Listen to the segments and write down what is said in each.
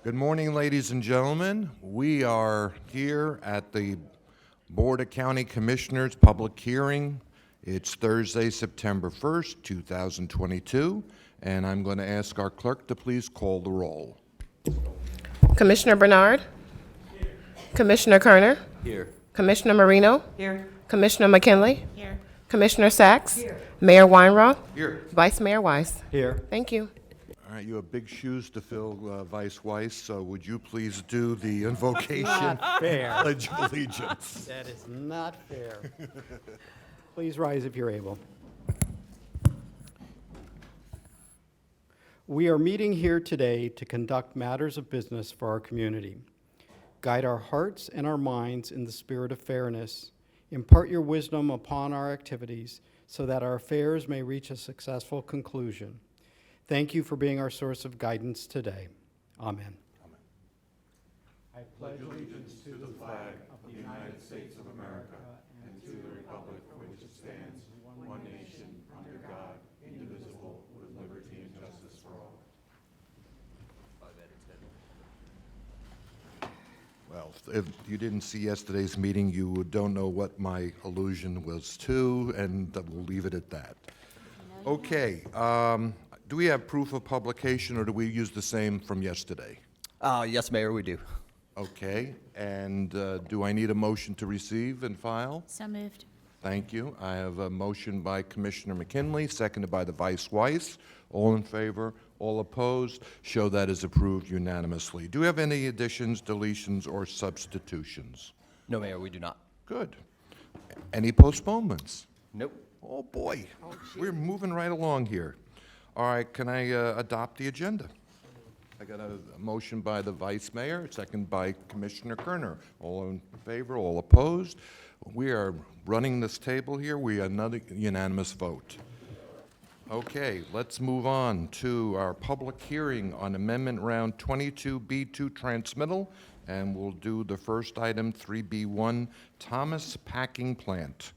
Good morning, ladies and gentlemen. We are here at the Board of County Commissioners public hearing. It's Thursday, September 1st, 2022, and I'm going to ask our clerk to please call the roll. Commissioner Bernard? Here. Commissioner Kerner? Here. Commissioner Marino? Here. Commissioner McKinley? Here. Commissioner Sacks? Here. Mayor Weinroth? Here. Vice Mayor Weiss? Here. Thank you. All right, you have big shoes to fill, Vice Weiss, so would you please do the invocation? Fair. Pledge of allegiance. That is not fair. Please rise if you're able. We are meeting here today to conduct matters of business for our community. Guide our hearts and our minds in the spirit of fairness. Impart your wisdom upon our activities so that our affairs may reach a successful conclusion. Thank you for being our source of guidance today. Amen. I pledge allegiance to the flag of the United States of America and to the republic for which it stands, one nation, under God, indivisible, with liberty and justice for all. Well, if you didn't see yesterday's meeting, you don't know what my allusion was to, and we'll leave it at that. Okay, do we have proof of publication, or do we use the same from yesterday? Yes, Mayor, we do. Okay, and do I need a motion to receive and file? So moved. Thank you. I have a motion by Commissioner McKinley, seconded by the Vice Weiss. All in favor, all opposed, show that is approved unanimously. Do we have any additions, deletions, or substitutions? No, Mayor, we do not. Good. Any postponements? Nope. Oh, boy, we're moving right along here. All right, can I adopt the agenda? I got a motion by the Vice Mayor, second by Commissioner Kerner. All in favor, all opposed? We are running this table here. We have another unanimous vote. Okay, let's move on to our public hearing on Amendment Round 22B2 transmittal, and we'll do the first item, 3B1, Thomas Packing Plant.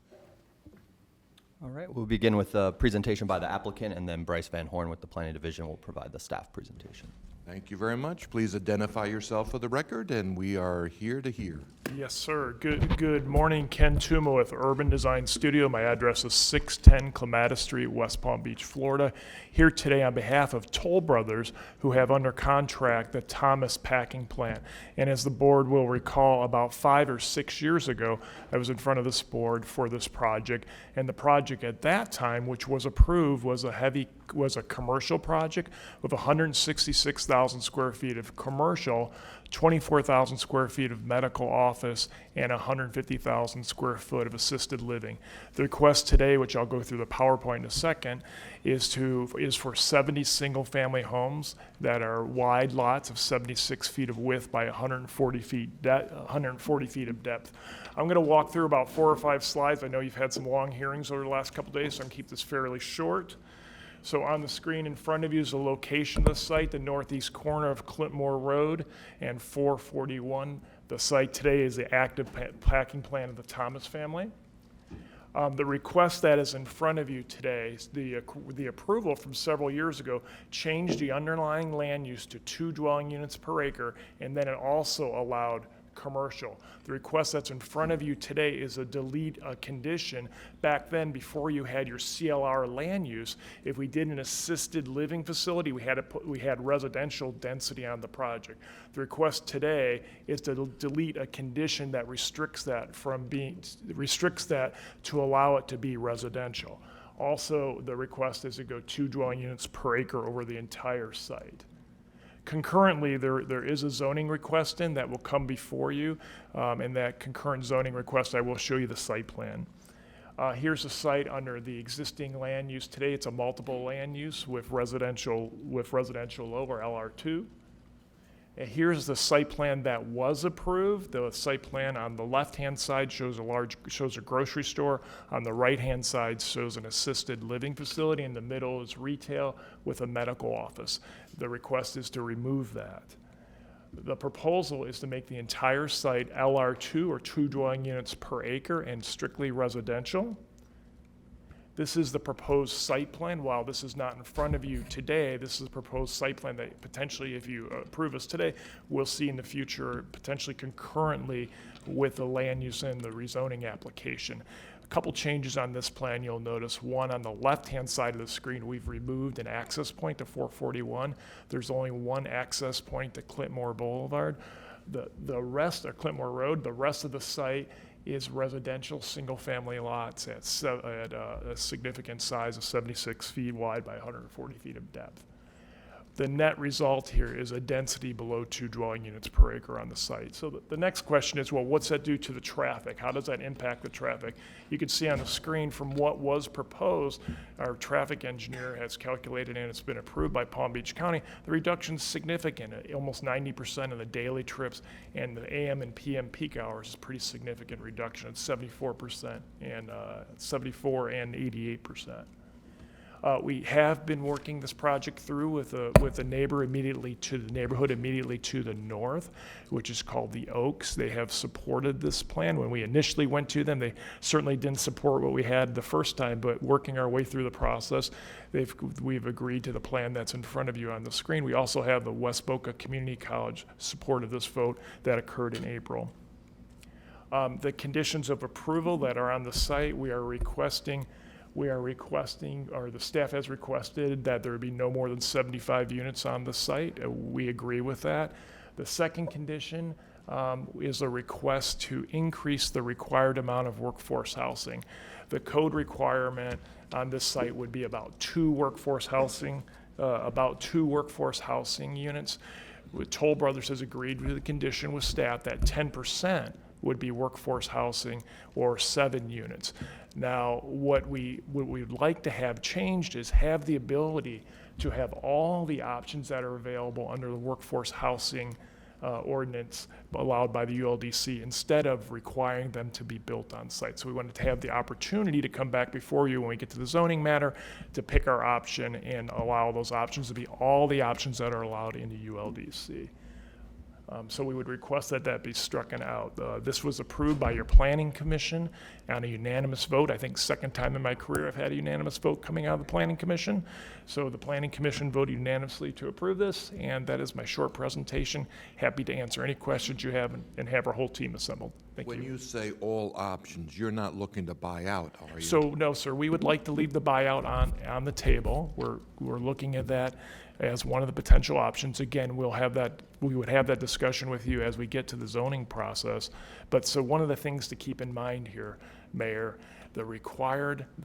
All right, we'll begin with a presentation by the applicant, and then Bryce Van Horn with the Planning Division will provide the staff presentation. Thank you very much. Please identify yourself for the record, and we are here to hear. Yes, sir. Good morning. Ken Tuma with Urban Design Studio. My address is 610 Clematis Street, West Palm Beach, Florida. Here today on behalf of Toll Brothers, who have under contract the Thomas Packing Plant. And as the board will recall, about 5 or 6 years ago, I was in front of this board for this project. And the project at that time, which was approved, was a commercial project with 166,000 square feet of commercial, 24,000 square feet of medical office, and 150,000 square foot of assisted living. The request today, which I'll go through the PowerPoint in a second, is for 70 single-family homes that are wide lots of 76 feet of width by 140 feet of depth. I'm going to walk through about 4 or 5 slides. I know you've had some long hearings over the last couple days, so I'm going to keep this fairly short. So on the screen in front of you is the location of the site, the northeast corner of Clintmore Road and 441. The site today is the active packing plant of the Thomas family. The request that is in front of you today, the approval from several years ago changed the underlying land use to 2 dwelling units per acre, and then it also allowed commercial. The request that's in front of you today is a delete a condition. Back then, before you had your CLR land use, if we did an assisted living facility, we had residential density on the project. The request today is to delete a condition that restricts that to allow it to be residential. Also, the request is to go 2 dwelling units per acre over the entire site. Concurrently, there is a zoning request in that will come before you. In that concurrent zoning request, I will show you the site plan. Here's the site under the existing land use today. It's a multiple land use with residential low or LR2. And here's the site plan that was approved. The site plan on the left-hand side shows a grocery store. On the right-hand side shows an assisted living facility. In the middle is retail with a medical office. The request is to remove that. The proposal is to make the entire site LR2 or 2 dwelling units per acre and strictly residential. This is the proposed site plan. While this is not in front of you today, this is a proposed site plan that potentially, if you approve us today, we'll see in the future, potentially concurrently with the land use and the rezoning application. A couple changes on this plan you'll notice. One, on the left-hand side of the screen, we've removed an access point to 441. There's only one access point to Clintmore Boulevard. The rest, or Clintmore Road, the rest of the site is residential, single-family lots at a significant size of 76 feet wide by 140 feet of depth. The net result here is a density below 2 dwelling units per acre on the site. So the next question is, well, what's that do to the traffic? How does that impact the traffic? You can see on the screen from what was proposed, our traffic engineer has calculated, and it's been approved by Palm Beach County, the reduction's significant. Almost 90% of the daily trips and the AM and PM peak hours is pretty significant reduction. It's 74% and 74 and 88%. We have been working this project through with a neighborhood immediately to the north, which is called the Oaks. They have supported this plan. When we initially went to them, they certainly didn't support what we had the first time, but working our way through the process, we've agreed to the plan that's in front of you on the screen. We also have the West Boca Community College support of this vote that occurred in April. The conditions of approval that are on the site, we are requesting, or the staff has requested, that there would be no more than 75 units on the site. We agree with that. The second condition is a request to increase the required amount of workforce housing. The code requirement on this site would be about two workforce housing units. Toll Brothers has agreed with the condition with staff that 10% would be workforce housing or 7 units. Now, what we'd like to have changed is have the ability to have all the options that are available under the workforce housing ordinance allowed by the ULDC instead of requiring them to be built on site. So we wanted to have the opportunity to come back before you when we get to the zoning matter to pick our option and allow those options to be all the options that are allowed in the ULDC. So we would request that that be strucken out. This was approved by your planning commission on a unanimous vote. I think second time in my career I've had a unanimous vote coming out of the planning commission. So the planning commission voted unanimously to approve this, and that is my short presentation. Happy to answer any questions you have and have our whole team assembled. Thank you. When you say all options, you're not looking to buy out, are you? So no, sir, we would like to leave the buyout on the table. We're looking at that as one of the potential options. Again, we would have that discussion with you as we get to the zoning process. But so one of the things to keep in mind here, Mayor,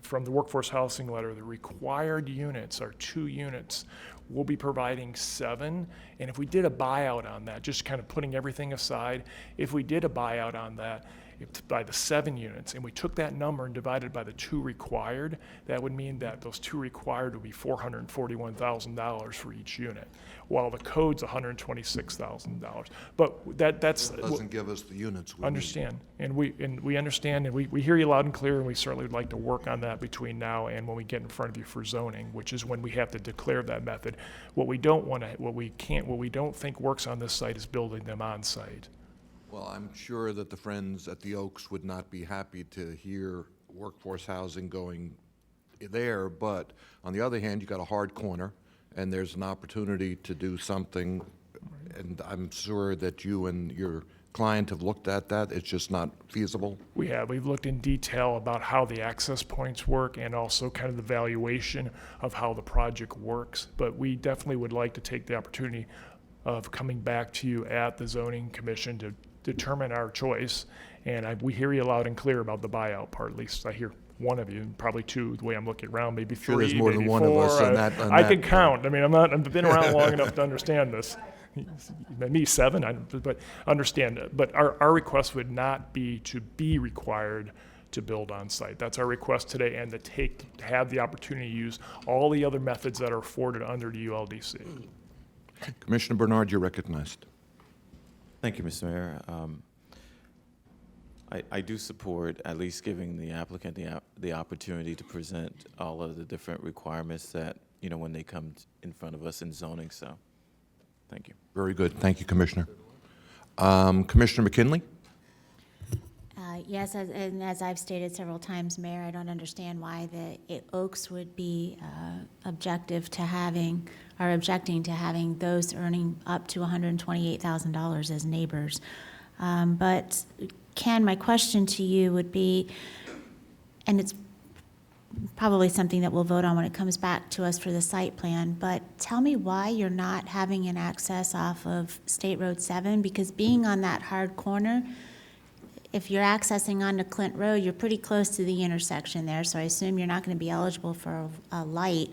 from the workforce housing letter, the required units are 2 units. We'll be providing 7, and if we did a buyout on that, just kind of putting everything aside, if we did a buyout on that, by the 7 units, and we took that number and divided by the 2 required, that would mean that those 2 required would be $441,000 for each unit, while the code's $126,000. But that's That doesn't give us the units we need. understand, and we understand, and we hear you loud and clear, and we certainly would like to work on that between now and when we get in front of you for zoning, which is when we have to declare that method. What we don't think works on this site is building them on site. Well, I'm sure that the friends at the Oaks would not be happy to hear workforce housing going there, but on the other hand, you got a hard corner, and there's an opportunity to do something, and I'm sure that you and your client have looked at that. It's just not feasible. We've looked in detail about how the access points work and also kind of the valuation of how the project works, but we definitely would like to take the opportunity of coming back to you at the zoning commission to determine our choice. And we hear you loud and clear about the buyout part. At least I hear one of you, and probably 2, the way I'm looking around, maybe 3, Sure, there's more than maybe one of 4. us on that. I can count. I mean, I've been around long enough to understand this. Me 7, but understand it. But our request would not be to be required to build on site. That's our request today, and to have the opportunity to use all the other methods that are afforded under the ULDC. Commissioner Bernard, you're recognized. Thank you, Mr. Mayor. I do support at least giving the applicant the opportunity to present all of the different requirements that, when they come in front of us in zoning, so, thank you. Very good. Thank you, Commissioner. Commissioner McKinley? Yes, and as I've stated several times, Mayor, I don't understand why the Oaks would be objecting to having those earning up to $128,000 as neighbors. But Ken, my question to you would be, and it's probably something that we'll vote on when it comes back to us for the site plan, but tell me why you're not having an access off of State Road 7, because being on that hard corner, if you're accessing onto Clint Road, you're pretty close to the intersection there, so I assume you're not going to be eligible for a light.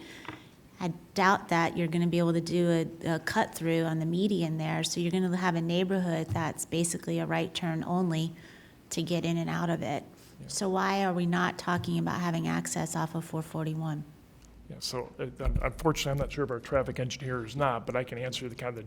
I doubt that you're going to be able to do a cut-through on the median there, so you're going to have a neighborhood that's basically a right turn only to get in and out of it. So why are we not talking about having access off of 441? Yeah, so unfortunately, I'm not sure if our traffic engineer is not, but I can answer the kind of the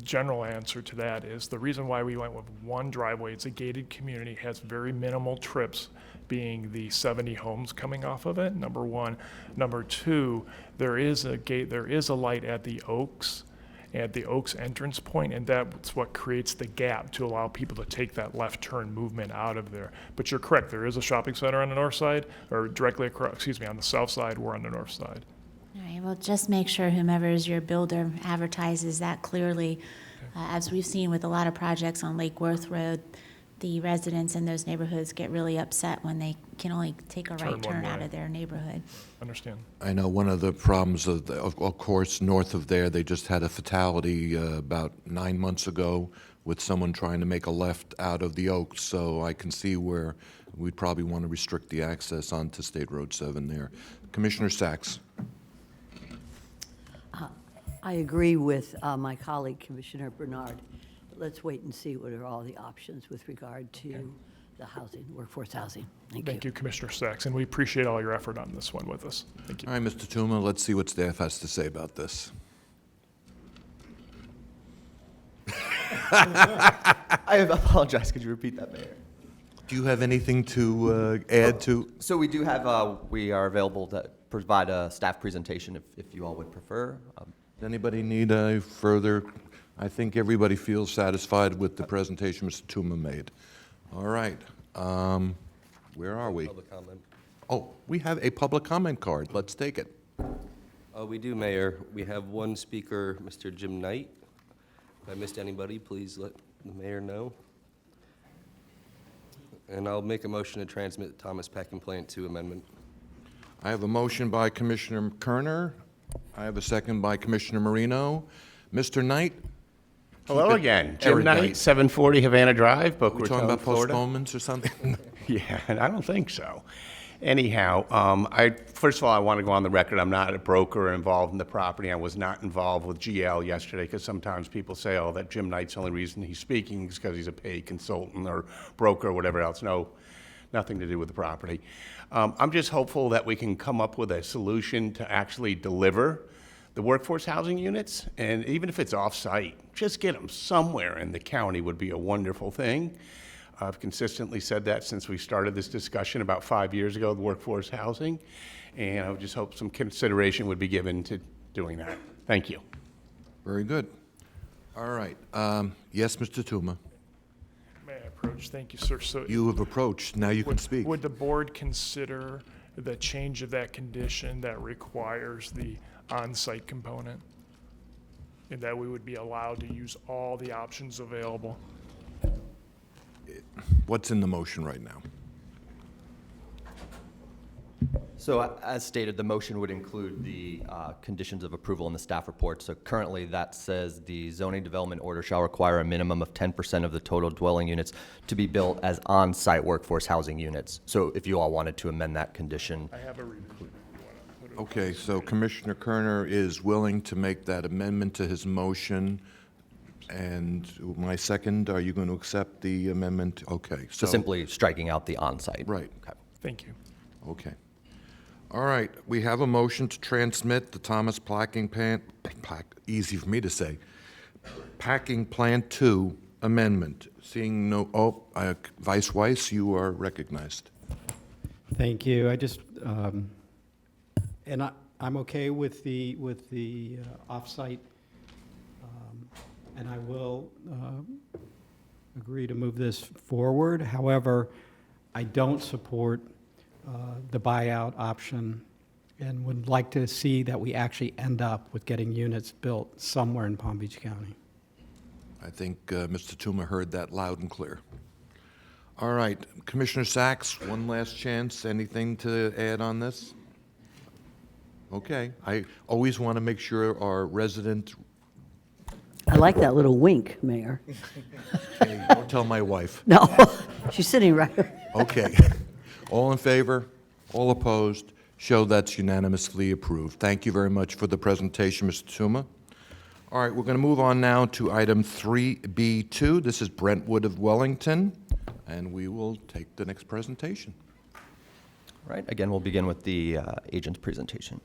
general answer to that is the reason why we went with one driveway. It's a gated community, has very minimal trips, being the 70 homes coming off of it, number one. Number two, there is a gate, there is a light at the Oaks entrance point, and that's what creates the gap to allow people to take that left turn movement out of there. But you're correct, there is a shopping center on the north side, or directly across, on the south side, we're on the north side. All right, well, just make sure whomever is your builder advertises that clearly. As we've seen with a lot of projects on Lake Worth Road, the residents in those neighborhoods get really upset when they can only take a Turn right one turn out way. of their neighborhood. Understand? I know one of the problems of course, north of there, they just had a fatality about 9 months ago with someone trying to make a left out of the Oaks, so I can see where we'd probably want to restrict the access onto State Road 7 there. Commissioner Sacks. I agree with my colleague, Commissioner Bernard. Let's wait and see what are all the options with regard to the housing, workforce housing. Thank you, Commissioner Sacks, and we appreciate all your effort on this one with us. Thank you. All right, Mr. Tuma, let's see what staff has to say about this. I apologize. Could you repeat that, Mayor? Do you have anything to add to? So we do have, we are available to provide a staff presentation if you all would prefer. Does anybody need a further? I think everybody feels satisfied with the presentation Mr. Tuma made. All right. Where are we? Public comment. Oh, we have a public comment card. Let's take it. We do, Mayor. We have one speaker, Mr. Jim Knight. If I missed anybody, please let the mayor know. And I'll make a motion to transmit Thomas Packing Plant 2 amendment. I have a motion by Commissioner Kerner. I have a second by Commissioner Marino. Mr. Knight? Hello Keep it again. Jim erudite. Knight, 740 Havana Drive, Boca We talking Raton, about Florida. postponements or something? Yeah, I don't think so. Anyhow, first of all, I want to go on the record. I'm not a broker involved in the property. I was not involved with GL yesterday because sometimes people say, oh, that Jim Knight's the only reason he's speaking is because he's a paid consultant or broker or whatever else. No, nothing to do with the property. I'm just hopeful that we can come up with a solution to actually deliver the workforce housing units, and even if it's off-site, just get them somewhere in the county would be a wonderful thing. I've consistently said that since we started this discussion about 5 years ago, the workforce housing, and I would just hope some consideration would be given to doing that. Thank you. Very good. All right. Yes, Mr. Tuma. May I approach? Thank you, sir. So You have approached. Now you can speak. would the board consider the change of that condition that requires the on-site component? And that we would be allowed to use all the options available? What's in the motion right now? So as stated, the motion would include the conditions of approval in the staff report. So currently that says the zoning development order shall require a minimum of 10% of the total dwelling units to be built as on-site workforce housing units. So if you all wanted to amend that condition, I have a revision. if you wanna put it- Okay, so Commissioner Kerner is willing to make that amendment to his motion. And my second, are you going to accept the amendment? Okay, so so. simply striking out the on-site. Right. Okay. Thank you. Okay. All right, we have a motion to transmit the Thomas Packing Plant, easy for me to say, Packing Plant 2 amendment. Seeing no, Vice Weiss, you are recognized. Thank you. I just, and I'm okay with the off-site, and I will agree to move this forward. However, I don't support the buyout option and would like to see that we actually end up with getting units built somewhere in Palm Beach County. I think Mr. Tuma heard that loud and clear. All right, Commissioner Sacks, one last chance. Anything to add on this? Okay, I always want to make sure our resident, I like that little wink, Mayor. hey, don't tell my wife. No, she's sitting right. Okay. All in favor? All opposed? Show that's unanimously approved. Thank you very much for the presentation, Mr. Tuma. All right, we're going to move on now to item 3B2. This is Brentwood of Wellington, and we will take the next presentation. Right, again, we'll begin with the agent's presentation.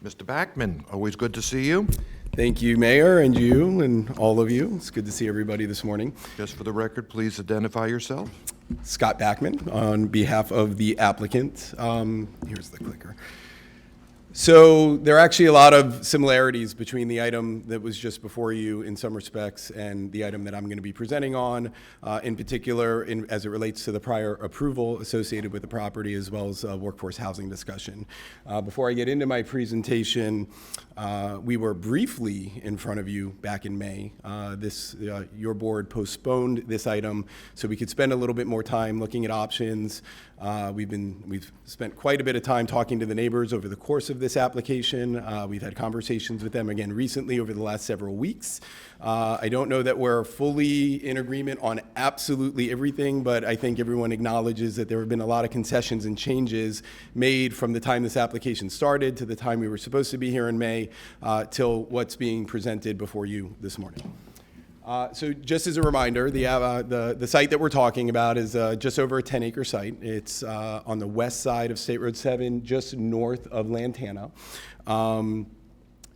Mr. Backman, always good to see you. Thank you, Mayor, and you, and all of you. It's good to see everybody this morning. Just for the record, please identify yourself. Scott Backman, on behalf of the applicant. Here's the clicker. So there are actually a lot of similarities between the item that was just before you in some respects and the item that I'm going to be presenting on, in particular as it relates to the prior approval associated with the property as well as workforce housing discussion. Before I get into my presentation, we were briefly in front of you back in May. Your board postponed this item so we could spend a little bit more time looking at options. We've spent quite a bit of time talking to the neighbors over the course of this application. We've had conversations with them again recently over the last several weeks. I don't know that we're fully in agreement on absolutely everything, but I think everyone acknowledges that there have been a lot of concessions and changes made from the time this application started to the time we were supposed to be here in May till what's being presented before you this morning. So just as a reminder, the site that we're talking about is just over a 10-acre site. It's on the west side of State Road 7, just north of Lantana.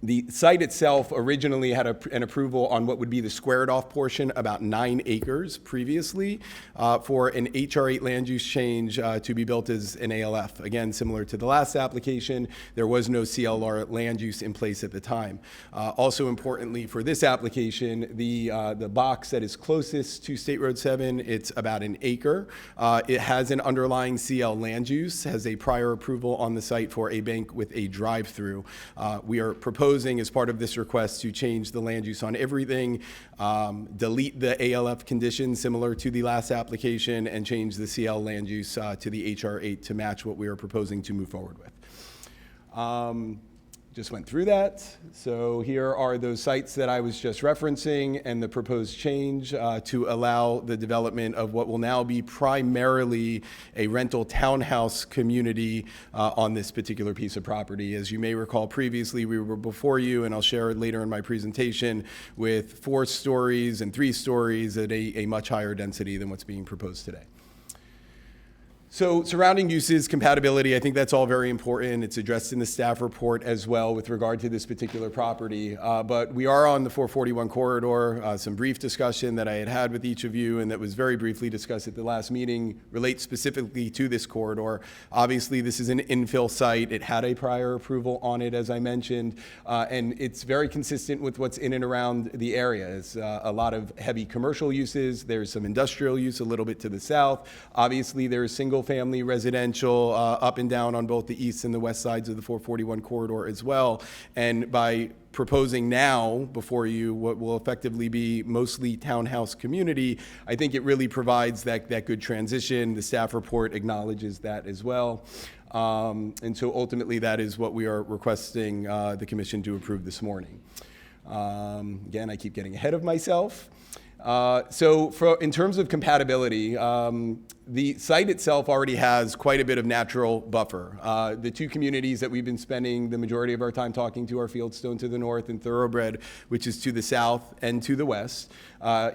The site itself originally had an approval on what would be the squared-off portion, about 9 acres previously, for an HR8 land use change to be built as an ALF. Again, similar to the last application, there was no CLR land use in place at the time. Also importantly for this application, the box that is closest to State Road 7, it's about an acre. It has an underlying CL land use, has a prior approval on the site for a bank with a drive-through. We are proposing as part of this request to change the land use on everything, delete the ALF condition similar to the last application, and change the CL land use to the HR8 to match what we are proposing to move forward with. Just went through that. So here are those sites that I was just referencing and the proposed change to allow the development of what will now be primarily a rental townhouse community on this particular piece of property. As you may recall previously, we were before you, and I'll share it later in my presentation, with 4 stories and 3 stories at a much higher density than what's being proposed today. So surrounding uses, compatibility, I think that's all very important. It's addressed in the staff report as well with regard to this particular property. But we are on the 441 corridor. Some brief discussion that I had with each of you and that was very briefly discussed at the last meeting relates specifically to this corridor. Obviously, this is an infill site. It had a prior approval on it, as I mentioned, and it's very consistent with what's in and around the area. It's a lot of heavy commercial uses. There's some industrial use a little bit to the south. Obviously, there is single-family residential up and down on both the east and the west sides of the 441 corridor as well. And by proposing now before you what will effectively be mostly townhouse community, I think it really provides that good transition. The staff report acknowledges that as well. And so ultimately, that is what we are requesting the commission to approve this morning. Again, I keep getting ahead of myself. In terms of compatibility, the site itself already has quite a bit of natural buffer. The 2 communities that we've been spending the majority of our time talking to are Fieldstone to the north and Thoroughbred, which is to the south and to the west.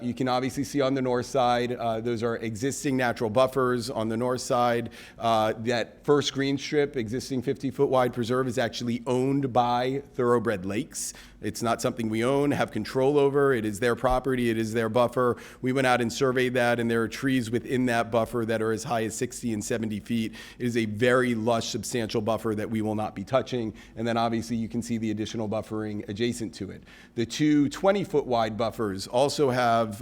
You can obviously see on the north side, those are existing natural buffers. On the north side, that first green strip, existing 50-foot wide preserve, is actually owned by Thoroughbred Lakes. It's not something we own, have control over. It is their property. It is their buffer. We went out and surveyed that, and there are trees within that buffer that are as high as 60 and 70 feet. It is a very lush, substantial buffer that we will not be touching. And then obviously you can see the additional buffering adjacent to it. The two 20-foot wide buffers also have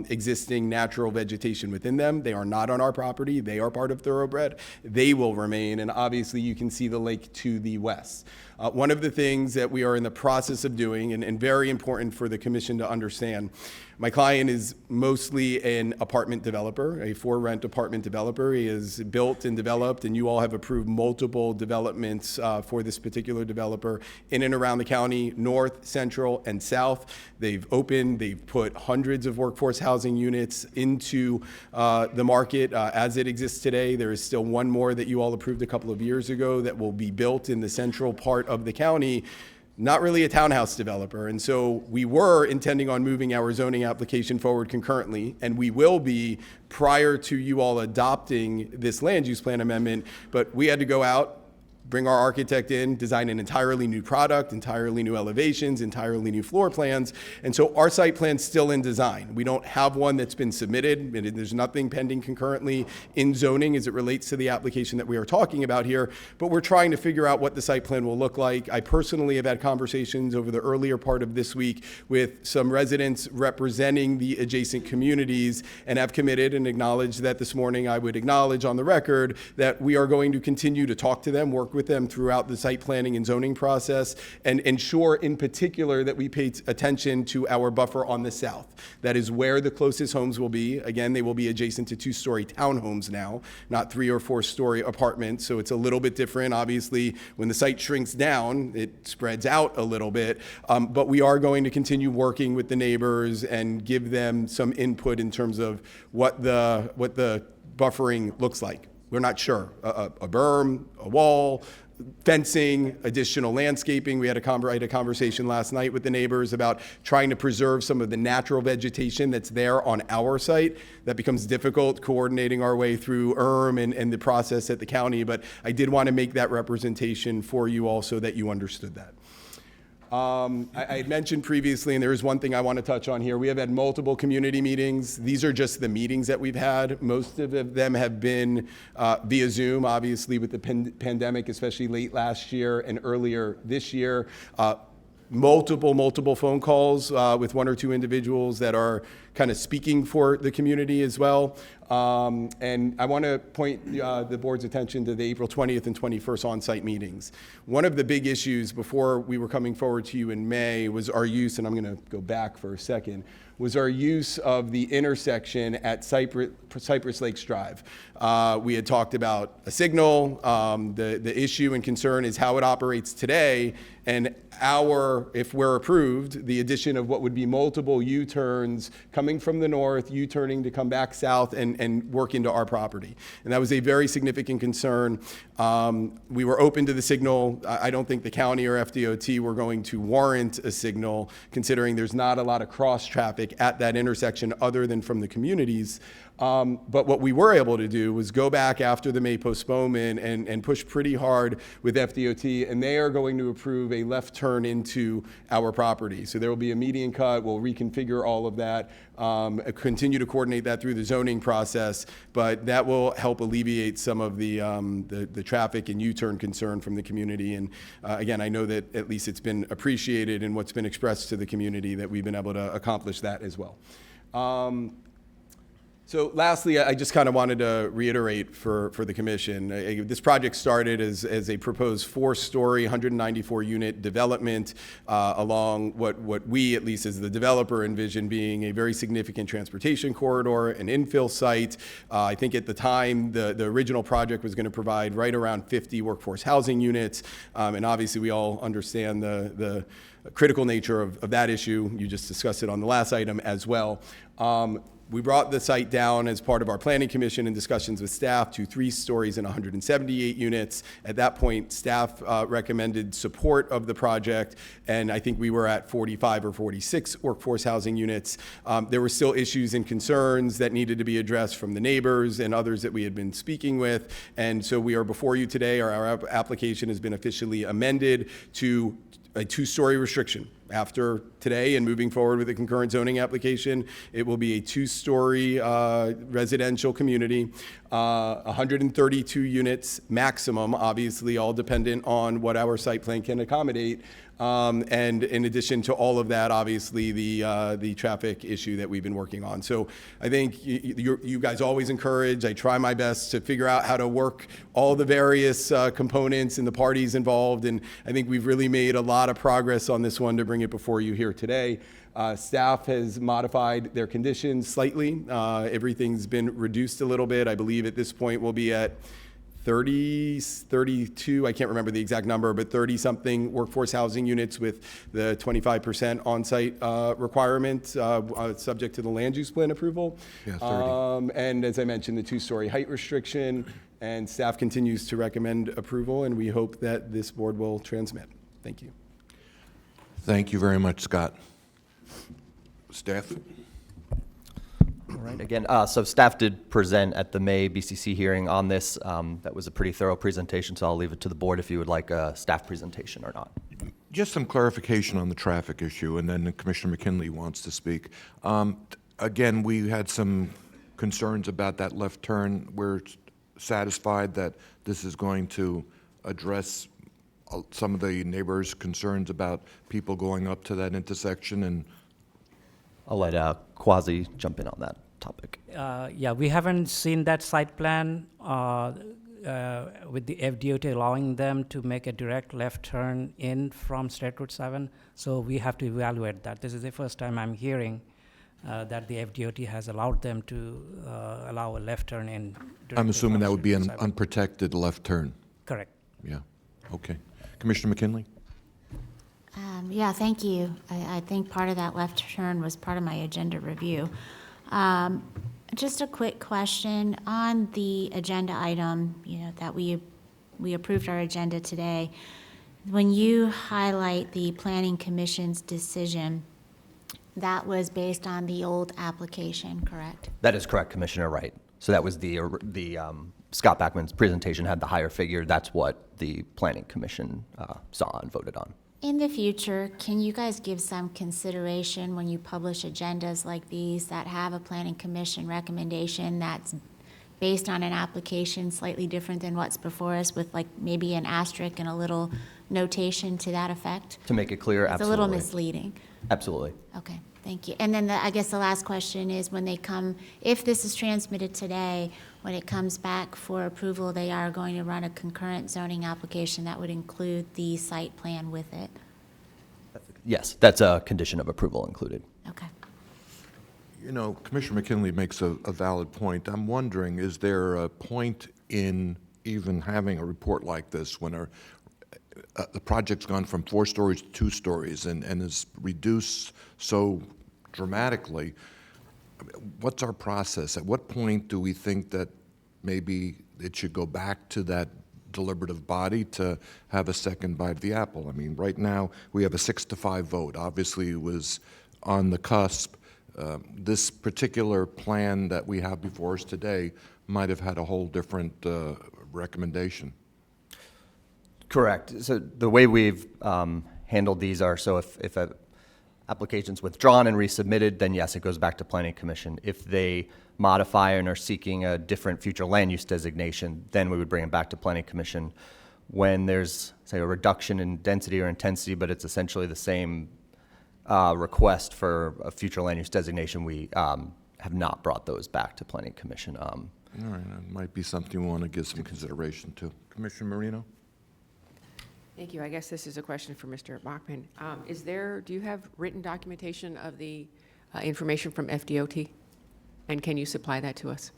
existing natural vegetation within them. They are not on our property. They are part of Thoroughbred. They will remain, and obviously you can see the lake to the west. One of the things that we are in the process of doing, and very important for the commission to understand, my client is mostly an apartment developer, a for-rent apartment developer. He has built and developed, and you all have approved multiple developments for this particular developer in and around the county, north, central, and south. They've put hundreds of workforce housing units into the market as it exists today. There is still one more that you all approved a couple of years ago that will be built in the central part of the county. Not really a townhouse developer. And so we were intending on moving our zoning application forward concurrently, and we will be prior to you all adopting this land use plan amendment, but we had to go out, bring our architect in, design an entirely new product, entirely new elevations, entirely new floor plans. And so our site plan's still in design. We don't have one that's been submitted. There's nothing pending concurrently in zoning as it relates to the application that we are talking about here, but we're trying to figure out what the site plan will look like. I personally have had conversations over the earlier part of this week with some residents representing the adjacent communities, and have committed and acknowledged that this morning I would acknowledge on the record that we are going to continue to talk to them, work with them throughout the site planning and zoning process, and ensure in particular that we pay attention to our buffer on the south. That is where the closest homes will be. Again, they will be adjacent to 2-story townhomes now, not 3- or 4-story apartments. So it's a little bit different. Obviously, when the site shrinks down, it spreads out a little bit. But we are going to continue working with the neighbors and give them some input in terms of what the buffering looks like. We're not sure. A berm, a wall, fencing, additional landscaping. I had a conversation last night with the neighbors about trying to preserve some of the natural vegetation that's there on our site. That becomes difficult coordinating our way through and the process at the county, but I did want to make that representation for you all so that you understood that. I had mentioned previously, and there is one thing I want to touch on here. We have had multiple community meetings. These are just the meetings that we've had. Most of them have been via Zoom, obviously with the pandemic, especially late last year and earlier this year. Multiple phone calls with 1 or 2 individuals that are kind of speaking for the community as well. And I want to point the board's attention to the April 20th and 21st on-site meetings. One of the big issues before we were coming forward to you in May was our use, and I'm going to go back for a second, was our use of the intersection at Cypress Lakes Drive. We had talked about a signal. The issue and concern is how it operates today, and if we're approved, the addition of what would be multiple U-turns coming from the north, U-turning to come back south and work into our property. And that was a very significant concern. We were open to the signal. I don't think the county or FDOT were going to warrant a signal, considering there's not a lot of cross traffic at that intersection other than from the communities. But what we were able to do was go back after the May postponement and push pretty hard with FDOT, and they are going to approve a left turn into our property. So there will be a median cut. We'll reconfigure all of that, continue to coordinate that through the zoning process, but that will help alleviate some of the traffic and U-turn concern from the community. And again, I know that at least it's been appreciated in what's been expressed to the community that we've been able to accomplish that as well. So lastly, I just kind of wanted to reiterate for the commission, this project started as a proposed 4-story, 194-unit development along what we, at least as the developer, envision being a very significant transportation corridor, an infill site. I think at the time, the original project was going to provide right around 50 workforce housing units. And obviously, we all understand the critical nature of that issue. You just discussed it on the last item as well. We brought the site down as part of our planning commission and discussions with staff to 3 stories and 178 units. At that point, staff recommended support of the project, and I think we were at 45 or 46 workforce housing units. There were still issues and concerns that needed to be addressed from the neighbors and others that we had been speaking with, and so we are before you today. Our application has been officially amended to a 2-story restriction. after today and moving forward with the concurrent zoning application, it will be a two-story residential community, 132 units maximum, obviously all dependent on what our site plan can accommodate. And in addition to all of that, obviously, the traffic issue that we've been working on. So I think you guys always encourage, I try my best to figure out how to work all the various components and the parties involved, and I think we've really made a lot of progress on this one to bring it before you here today. Staff has modified their conditions slightly. Everything's been reduced a little bit. I believe at this point we'll be at 32, I can't remember the exact number, but 30-something workforce housing units with the 25% on-site requirement, subject to the land use plan approval. Yeah, 30. And as I mentioned, the two-story height restriction, and staff continues to recommend approval, and we hope that this board will transmit. Thank you. Thank you very much, Scott. Staff? All right, again, so staff did present at the May BCC hearing on this. That was a pretty thorough presentation, so I'll leave it to the board if you would like a staff presentation or not. Just some clarification on the traffic issue, and then Commissioner McKinley wants to speak. Again, we had some concerns about that left turn. We're satisfied that this is going to address some of the neighbors' concerns about people going up to that intersection, and I'll let Quasi jump in on that topic. Yeah, we haven't seen that site plan with the FDOT allowing them to make a direct left turn in from State Route 7, so we have to evaluate that. This is the first time I'm hearing that the FDOT has allowed them to allow a left turn in. I'm assuming that would be an State Route 7. unprotected left turn. Correct. Yeah, okay. Commissioner McKinley? Yeah, thank you. I think part of that left turn was part of my agenda review. Just a quick question on the agenda item, that we approved our agenda today. When you highlight the Planning Commission's decision, that was based on the old application, correct? That is correct, Commissioner Wright. So that was the Scott Backman's presentation had the higher figure. That's what the Planning Commission saw and voted on. In the future, can you guys give some consideration when you publish agendas like these that have a Planning Commission recommendation that's based on an application slightly different than what's before us, with like maybe an asterisk and a little notation to that effect? To make it clear, It's a absolutely. little misleading. Absolutely. Okay, thank you. And then I guess the last question is, when they come, if this is transmitted today, when it comes back for approval, they are going to run a concurrent zoning application that would include the site plan with it? Yes, that's a condition of approval included. Okay. Commissioner McKinley makes a valid point. I'm wondering, is there a point in even having a report like this when the project's gone from 4 stories to 2 stories and is reduced so dramatically? What's our process? At what point do we think that maybe it should go back to that deliberative body to have a second bite of the apple? I mean, right now, we have a 6-5 vote. Obviously, it was on the cusp. This particular plan that we have before us today might have had a whole different recommendation. Correct. So the way we've handled these are, so if a application's withdrawn and resubmitted, then yes, it goes back to Planning Commission. If they modify and are seeking a different future land use designation, then we would bring it back to Planning Commission. When there's, say, a reduction in density or intensity, but it's essentially the same request for a future land use designation, we have not brought those back to Planning Commission. All right, that might be something we want to give some consideration to. Commissioner Marino? Thank you. I guess this is a question for Mr. Bachman. Do you have written documentation of the information from FDOT? And can you supply that to us?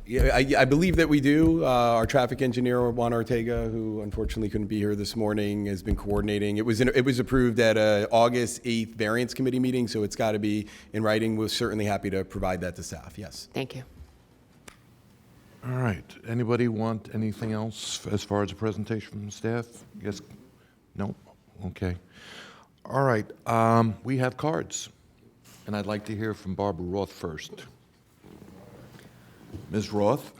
Yeah, I believe that we do. Our traffic engineer, Juan Ortega, who unfortunately couldn't be here this morning, has been coordinating. It was approved at a August 8th variance committee meeting, so it's got to be in writing. We're certainly happy to provide that to staff, yes. Thank you. All right. Anybody want anything else as far as a presentation from staff? Yes? No? Okay. All right. We have cards, and I'd like to hear from Barbara Roth first. Ms. Roth?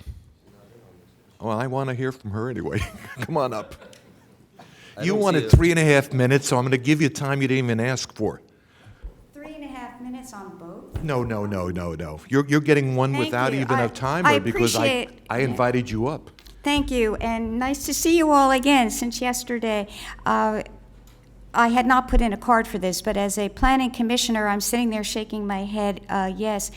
Well, I want to hear from her anyway. Come on up. I You don't see wanted a- 3.5 minutes, so I'm going to give you time you didn't even ask for. 3.5 minutes on both? No, no, no, no, no. You're getting one Thank without you. even I- a timer I because appreciate- I invited you up. Thank you, and nice to see you all again since yesterday. I had not put in a card for this, but as a planning commissioner, I'm sitting there shaking my head, yes.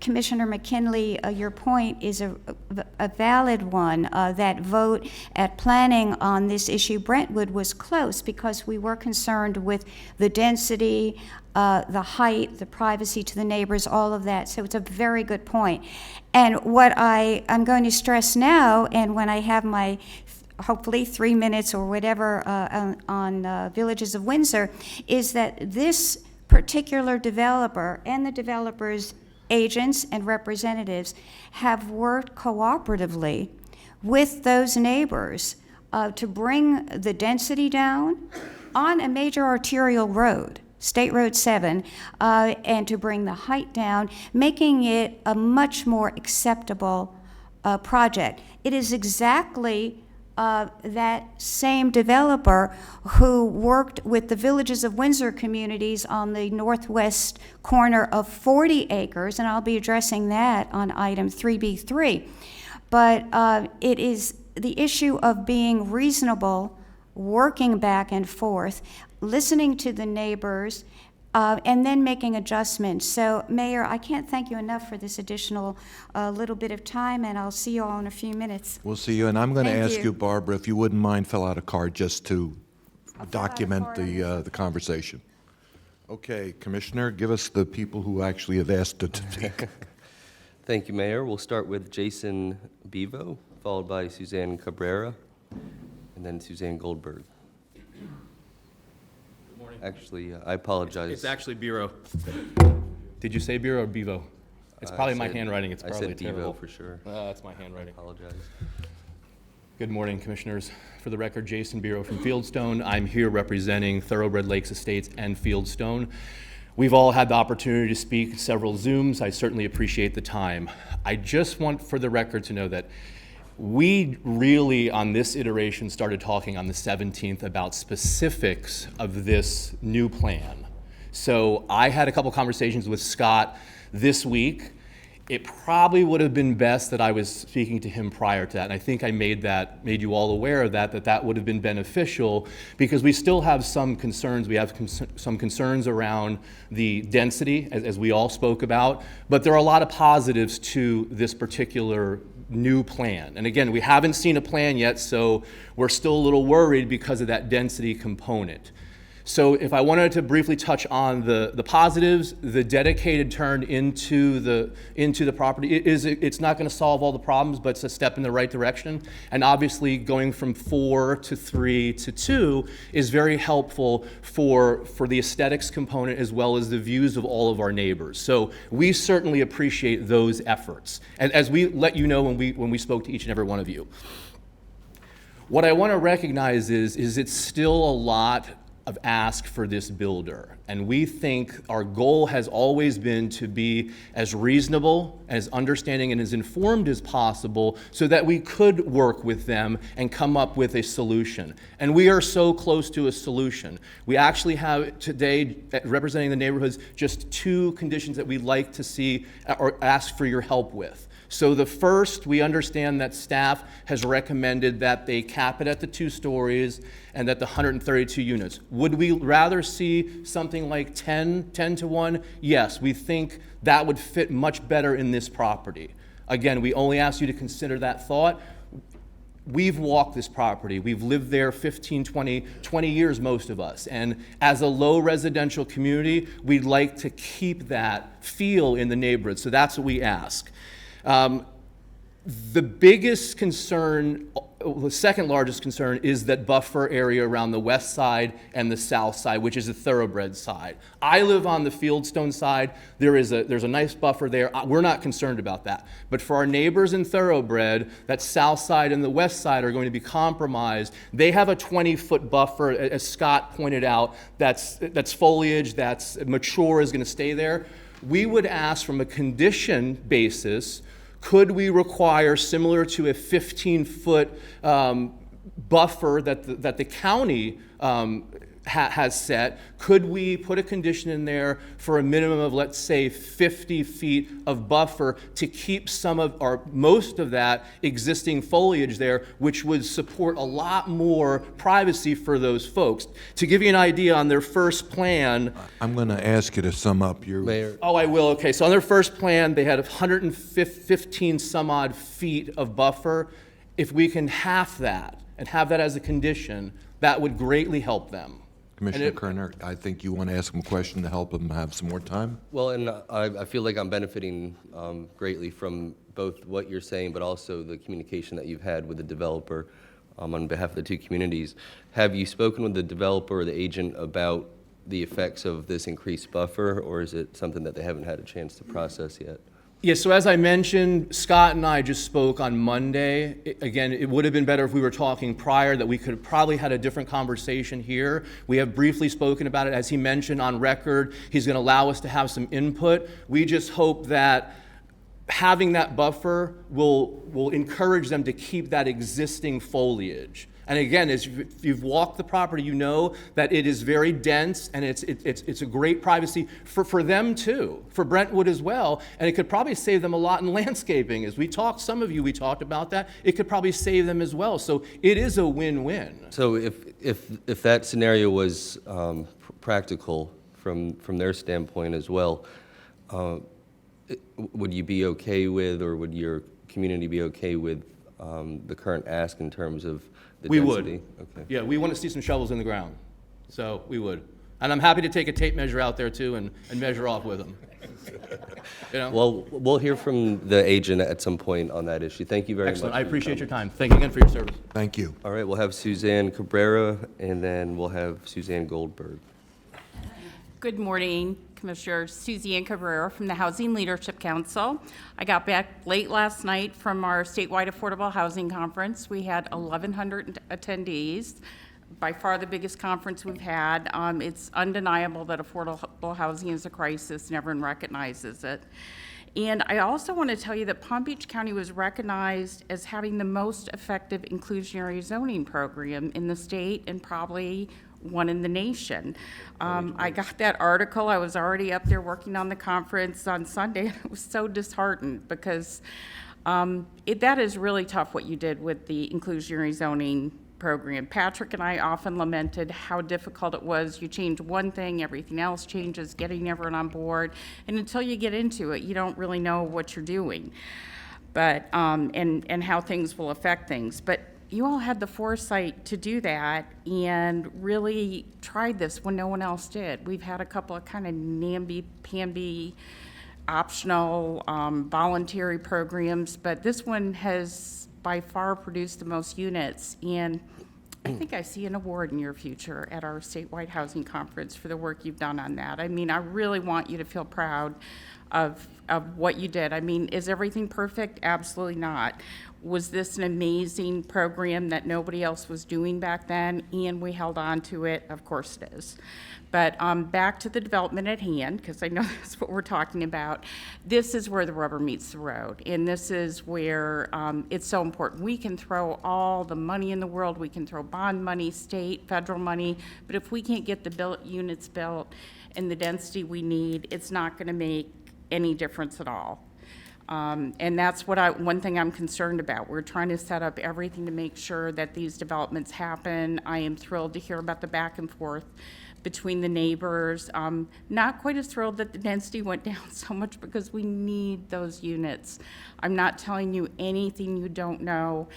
Commissioner McKinley, your point is a valid one. That vote at planning on this issue, Brentwood, was close because we were concerned with the density, the height, the privacy to the neighbors, all of that. So it's a very good point. And what I'm going to stress now, and when I have my hopefully 3 minutes or whatever on Villages of Windsor, is that this particular developer and the developer's agents and representatives have worked cooperatively with those neighbors to bring the density down on a major arterial road, State Road 7, and to bring the height down, making it a much more acceptable project. It is exactly that same developer who worked with the Villages of Windsor communities on the northwest corner of 40 acres, and I'll be addressing that on item 3B3. But it is the issue of being reasonable, working back and forth, listening to the neighbors, and then making adjustments. So, Mayor, I can't thank you enough for this additional little bit of time, and I'll see you all in a few minutes. We'll see you, and I'm going to Thank ask you. you, Barbara, if you wouldn't mind, fill out a card just to document card on the conversation. Okay, Commissioner, give us the people who actually have asked to speak. Thank you, Mayor. We'll start with Jason Bevo, followed by Suzanne Cabrera, and then Suzanne Goldberg. Actually, I apologize. It's actually Bureau. Did you say Bureau or Bevo? It's probably my said- handwriting. It's I probably said Bevo terrible. for sure. That's my handwriting. I apologize. Good morning, Commissioners. For the record, Jason Bureau from Fieldstone. I'm here representing Thoroughbred Lakes Estates and Fieldstone. We've all had the opportunity to speak several Zooms. I certainly appreciate the time. I just want for the record to know that we really, on this iteration, started talking on the 17th about specifics of this new plan. So I had a couple conversations with Scott this week. It probably would have been best that I was speaking to him prior to that, and I think I made you all aware of that would have been beneficial, because we still have some concerns. We have some concerns around the density, as we all spoke about, but there are a lot of positives to this particular new plan. And again, we haven't seen a plan yet, so we're still a little worried because of that density component. So if I wanted to briefly touch on the positives, the dedicated turn into the property, it's not going to solve all the problems, but it's a step in the right direction. And obviously going from 4 to 3 to 2 is very helpful for the aesthetics component as well as the views of all of our neighbors. So we certainly appreciate those efforts, and as we let you know when we spoke to each and every one of you. What I want to recognize is it's still a lot of ask for this builder. And we think our goal has always been to be as reasonable, as understanding, and as informed as possible so that we could work with them and come up with a solution. And we are so close to a solution. We actually have today, representing the neighborhoods, just 2 conditions that we'd like to see or ask for your help with. So the first, we understand that staff has recommended that they cap it at the 2 stories and at the 132 units. Would we rather see something like 10 to 1? Yes, we think that would fit much better in this property. Again, we only ask you to consider that thought. We've walked this property. We've lived there 15, 20 years, most of us. And as a low residential community, we'd like to keep that feel in the neighborhood. So that's what we ask. The biggest concern, the second largest concern, is that buffer area around the west side and the south side, which is the Thoroughbred side. I live on the Fieldstone side. There's a nice buffer there. We're not concerned about that. But for our neighbors in Thoroughbred, that south side and the west side are going to be compromised. They have a 20-foot buffer, as Scott pointed out, that's foliage, that's mature, is going to stay there. We would ask, from a condition basis, could we require, similar to a 15-foot buffer that the county has set, could we put a condition in there for a minimum of, let's say, 50 feet of buffer to keep some of, or most of that existing foliage there, which would support a lot more privacy for those folks? To give you an idea, on their first plan, I'm going to ask you to sum up your... Mayor, oh, I will. Okay, so on their first plan, they had 115 some odd feet of buffer. If we can half that and have that as a condition, that would greatly help them. Commissioner Kerner, I think you want to ask him a question to help him have some more time? well, and I feel like I'm benefiting greatly from both what you're saying, but also the communication that you've had with the developer on behalf of the two communities. Have you spoken with the developer or the agent about the effects of this increased buffer, or is it something that they haven't had a chance to process yet? Yeah, so as I mentioned, Scott and I just spoke on Monday. Again, it would have been better if we were talking prior, that we could have probably had a different conversation here. We have briefly spoken about it. As he mentioned on record, he's going to allow us to have some input. We just hope that having that buffer will encourage them to keep that existing foliage. And again, as you've walked the property, you know that it is very dense, and it's a great privacy for them too, for Brentwood as well. And it could probably save them a lot in landscaping. As we talked, some of you, we talked about that. It could probably save them as well. So it is a win-win. So if that scenario was practical from their standpoint as well, would you be okay with, or would your community be okay with the current ask in terms of the We density? would. Okay. Yeah, we want to see some shovels in the ground. So we would. And I'm happy to take a tape measure out there too and measure off with them. You know? Well, we'll hear from the agent at some point on that issue. Thank you very much. Excellent. for I your appreciate your comments. time. Thank you again for your service. Thank you. All right, we'll have Suzanne Cabrera, and then we'll have Suzanne Goldberg. Good morning, Commissioner. Suzanne Cabrera from the Housing Leadership Council. I got back late last night from our statewide affordable housing conference. We had 1,100 attendees, by far the biggest conference we've had. It's undeniable that affordable housing is a crisis, and everyone recognizes it. And I also want to tell you that Palm Beach County was recognized as having the most effective inclusionary zoning program in the state, and probably one in the nation. I got that article. I was already up there working on the conference on Sunday, and I was so disheartened because that is really tough what you did with the inclusionary zoning program. Patrick and I often lamented how difficult it was. You change one thing, everything else changes, getting everyone on board, and until you get into it, you don't really know what you're doing, but and how things will affect things. But you all had the foresight to do that and really tried this when no one else did. We've had a couple of kind of namby-pamby optional voluntary programs, but this one has by far produced the most units. And I think I see an award in your future at our statewide housing conference for the work you've done on that. I mean, I really want you to feel proud of what you did. I mean, is everything perfect? Absolutely not. Was this an amazing program that nobody else was doing back then, and we held on to it? Of course it is. But back to the development at hand, because I know that's what we're talking about. This is where the rubber meets the road, and this is where it's so important. We can throw all the money in the world, we can throw bond money, state, federal money, but if we can't get the units built and the density we need, it's not going to make any difference at all. And that's one thing I'm concerned about. We're trying to set up everything to make sure that these developments happen. I am thrilled to hear about the back and forth between the neighbors. Not quite as thrilled that the density went down so much, because we need those units. I'm not telling you anything you don't know.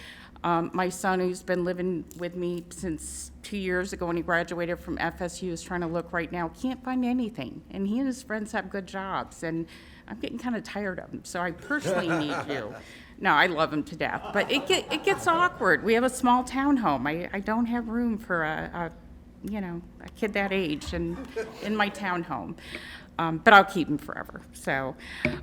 My son, who's been living with me since 2 years ago when he graduated from FSU, is trying to look right now, can't find anything. And he and his friends have good jobs, and I'm getting kind of tired of them, so I personally need you. No, I love him to death, but it gets awkward. We have a small townhome. I don't have room for a kid that age in my townhome. But I'll keep him forever. So,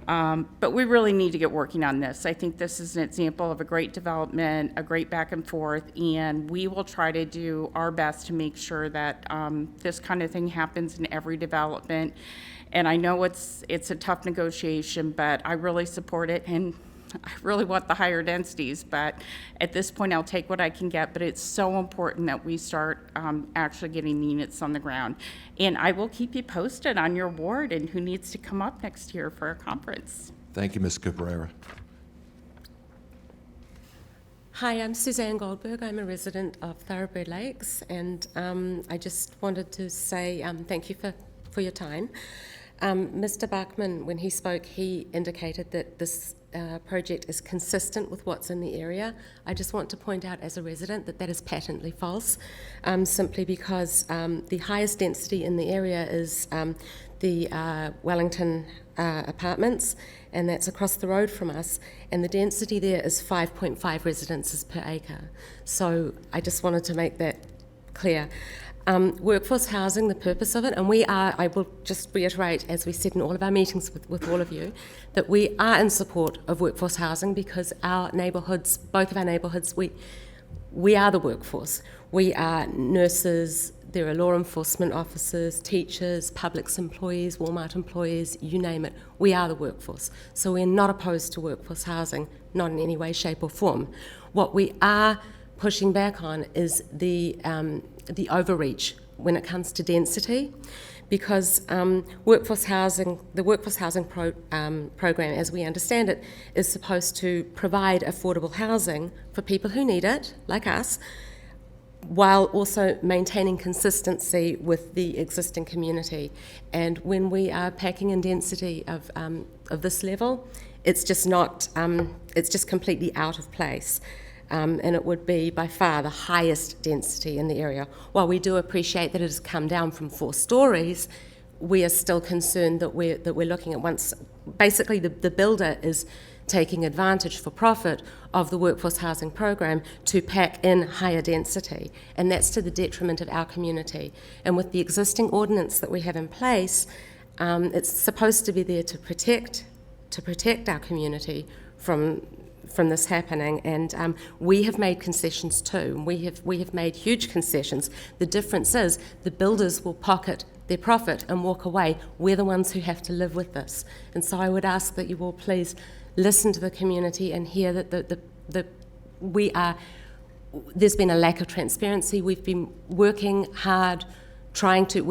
but we really need to get working on this. I think this is an example of a great development, a great back and forth, and we will try to do our best to make sure that this kind of thing happens in every development. And I know it's a tough negotiation, but I really support it. And I really want the higher densities, but at this point, I'll take what I can get. But it's so important that we start actually getting the units on the ground. And I will keep you posted on your ward and who needs to come up next year for a conference. Thank you, Ms. Cabrera. Hi, I'm Suzanne Goldberg. I'm a resident of Thoroughbred Lakes, and I just wanted to say thank you for your time. Mr. Bachman, when he spoke, he indicated that this project is consistent with what's in the area. I just want to point out as a resident that that is patently false, simply because the highest density in the area is the Wellington apartments, and that's across the road from us, and the density there is 5.5 residences per acre. So I just wanted to make that clear. Workforce housing, the purpose of it, and we are, I will just reiterate, as we said in all of our meetings with all of you, that we are in support of workforce housing because our neighbourhoods, both of our neighbourhoods, we are the workforce. We are nurses, there are law enforcement officers, teachers, public employees, Walmart employees, you name it. We are the workforce. So we're not opposed to workforce housing, not in any way, shape or form. What we are pushing back on is the overreach when it comes to density, because the workforce housing program, as we understand it, is supposed to provide affordable housing for people who need it, like us, while also maintaining consistency with the existing community. And when we are packing in density of this level, it's just not, it's just completely out of place. And it would be by far the highest density in the area. While we do appreciate that it has come down from 4 stories, we are still concerned that we're looking at once, basically the builder is taking advantage for profit of the workforce housing program to pack in higher density, and that's to the detriment of our community. And with the existing ordinance that we have in place, it's supposed to be there to protect our community from this happening, and we have made concessions too. We have made huge concessions. The difference is the builders will pocket their profit and walk away. We're the ones who have to live with this. And so I would ask that you all please listen to the community and hear that there's been a lack of transparency. We've been working hard trying to,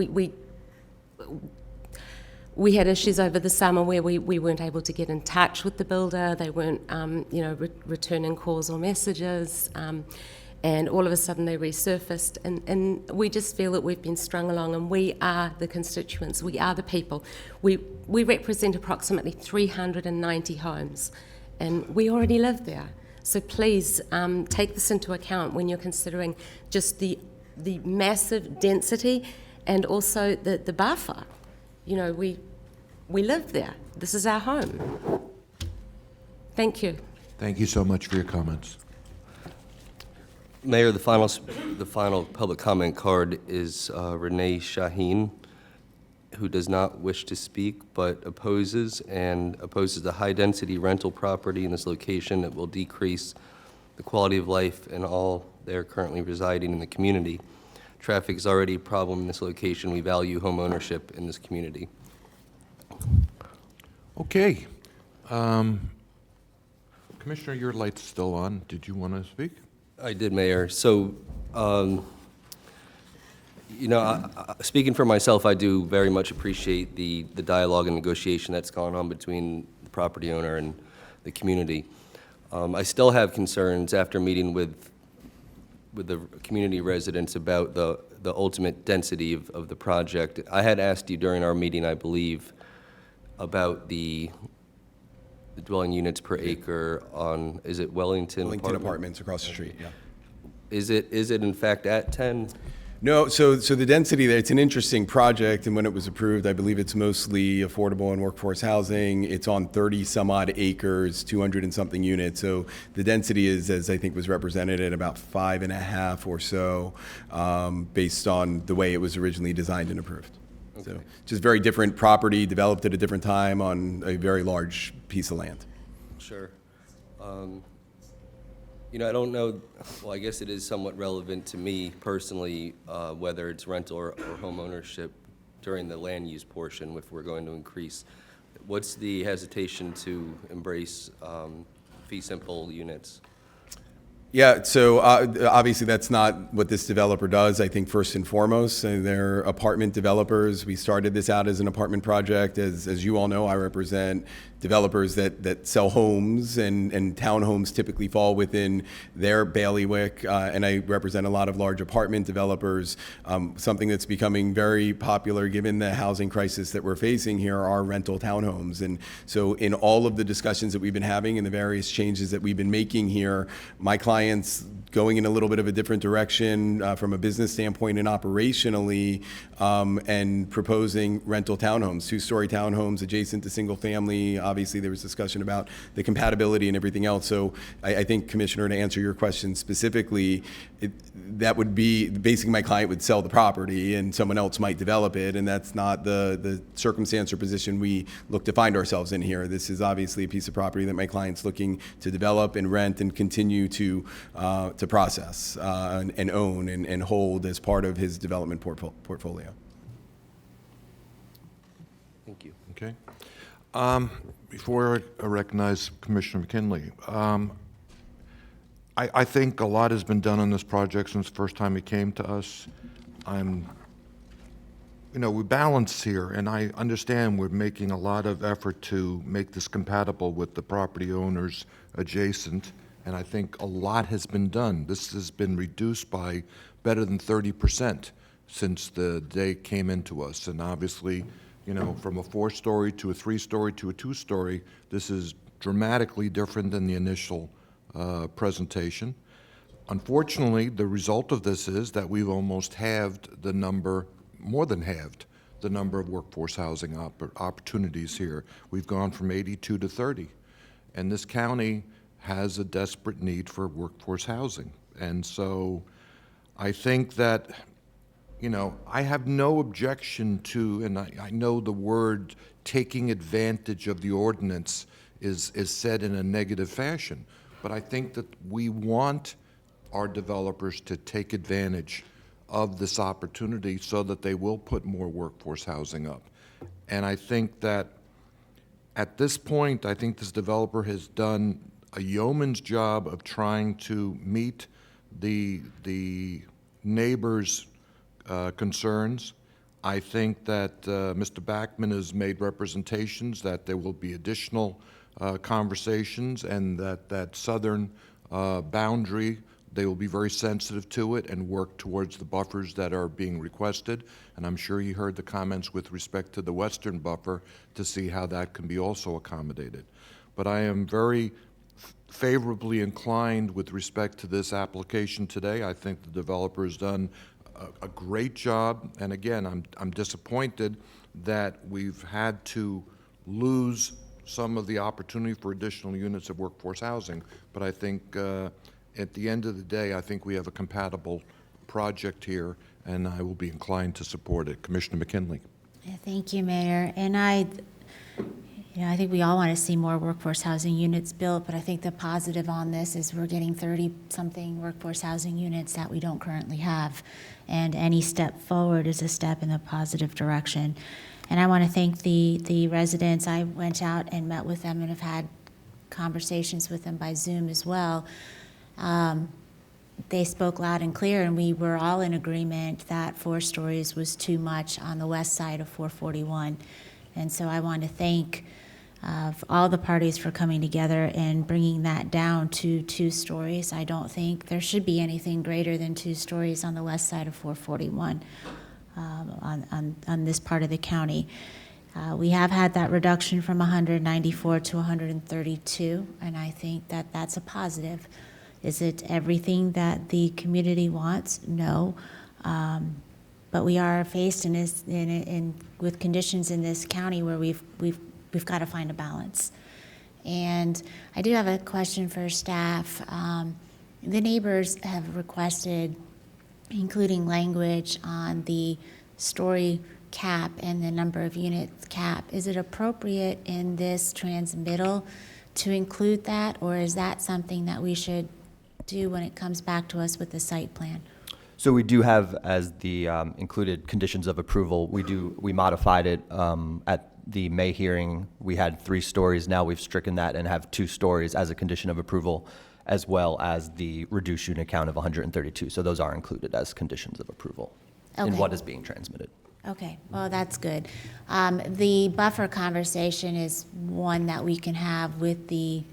we had issues over the summer where we weren't able to get in touch with the builder. They weren't, returning calls or messages, and all of a sudden they resurfaced. And we just feel that we've been strung along, and we are the constituents. We are the people. We represent approximately 390 homes, and we already live there. So please take this into account when you're considering just the massive density and also the buffer. We live there. This is our home. Thank you. Thank you so much for your comments. Mayor, the final public comment card is Renee Shaheen, who does not wish to speak but opposes the high-density rental property in this location that will decrease the quality of life in all they're currently residing in the community. Traffic is already a problem in this location. We value home ownership in this community. Okay. Commissioner, your light's still on. Did you want to speak? I did, Mayor. So, speaking for myself, I do very much appreciate the dialogue and negotiation that's gone on between the property owner and the community. I still have concerns after meeting with the community residents about the ultimate density of the project. I had asked you during our meeting, I believe, about the dwelling units per acre on, is it Wellington Apartments across the street, yeah. Is it in fact at 10? No, so the density there, it's an interesting project, and when it was approved, I believe it's mostly affordable and workforce housing. It's on 30 some odd acres, 200 and something units. So the density is, as I think was represented, at about 5.5 or so, based on the way it was originally designed and approved. Okay. So just very different property, developed at a different time on a very large piece of land. Sure. I don't know, well, I guess it is somewhat relevant to me personally, whether it's rental or home ownership during the land use portion, if we're going to increase. What's the hesitation to embrace fee simple units? Yeah, so obviously that's not what this developer does. I think first and foremost, they're apartment developers. We started this out as an apartment project. As you all know, I represent developers that sell homes, and townhomes typically fall within their bailiwick, and I represent a lot of large apartment developers. Something that's becoming very popular given the housing crisis that we're facing here are rental townhomes. And so in all of the discussions that we've been having and the various changes that we've been making here, my clients going in a little bit of a different direction from a business standpoint and operationally, and proposing rental townhomes, two-story townhomes adjacent to single family. Obviously, there was discussion about the compatibility and everything else. So I think, Commissioner, to answer your question specifically, that would be basically my client would sell the property and someone else might develop it, and that's not the circumstance or position we look to find ourselves in here. This is obviously a piece of property that my client's looking to develop and rent and continue to process and own and hold as part of his development portfolio. Thank you. Okay. Before I recognize Commissioner McKinley, I think a lot has been done on this project since the first time it came to us. We balance here, and I understand we're making a lot of effort to make this compatible with the property owners adjacent, and I think a lot has been done. This has been reduced by better than 30% since the day it came into us, and obviously, from a 4-story to a 3-story to a 2-story, this is dramatically different than the initial presentation. Unfortunately, the result of this is that we've almost halved the number, more than halved, the number of workforce housing opportunities here. We've gone from 82 to 30. And this county has a desperate need for workforce housing. And so I think that, I have no objection to, and I know the word taking advantage of the ordinance is said in a negative fashion, but I think that we want our developers to take advantage of this opportunity so that they will put more workforce housing up. And I think that at this point, I think this developer has done a yeoman's job of trying to meet the neighbors' concerns. I think that Mr. Backman has made representations that there will be additional conversations, and that southern boundary, they will be very sensitive to it and work towards the buffers that are being requested. And I'm sure you heard the comments with respect to the western buffer to see how that can be also accommodated. But I am very favorably inclined with respect to this application today. I think the developer has done a great job. And again, I'm disappointed that we've had to lose some of the opportunity for additional units of workforce housing. But I think at the end of the day, I think we have a compatible project here, and I will be inclined to support it. Commissioner McKinley. Yeah, thank you, Mayor. And I think we all want to see more workforce housing units built, but I think the positive on this is we're getting 30-something workforce housing units that we don't currently have. And any step forward is a step in the positive direction. And I want to thank the residents. I went out and met with them and have had conversations with them by Zoom as well. They spoke loud and clear, and we were all in agreement that 4 stories was too much on the west side of 441. And so I want to thank all the parties for coming together and bringing that down to 2 stories. I don't think there should be anything greater than 2 stories on the west side of 441 on this part of the county. We have had that reduction from 194 to 132, and I think that that's a positive. Is it everything that the community wants? No. But we are faced with conditions in this county where we've got to find a balance. And I do have a question for staff. The neighbors have requested including language on the story cap and the number of units cap. Is it appropriate in this transmittal to include that, or is that something that we should do when it comes back to us with the site plan? So we do have, as the included conditions of approval, we modified it at the May hearing. We had 3 stories. Now we've stricken that and have 2 stories as a condition of approval, as well as the reduced unit count of 132. So those are included as conditions of approval in Okay. what is being transmitted. Okay, well, that's good. The buffer conversation is one that we can have with the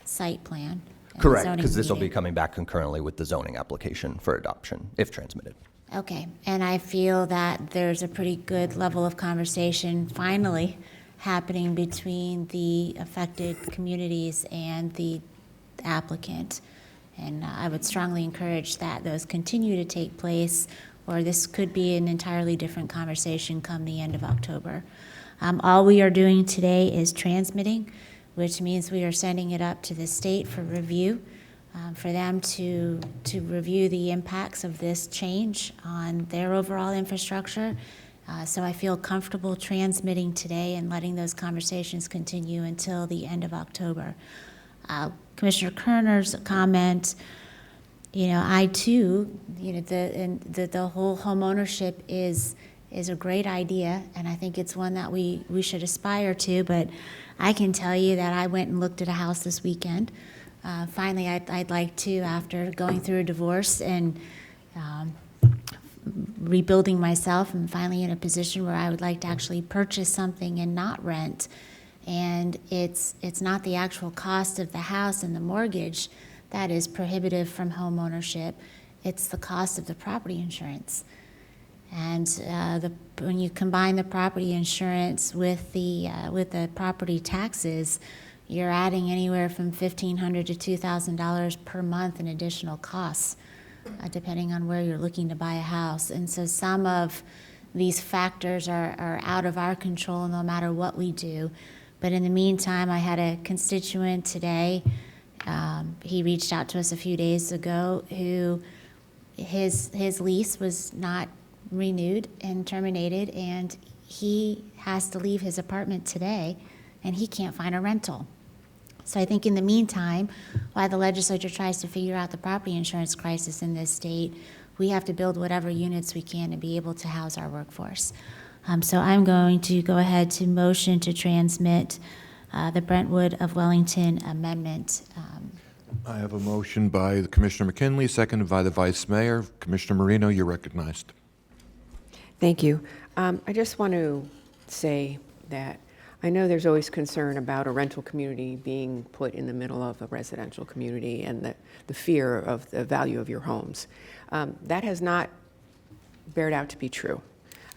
site plan. and the Correct, zoning because this will be meeting. coming back concurrently with the zoning application for adoption, if transmitted. Okay, and I feel that there's a pretty good level of conversation finally happening between the affected communities and the applicant. And I would strongly encourage that those continue to take place, or this could be an entirely different conversation come the end of October. All we are doing today is transmitting, which means we are sending it up to the state for review, for them to review the impacts of this change on their overall infrastructure. So I feel comfortable transmitting today and letting those conversations continue until the end of October. Commissioner Kerner's comment, I too, the whole homeownership is a great idea, and I think it's one that we should aspire to, but I can tell you that I went and looked at a house this weekend. Finally, I'd like to, after going through a divorce and rebuilding myself, and finally in a position where I would like to actually purchase something and not rent. And it's not the actual cost of the house and the mortgage that is prohibitive from home ownership. It's the cost of the property insurance. And when you combine the property insurance with the property taxes, you're adding anywhere from $1,500 to $2,000 per month in additional costs, depending on where you're looking to buy a house. And so some of these factors are out of our control no matter what we do. But in the meantime, I had a constituent today, he reached out to us a few days ago, who his lease was not renewed and terminated, and he has to leave his apartment today, and he can't find a rental. So I think in the meantime, while the legislature tries to figure out the property insurance crisis in this state, we have to build whatever units we can to be able to house our workforce. So I'm going to go ahead to motion to transmit the Brentwood of Wellington amendment. I have a motion by Commissioner McKinley, seconded by the Vice Mayor. Commissioner Marino, you're recognized. Thank you. I just want to say that I know there's always concern about a rental community being put in the middle of a residential community and the fear of the value of your homes. That has not bared out to be true.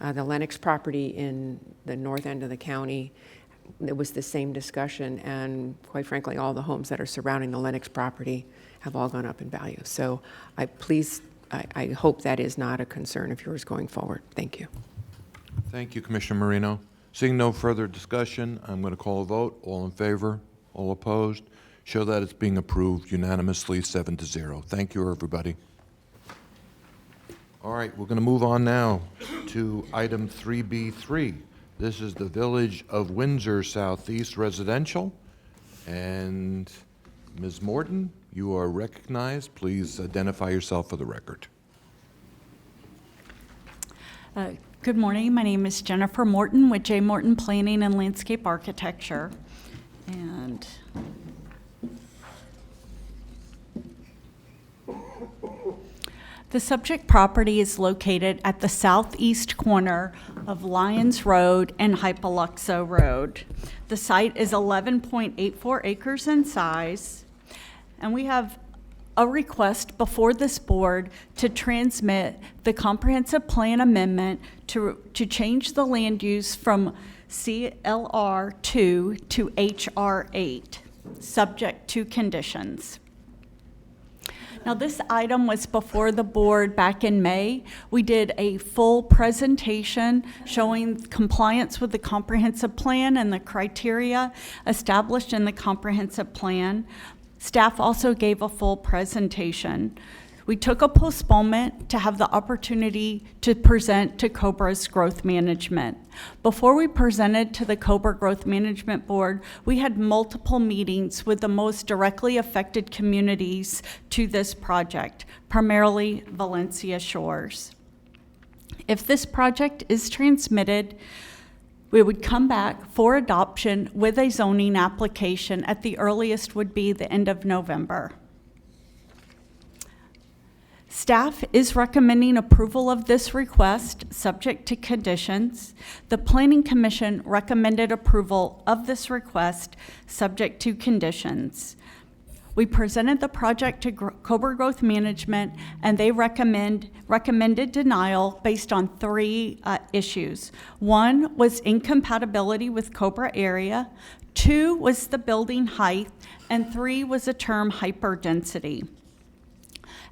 The Lennox property in the north end of the county, it was the same discussion, and quite frankly, all the homes that are surrounding the Lennox property have all gone up in value. So I hope that is not a concern of yours going forward. Thank you. Thank you, Commissioner Marino. Seeing no further discussion, I'm going to call a vote. All in favor? All opposed? Show that it's being approved unanimously, 7-0. Thank you, everybody. All right, we're going to move on now to item 3B3. This is the Village of Windsor Southeast Residential. And Ms. Morton, you are recognized. Please identify yourself for the record. Good morning. My name is Jennifer Morton with J. Morton Planning and Landscape Architecture. And the subject property is located at the southeast corner of Lyons Road and Hypoluxo Road. The site is 11.84 acres in size, and we have a request before this board to transmit the comprehensive plan amendment to change the land use from CLR2 to HR8, subject to conditions. Now, this item was before the board back in May. We did a full presentation showing compliance with the comprehensive plan and the criteria established in the comprehensive plan. Staff also gave a full presentation. We took a postponement to have the opportunity to present to COBRA's growth management. Before we presented to the COBRA Growth Management Board, we had multiple meetings with the most directly affected communities to this project, primarily Valencia Shores. If this project is transmitted, we would come back for adoption with a zoning application. At the earliest would be the end of November. Staff is recommending approval of this request, subject to conditions. The Planning Commission recommended approval of this request, subject to conditions. We presented the project to COBRA Growth Management, and they recommended denial based on 3 issues. 1 was incompatibility with COBRA area, 2 was the building height, and 3 was the term hyperdensity.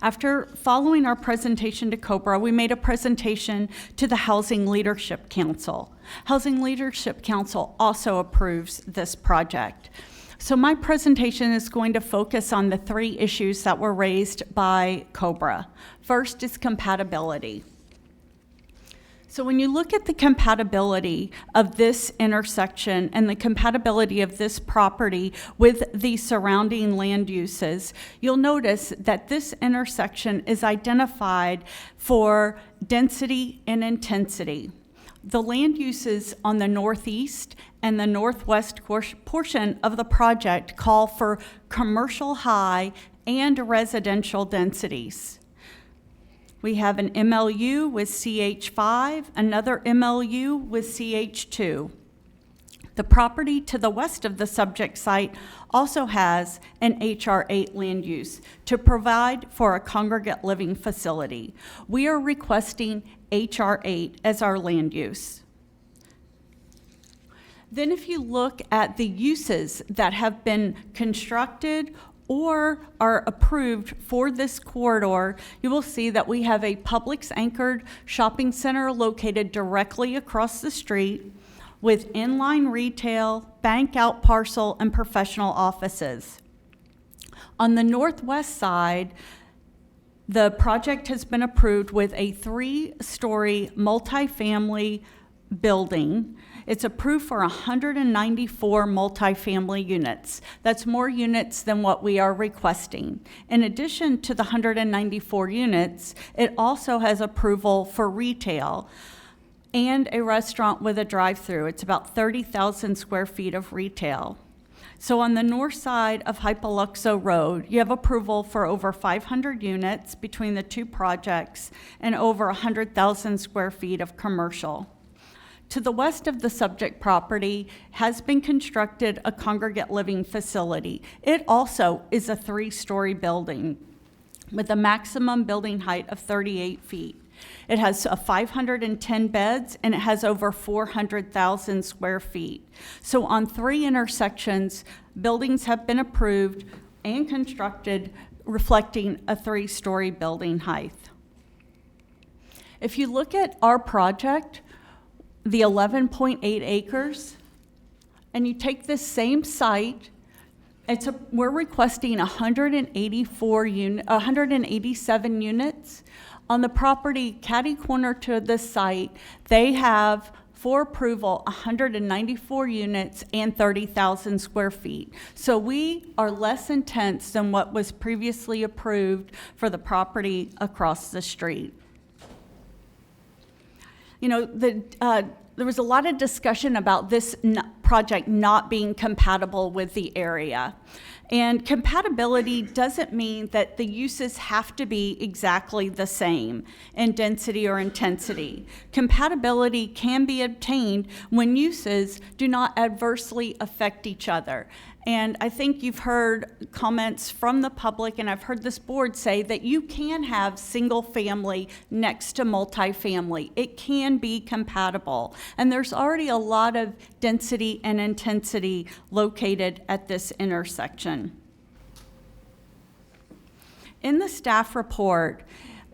After following our presentation to COBRA, we made a presentation to the Housing Leadership Council. Housing Leadership Council also approves this project. So my presentation is going to focus on the 3 issues that were raised by COBRA. First is compatibility. So when you look at the compatibility of this intersection and the compatibility of this property with the surrounding land uses, you'll notice that this intersection is identified for density and intensity. The land uses on the northeast and the northwest portion of the project call for commercial high and residential densities. We have an MLU with CH5, another MLU with CH2. The property to the west of the subject site also has an HR8 land use to provide for a congregate living facility. We are requesting HR8 as our land use. Then if you look at the uses that have been constructed or are approved for this corridor, you will see that we have a Publix-anchored shopping center located directly across the street with inline retail, bank out parcel, and professional offices. On the northwest side, the project has been approved with a 3-story multifamily building. It's approved for 194 multifamily units. That's more units than what we are requesting. In addition to the 194 units, it also has approval for retail and a restaurant with a drive-through. It's about 30,000 square feet of retail. So on the north side of Hypoluxo Road, you have approval for over 500 units between the 2 projects and over 100,000 square feet of commercial. To the west of the subject property has been constructed a congregate living facility. It also is a 3-story building with a maximum building height of 38 feet. It has 510 beds and it has over 400,000 square feet. So on 3 intersections, buildings have been approved and constructed reflecting a 3-story building height. If you look at our project, the 11.8 acres, and you take this same site, we're requesting 187 units. On the property catty-corner to this site, they have for approval 194 units and 30,000 square feet. So we are less intense than what was previously approved for the property across the street. You know, there was a lot of discussion about this project not being compatible with the area. And compatibility doesn't mean that the uses have to be exactly the same in density or intensity. Compatibility can be obtained when uses do not adversely affect each other. And I think you've heard comments from the public, and I've heard this board say that you can have single family next to multifamily. It can be compatible. And there's already a lot of density and intensity located at this intersection. In the staff report,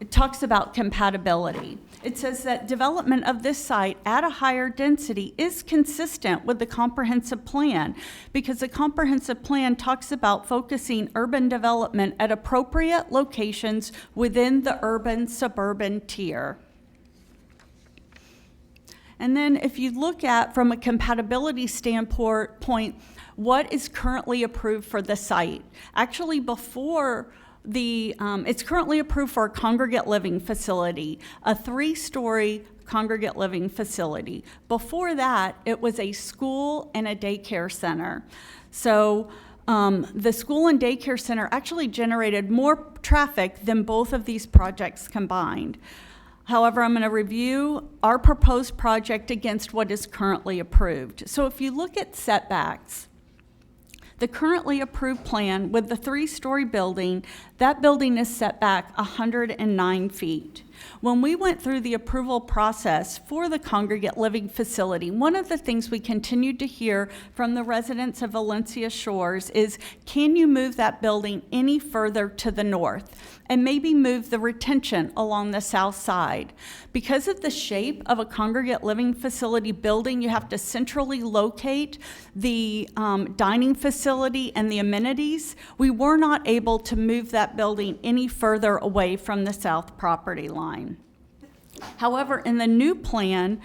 it talks about compatibility. It says that development of this site at a higher density is consistent with the comprehensive plan, because the comprehensive plan talks about focusing urban development at appropriate locations within the urban-suburban tier. And then if you look at, from a compatibility standpoint, what is currently approved for the site? Actually, before it's currently approved for a congregate living facility, a 3-story congregate living facility. Before that, it was a school and a daycare center. So the school and daycare center actually generated more traffic than both of these projects combined. However, I'm going to review our proposed project against what is currently approved. So if you look at setbacks, the currently approved plan with the 3-story building, that building is set back 109 feet. When we went through the approval process for the congregate living facility, one of the things we continued to hear from the residents of Valencia Shores is, can you move that building any further to the north? And maybe move the retention along the south side. Because of the shape of a congregate living facility building, you have to centrally locate the dining facility and the amenities. We were not able to move that building any further away from the south property line. However, in the new plan,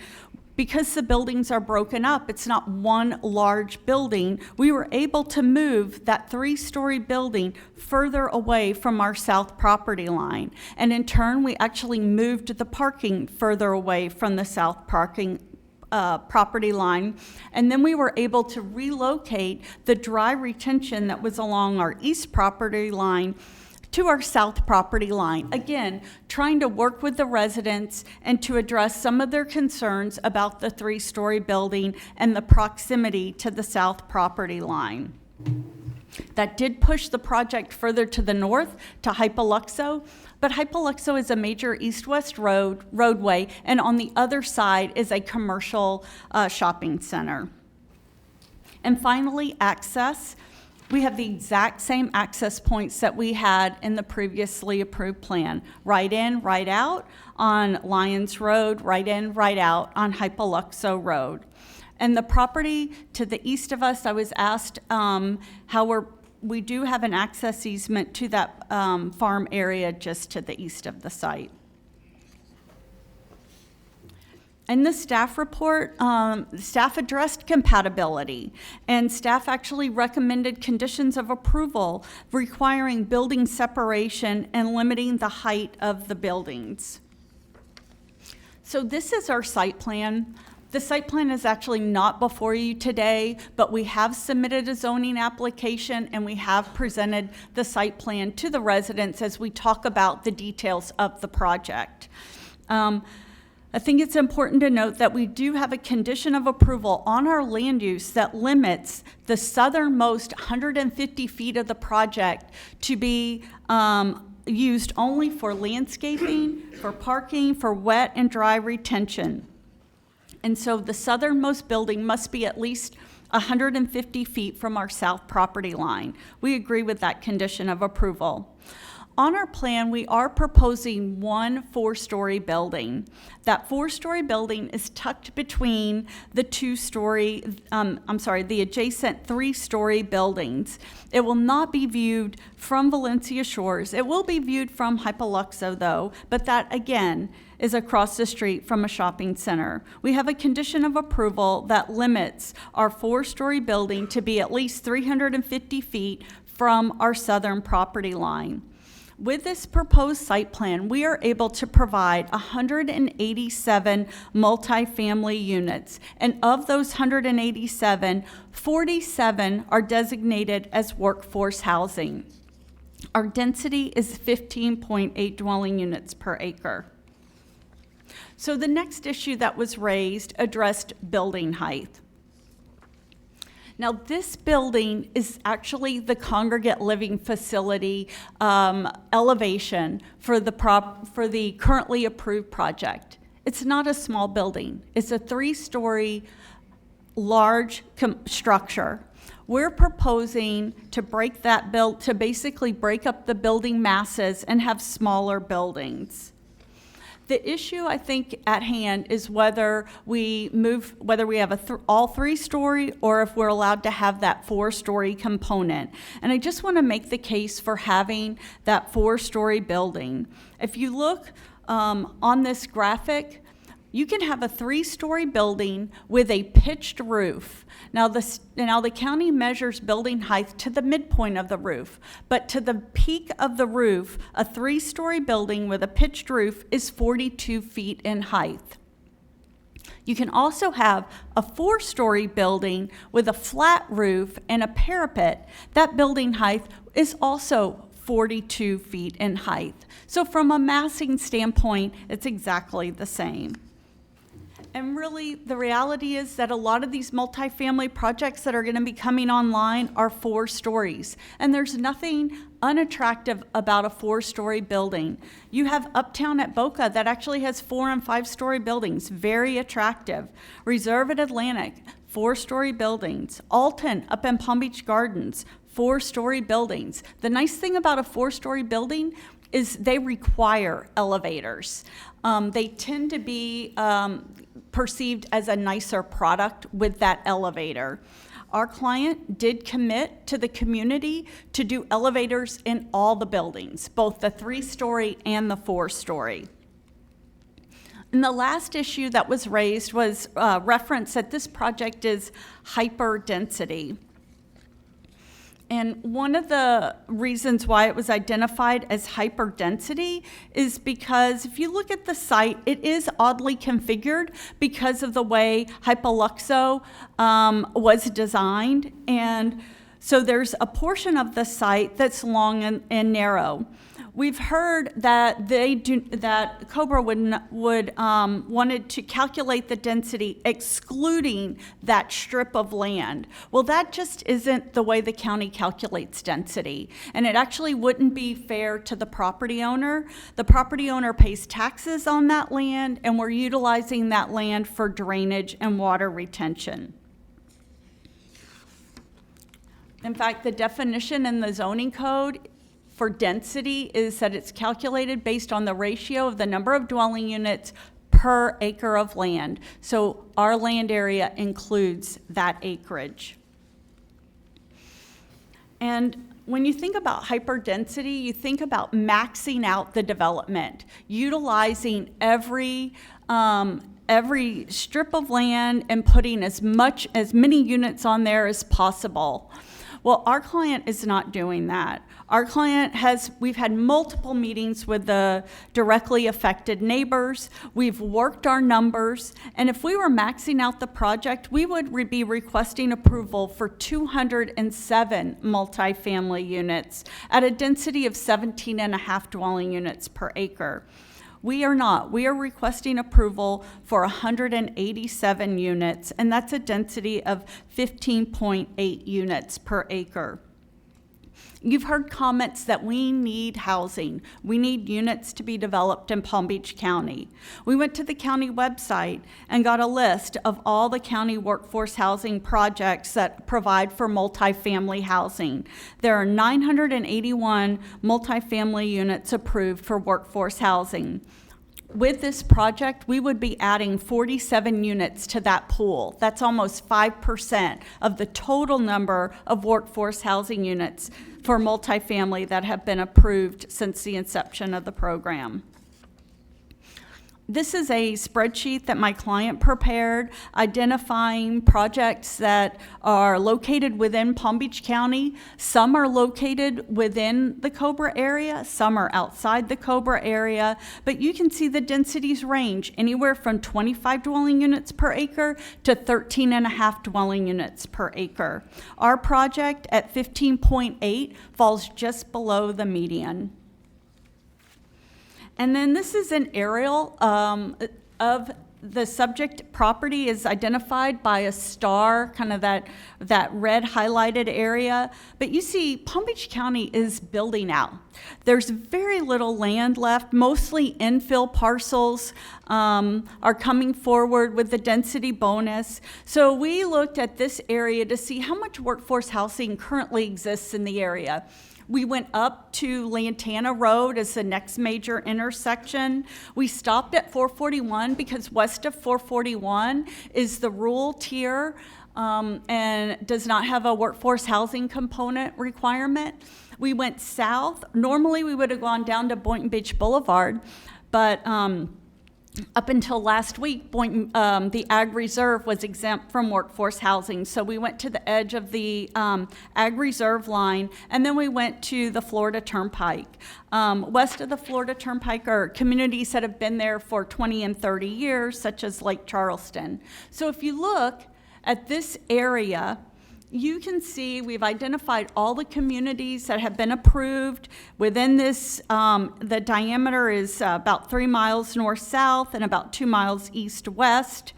because the buildings are broken up, it's not one large building, we were able to move that 3-story building further away from our south property line. And in turn, we actually moved the parking further away from the south property line. And then we were able to relocate the dry retention that was along our east property line to our south property line. Again, trying to work with the residents and to address some of their concerns about the 3-story building and the proximity to the south property line. That did push the project further to the north to Hypoluxo, but Hypoluxo is a major east-west roadway, and on the other side is a commercial shopping center. And finally, access. We have the exact same access points that we had in the previously approved plan. Right in, right out on Lyons Road, right in, right out on Hypoluxo Road. And the property to the east of us, I was asked how we do have an access easement to that farm area just to the east of the site. In the staff report, staff addressed compatibility, and staff actually recommended conditions of approval requiring building separation and limiting the height of the buildings. So this is our site plan. The site plan is actually not before you today, but we have submitted a zoning application and we have presented the site plan to the residents as we talk about the details of the project. I think it's important to note that we do have a condition of approval on our land use that limits the southernmost 150 feet of the project to be used only for landscaping, for parking, for wet and dry retention. And so the southernmost building must be at least 150 feet from our south property line. We agree with that condition of approval. On our plan, we are proposing one 4-story building. That 4-story building is tucked between the the adjacent 3-story buildings. It will not be viewed from Valencia Shores. It will be viewed from Hypoluxo though, but that again is across the street from a shopping center. We have a condition of approval that limits our 4-story building to be at least 350 feet from our southern property line. With this proposed site plan, we are able to provide 187 multifamily units, and of those 187, 47 are designated as workforce housing. Our density is 15.8 dwelling units per acre. So the next issue that was raised addressed building height. Now, this building is actually the congregate living facility elevation for the currently approved project. It's not a small building. It's a 3-story large structure. We're proposing to to basically break up the building masses and have smaller buildings. The issue, I think, at hand is whether we have all 3-story or if we're allowed to have that 4-story component. And I just want to make the case for having that 4-story building. If you look on this graphic, you can have a 3-story building with a pitched roof. Now the county measures building height to the midpoint of the roof, but to the peak of the roof, a 3-story building with a pitched roof is 42 feet in height. You can also have a 4-story building with a flat roof and a parapet. That building height is also 42 feet in height. So from a massing standpoint, it's exactly the same. And really, the reality is that a lot of these multifamily projects that are going to be coming online are 4 stories. And there's nothing unattractive about a 4-story building. You have Uptown at Boca that actually has 4- and 5-story buildings, very attractive. Reserve at Atlantic, 4-story buildings. Alton up in Palm Beach Gardens, 4-story buildings. The nice thing about a 4-story building is they require elevators. They tend to be perceived as a nicer product with that elevator. Our client did commit to the community to do elevators in all the buildings, both the 3-story and the 4-story. And the last issue that was raised was reference that this project is hyper-density. And one of the reasons why it was identified as hyperdensity is because if you look at the site, it is oddly configured because of the way Hypoluxo was designed. And so there's a portion of the site that's long and narrow. We've heard that that Cobra wanted to calculate the density excluding that strip of land. Well, that just isn't the way the county calculates density, and it actually wouldn't be fair to the property owner. The property owner pays taxes on that land, and we're utilizing that land for drainage and water retention. In fact, the definition in the zoning code for density is that it's calculated based on the ratio of the number of dwelling units per acre of land. So our land area includes that acreage. And when you think about hyperdensity, you think about maxing out the development, utilizing every strip of land and putting as many units on there as possible. Well, our client is not doing that. Our client we've had multiple meetings with the directly affected neighbors. We've worked our numbers, and if we were maxing out the project, we would be requesting approval for 207 multifamily units at a density of 17.5 dwelling units per acre. We are not. We are requesting approval for 187 units, and that's a density of 15.8 units per acre. You've heard comments that we need housing. We need units to be developed in Palm Beach County. We went to the county website and got a list of all the county workforce housing projects that provide for multifamily housing. There are 981 multifamily units approved for workforce housing. With this project, we would be adding 47 units to that pool. That's almost 5% of the total number of workforce housing units for multifamily that have been approved since the inception of the program. This is a spreadsheet that my client prepared identifying projects that are located within Palm Beach County. Some are located within the Cobra area, some are outside the Cobra area, but you can see the densities range anywhere from 25 dwelling units per acre to 13.5 dwelling units per acre. Our project at 15.8 falls just below the median. And then this is an aerial of the subject property is identified by a star, kind of that red highlighted area. But you see, Palm Beach County is building out. There's very little land left. Mostly infill parcels are coming forward with the density bonus. So we looked at this area to see how much workforce housing currently exists in the area. We went up to Lantana Road as the next major intersection. We stopped at 441 because west of 441 is the rural tier and does not have a workforce housing component requirement. We went south. Normally we would have gone down to Boynton Beach Boulevard, but up until last week, the Ag Reserve was exempt from workforce housing. So we went to the edge of the Ag Reserve line, and then we went to the Florida Turnpike. West of the Florida Turnpike are communities that have been there for 20 and 30 years, such as Lake Charleston. So if you look at this area, you can see we've identified all the communities that have been approved within this. The diameter is about 3 miles north-south and about 2 miles east-west.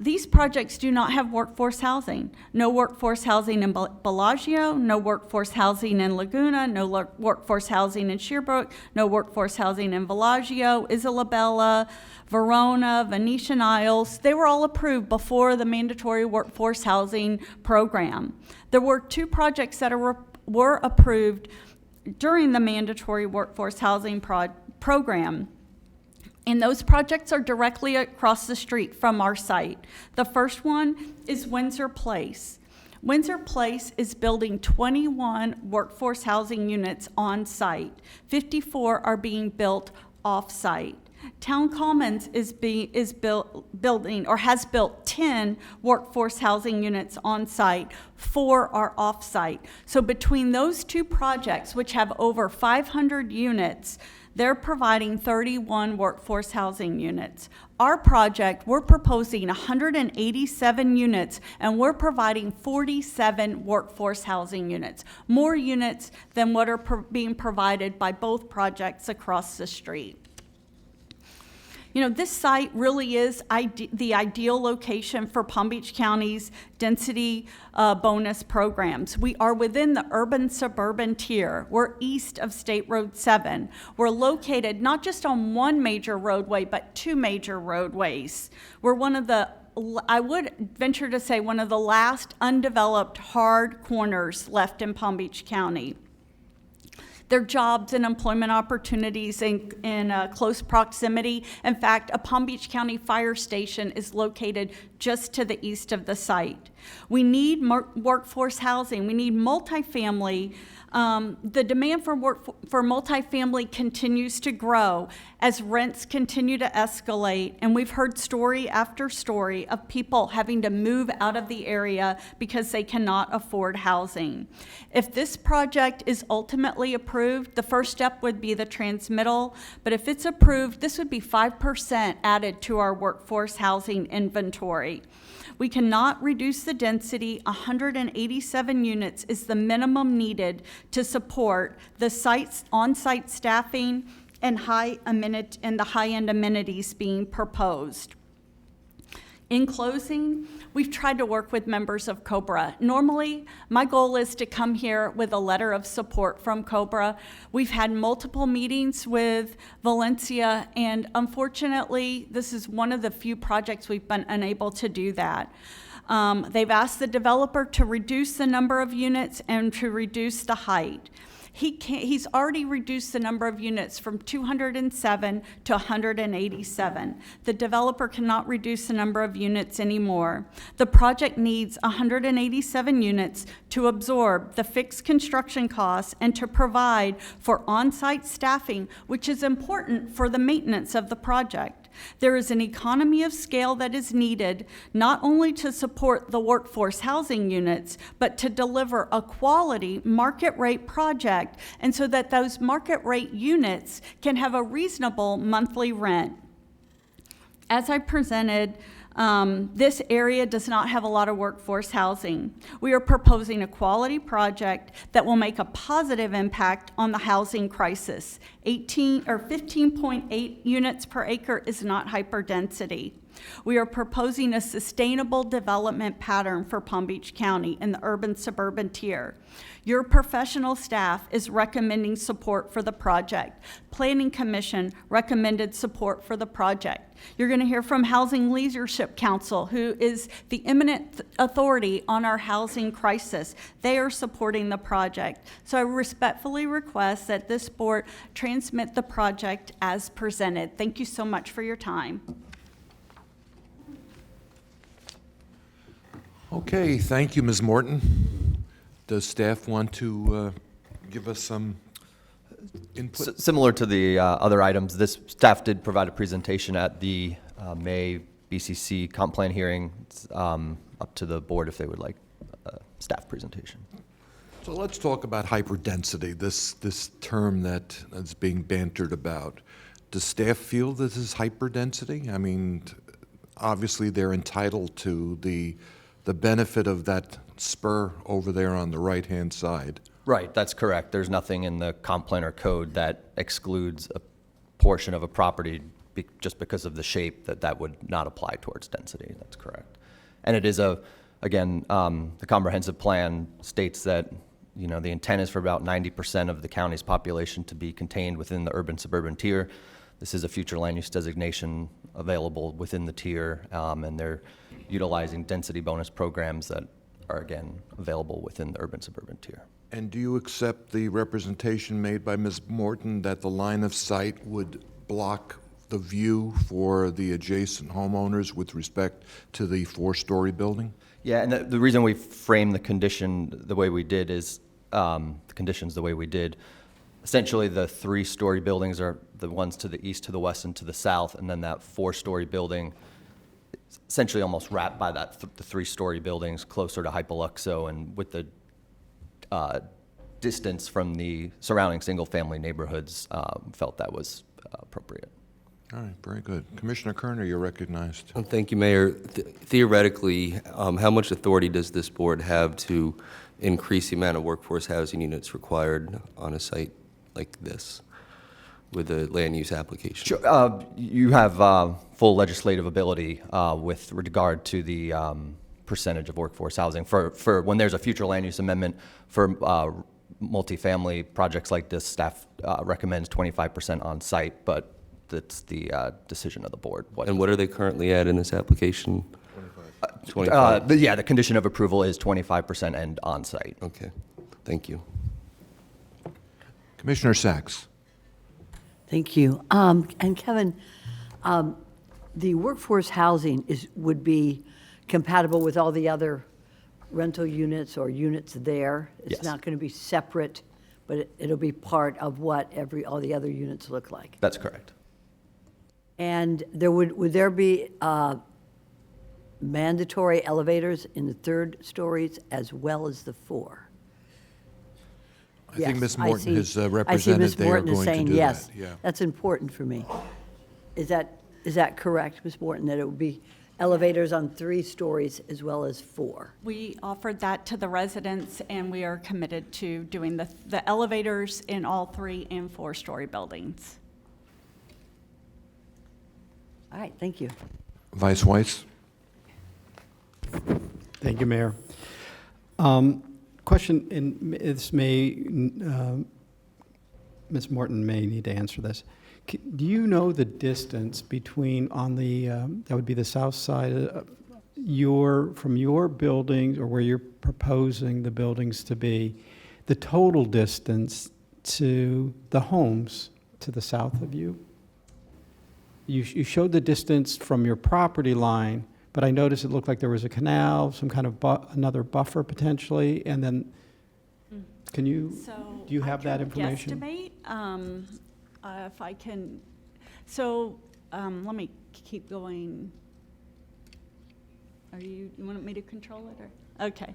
These projects do not have workforce housing. No workforce housing in Bellagio, no workforce housing in Laguna, no workforce housing in Sherbrooke, no workforce housing in Bellagio, Isabella, Verona, Venetian Isles. They were all approved before the mandatory workforce housing program. There were 2 projects that were approved during the mandatory workforce housing program. And those projects are directly across the street from our site. The first one is Windsor Place. Windsor Place is building 21 workforce housing units on site. 54 are being built off site. Town Commons is building or has built 10 workforce housing units on site. 4 are off site. So between those 2 projects, which have over 500 units, they're providing 31 workforce housing units. Our project, we're proposing 187 units, and we're providing 47 workforce housing units, more units than what are being provided by both projects across the street. You know, this site really is the ideal location for Palm Beach County's density bonus programs. We are within the urban-suburban tier. We're east of State Road 7. We're located not just on one major roadway, but 2 major roadways. We're one of the, I would venture to say, one of the last undeveloped hard corners left in Palm Beach County. There are jobs and employment opportunities in close proximity. In fact, a Palm Beach County fire station is located just to the east of the site. We need workforce housing. We need multifamily. The demand for multifamily continues to grow as rents continue to escalate, and we've heard story after story of people having to move out of the area because they cannot afford housing. If this project is ultimately approved, the first step would be the transmittal, but if it's approved, this would be 5% added to our workforce housing inventory. We cannot reduce the density. 187 units is the minimum needed to support the site's on-site staffing and the high-end amenities being proposed. In closing, we've tried to work with members of COBRA. Normally, my goal is to come here with a letter of support from COBRA. We've had multiple meetings with Valencia, and unfortunately, this is one of the few projects we've been unable to do that. They've asked the developer to reduce the number of units and to reduce the height. He's already reduced the number of units from 207 to 187. The developer cannot reduce the number of units anymore. The project needs 187 units to absorb the fixed construction costs and to provide for on-site staffing, which is important for the maintenance of the project. There is an economy of scale that is needed not only to support the workforce housing units, but to deliver a quality market rate project, and so that those market rate units can have a reasonable monthly rent. As I presented, This area does not have a lot of workforce housing. We are proposing a quality project that will make a positive impact on the housing crisis. 15.8 units per acre is not hyperdensity. We are proposing a sustainable development pattern for Palm Beach County in the urban-suburban tier. Your professional staff is recommending support for the project. Planning Commission recommended support for the project. You're going to hear from Housing Leadership Council, who is the eminent authority on our housing crisis. They are supporting the project. So I respectfully request that this board transmit the project as presented. Thank you so much for your time. Okay, thank you, Ms. Morton. Does staff want to give us some input? Similar to the other items, this staff did provide a presentation at the May BCC comp plan hearing. It's, up to the board if they would like a staff presentation. So let's talk about hyperdensity, this term that is being bantered about. Does staff feel this is hyperdensity? I mean, obviously they're entitled to the benefit of that spur over there on the right-hand side. Right, that's correct. There's nothing in the comp plan or code that excludes a portion of a property just because of the shape that would not apply towards density. That's correct. And it is again, the comprehensive plan states that, you know, the intent is for about 90% of the county's population to be contained within the urban-suburban tier. This is a future land use designation available within the tier, and they're utilizing density bonus programs that are, again, available within the urban-suburban tier. And do you accept the representation made by Ms. Morton that the line of sight would block the view for the adjacent homeowners with respect to the four-story building? Yeah, and the reason we framed the condition the way we did is, the conditions the way we did, essentially the three-story buildings are the ones to the east, to the west, and to the south, and then that four-story building essentially almost wrapped by that the three-story buildings closer to Hypoluxo, and with the distance from the surrounding single-family neighborhoods, felt that was appropriate. All right, very good. Commissioner Kerner, you're recognized. Thank you, Mayor. Theoretically, how much authority does this board have to increase the amount of workforce housing units required on a site like this with a land use application? Sure. You have full legislative ability with regard to the percentage of workforce housing. For when there's a future land use amendment for multifamily projects like this, staff recommends 25% on site, but that's the decision of the board. And what are they currently at in this application? 25. Yeah, the condition of approval is 25% and on site. Okay, thank you. Commissioner Sachs. Thank you. And Kevin, the workforce housing would be compatible with all the other rental units or units there? It's Yes. not going to be separate, but it'll be part of what all the other units look like? That's correct. And would there be mandatory elevators in the third stories as well as the four? I think Yes, Ms. I Morton see. has I see represented Ms. they are Morton is going to saying do yes. that. Yeah. That's important for me. Is that correct, Ms. Morton, that it would be elevators on 3 stories as well as 4? We offered that to the residents, and we are committed to doing the elevators in all 3 and 4-story buildings. All right, thank you. Vice Weiss. Thank you, Mayor. Question, and this may, Ms. Morton may need to answer this. Do you know the distance between on the, that would be the south side, from your buildings or where you're proposing the buildings to be, the total distance to the homes to the south of you? You showed the distance from your property line, but I noticed it looked like there was a canal, some kind of another buffer potentially, and then, can you, do you have that information? Guesstimate, if I can, so, let me keep going. You want me to control it, or, okay.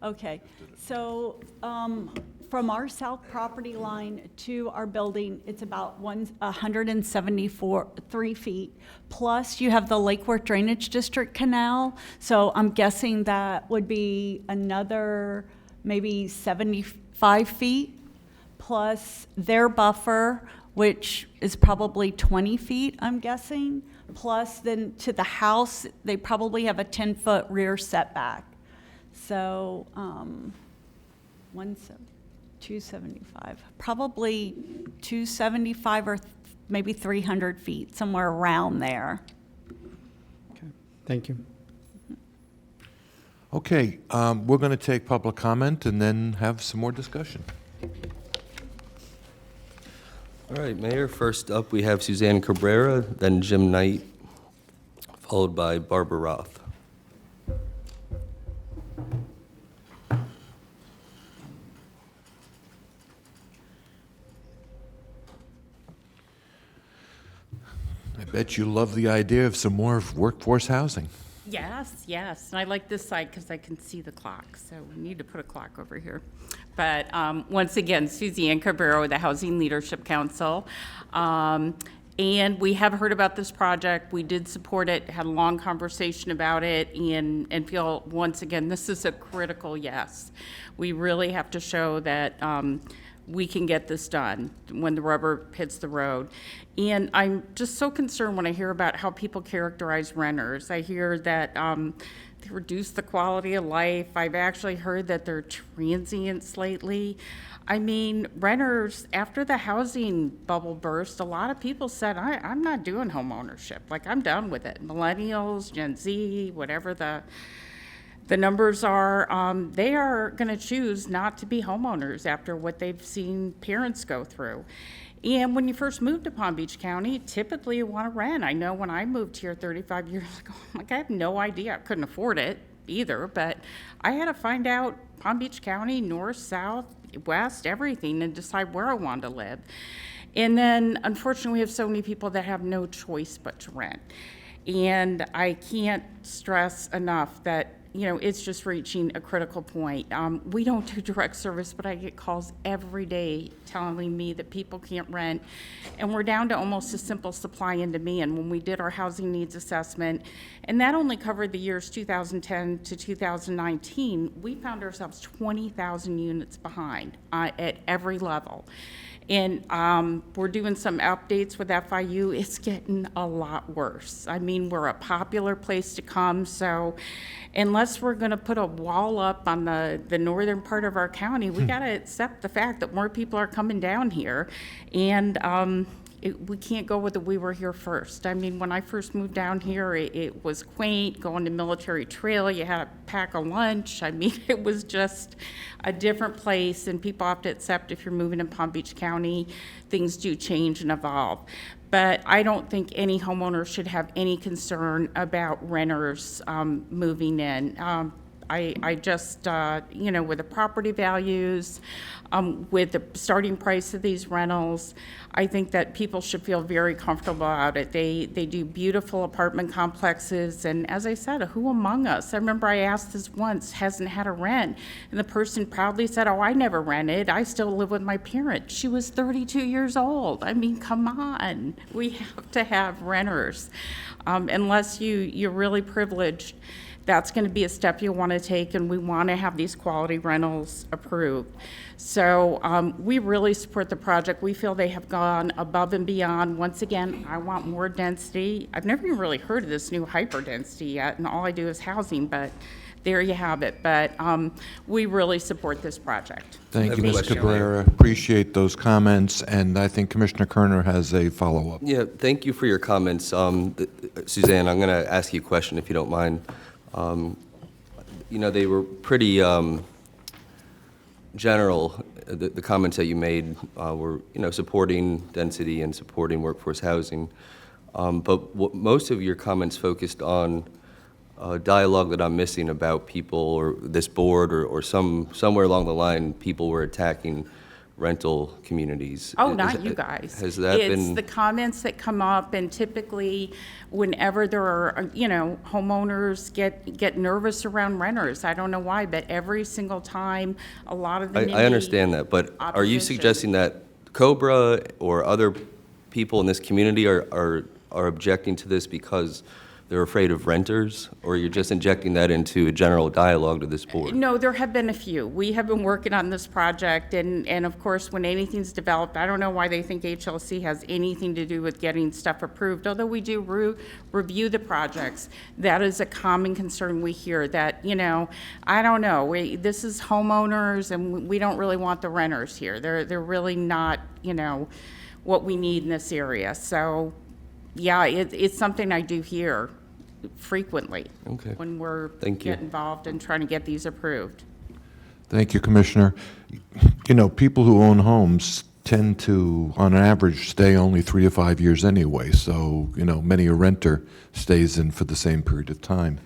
Okay, so from our south property line to our building, it's about 173 feet. Plus, you have the Lake Worth Drainage District Canal, so I'm guessing that would be another maybe 75 feet, plus their buffer, which is probably 20 feet, I'm guessing. Plus, then to the house, they probably have a 10-foot rear setback. So, 275, probably 275 or maybe 300 feet, somewhere around there. Thank you. Okay, we're going to take public comment and then have some more discussion. All right, Mayor, first up, we have Suzanne Cabrera, then Jim Knight, followed by Barbara Roth. I bet you love the idea of some more workforce housing. Yes, yes, and I like this side because I can see the clock, so we need to put a clock over here. But once again, Suzanne Cabrera with the Housing Leadership Council. And we have heard about this project. We did support it, had a long conversation about it, and feel, once again, this is a critical yes. We really have to show that we can get this done when the rubber hits the road. And I'm just so concerned when I hear about how people characterize renters. I hear that they reduce the quality of life. I've actually heard that they're transient lately. I mean, renters, after the housing bubble burst, a lot of people said, I'm not doing home ownership. Like, I'm done with it. Millennials, Gen Z, whatever the numbers are, they are going to choose not to be homeowners after what they've seen parents go through. And when you first move to Palm Beach County, typically you want to rent. I know when I moved here 35 years ago, like, I have no idea. I couldn't afford it either, but I had to find out Palm Beach County, north, south, west, everything, and decide where I wanted to live. And then, unfortunately, we have so many people that have no choice but to rent. And I can't stress enough that, you know, it's just reaching a critical point. We don't do direct service, but I get calls every day telling me that people can't rent. And we're down to almost a simple supply and demand when we did our housing needs assessment. And that only covered the years 2010 to 2019. We found ourselves 20,000 units behind at every level. And we're doing some updates with FIU. It's getting a lot worse. I mean, we're a popular place to come, so unless we're going to put a wall up on the northern part of our county, we got to accept the fact that more people are coming down here. And we can't go with the we were here first. I mean, when I first moved down here, it was quaint, going to Military Trail, you had a pack of lunch. I mean, it was just a different place, and people have to accept if you're moving in Palm Beach County, things do change and evolve. But I don't think any homeowner should have any concern about renters moving in. I just, you know, with the property values, with the starting price of these rentals, I think that people should feel very comfortable about it. They do beautiful apartment complexes, and as I said, who among us? I remember I asked this once, hasn't had a rent, and the person proudly said, oh, I never rented. I still live with my parents. She was 32 years old. I mean, come on. We have to have renters. Unless you're really privileged, that's going to be a step you want to take, and we want to have these quality rentals approved. So we really support the project. We feel they have gone above and beyond. Once again, I want more density. I've never even really heard of this new hyperdensity yet, and all I do is housing, but there you have it. But we really support this project. Thank you, Ms. Cabrera. Appreciate those comments, and I think Commissioner Kerner has a follow-up. Yeah, thank you for your comments. Suzanne, I'm going to ask you a question if you don't mind. You know, they were pretty general. The comments that you made were, you know, supporting density and supporting workforce housing. But most of your comments focused on dialogue that I'm missing about people or this board or somewhere along the line, people were attacking rental communities. Oh, not you guys. Has that been? It's the comments that come up, and typically, whenever there are, homeowners get nervous around renters. I don't know why, but every single time, a lot of the I understand that, but are you opposition. suggesting that Cobra or other people in this community are objecting to this because they're afraid of renters, or you're just injecting that into a general dialogue to this board? No, there have been a few. We have been working on this project, and of course, when anything's developed, I don't know why they think HLC has anything to do with getting stuff approved, although we do review the projects. That is a common concern we hear, that, I don't know, this is homeowners, and we don't really want the renters here. They're really not, what we need in this area. So, yeah, it's something I do hear frequently Okay. when we're Thank you. get involved in trying to get these approved. Thank you, Commissioner. People who own homes tend to, on average, stay only 3 to 5 years anyway, so, many a renter stays in for the same period of time.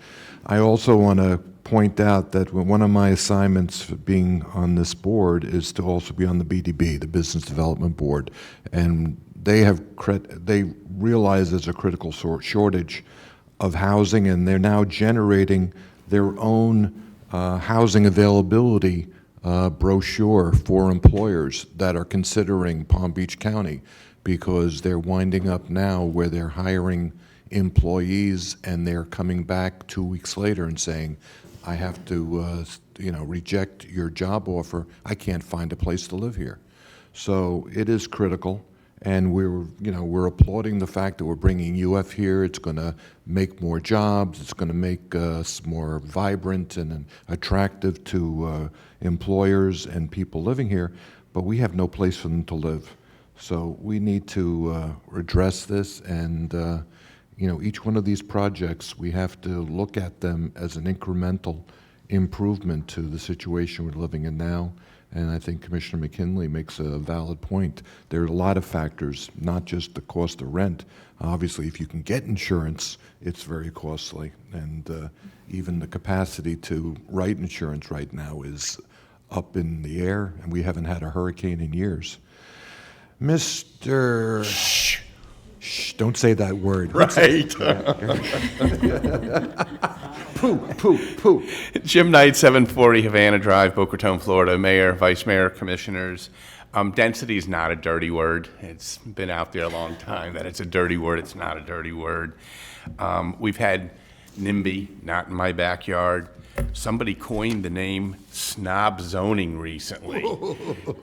I also want to point out that one of my assignments for being on this board is to also be on the BDB, the Business Development Board, and they realize there's a critical shortage of housing, and they're now generating their own housing availability brochure for employers that are considering Palm Beach County, because they're winding up now where they're hiring employees and they're coming back 2 weeks later and saying, I have to reject your job offer. I can't find a place to live here. So it is critical. And we're applauding the fact that we're bringing UF here. It's going to make more jobs. It's going to make us more vibrant and attractive to employers and people living here. But we have no place for them to live. So we need to address this. And each one of these projects, we have to look at them as an incremental improvement to the situation we're living in now. And I think Commissioner McKinley makes a valid point. There are a lot of factors, not just the cost of rent. Obviously, if you can get insurance, it's very costly. And even the capacity to write insurance right now is up in the air, and we haven't had a hurricane in years. Mr. Shh, don't say that word. Right. Pooh. Jim Knight, 740 Havana Drive, Boca Raton, Florida. Mayor, Vice Mayor, Commissioners. Density is not a dirty word. It's been out there a long time that it's a dirty word. It's not a dirty word. We've had NIMBY, not in my backyard. Somebody coined the name snob zoning recently,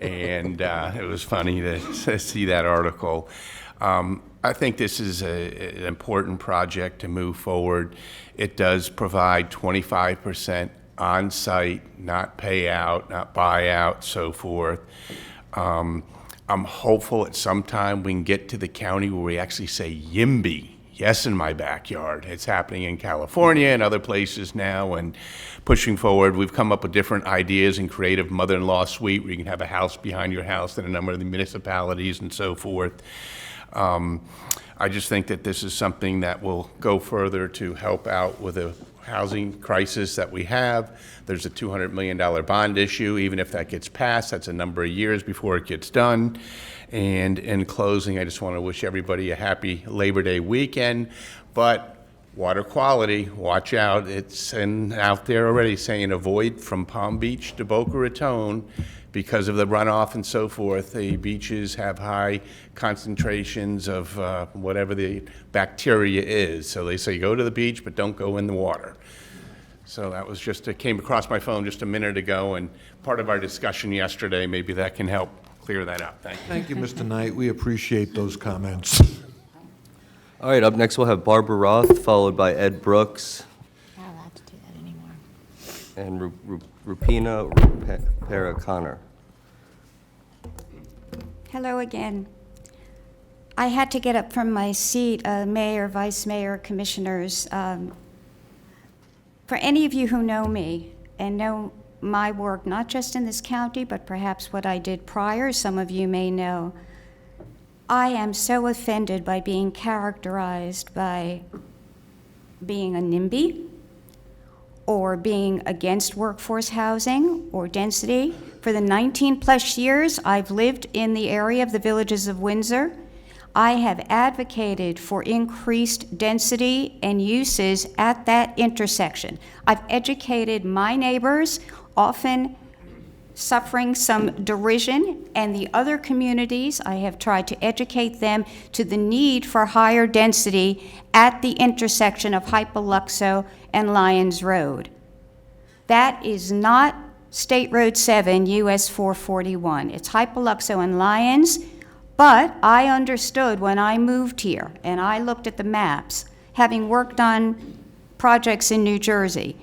and it was funny to see that article. I think this is an important project to move forward. It does provide 25% on-site, not payout, not buyout, so forth. I'm hopeful at some time we can get to the county where we actually say YIMBY, yes, in my backyard. It's happening in California and other places now, and pushing forward, we've come up with different ideas and creative mother-in-law suite where you can have a house behind your house in a number of the municipalities and so forth. I just think that this is something that will go further to help out with a housing crisis that we have. There's a $200 million bond issue. Even if that gets passed, that's a number of years before it gets done. And in closing, I just want to wish everybody a happy Labor Day weekend. But water quality, watch out. It's out there already saying avoid from Palm Beach to Boca Raton. Because of the runoff and so forth, the beaches have high concentrations of whatever the bacteria is. So they say go to the beach, but don't go in the water. So that was just, it came across my phone just a minute ago, and part of our discussion yesterday, maybe that can help clear that up. Thank you. Thank you, Mr. Knight. We appreciate those comments. All right, up next we'll have Barbara Roth, followed by Ed Brooks. Not allowed to do that anymore. And Rupina Paraconnor. Hello again. I had to get up from my seat, Mayor, Vice Mayor, Commissioners. For any of you who know me and know my work, not just in this county, but perhaps what I did prior, some of you may know, I am so offended by being characterized by being a NIMBY or being against workforce housing or density. For the 19-plus years I've lived in the area of the Villages of Windsor, I have advocated for increased density and uses at that intersection. I've educated my neighbors, often suffering some derision, and the other communities. I have tried to educate them to the need for higher density at the intersection of Hypoluxo and Lyons Road. That is not State Road 7, US 441. It's Hypoluxo and Lyons, but I understood when I moved here and I looked at the maps, having worked on projects in New Jersey,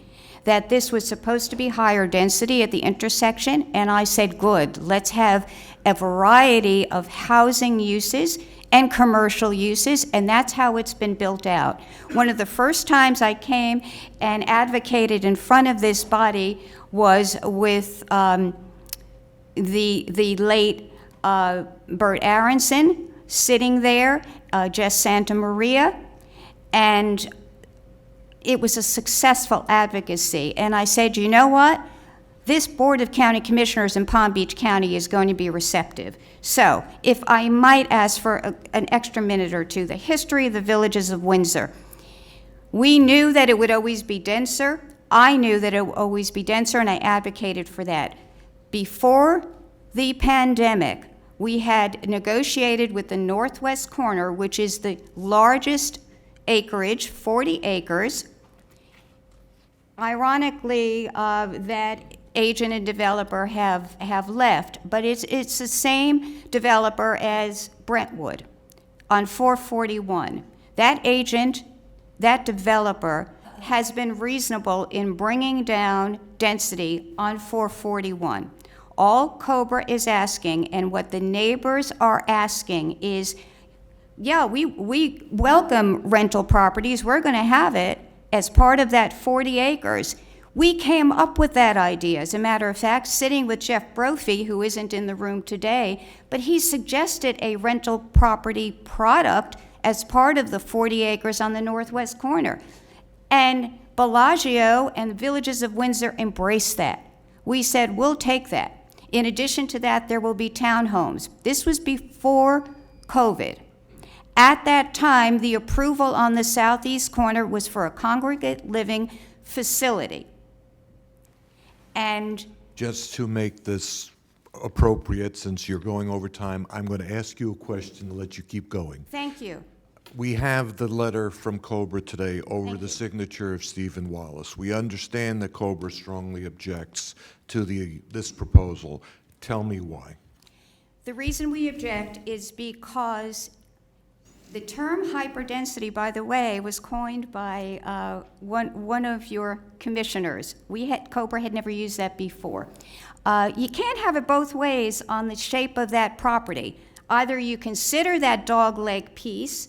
that this was supposed to be higher density at the intersection, and I said, good, let's have a variety of housing uses and commercial uses, and that's how it's been built out. One of the first times I came and advocated in front of this body was with the late Bert Aronson sitting there, Jess Santa Maria, and it was a successful advocacy. And I said, you know what? This Board of County Commissioners in Palm Beach County is going to be receptive. So if I might ask for an extra minute or two, the history of the Villages of Windsor. We knew that it would always be denser. I knew that it would always be denser, and I advocated for that. Before the pandemic, we had negotiated with the northwest corner, which is the largest acreage, 40 acres. Ironically, that agent and developer have left, but it's the same developer as Brentwood on 441. That agent, that developer, has been reasonable in bringing down density on 441. All COBRA is asking, and what the neighbors are asking is, yeah, we welcome rental properties. We're going to have it as part of that 40 acres. We came up with that idea. As a matter of fact, sitting with Jeff Brophy, who isn't in the room today, but he suggested a rental property product as part of the 40 acres on the northwest corner. And Bellagio and the Villages of Windsor embraced that. We said, we'll take that. In addition to that, there will be townhomes. This was before COVID. At that time, the approval on the southeast corner was for a congregate living facility. And Just to make this appropriate, since you're going over time, I'm going to ask you a question to let you keep going. thank you. We have the letter from COBRA today over the signature of Stephen Wallace. We understand that COBRA strongly objects to this proposal. Tell me why. The reason we object is because the term hyperdensity, by the way, was coined by one of your commissioners. COBRA had never used that before. You can't have it both ways on the shape of that property. Either you consider that dogleg piece,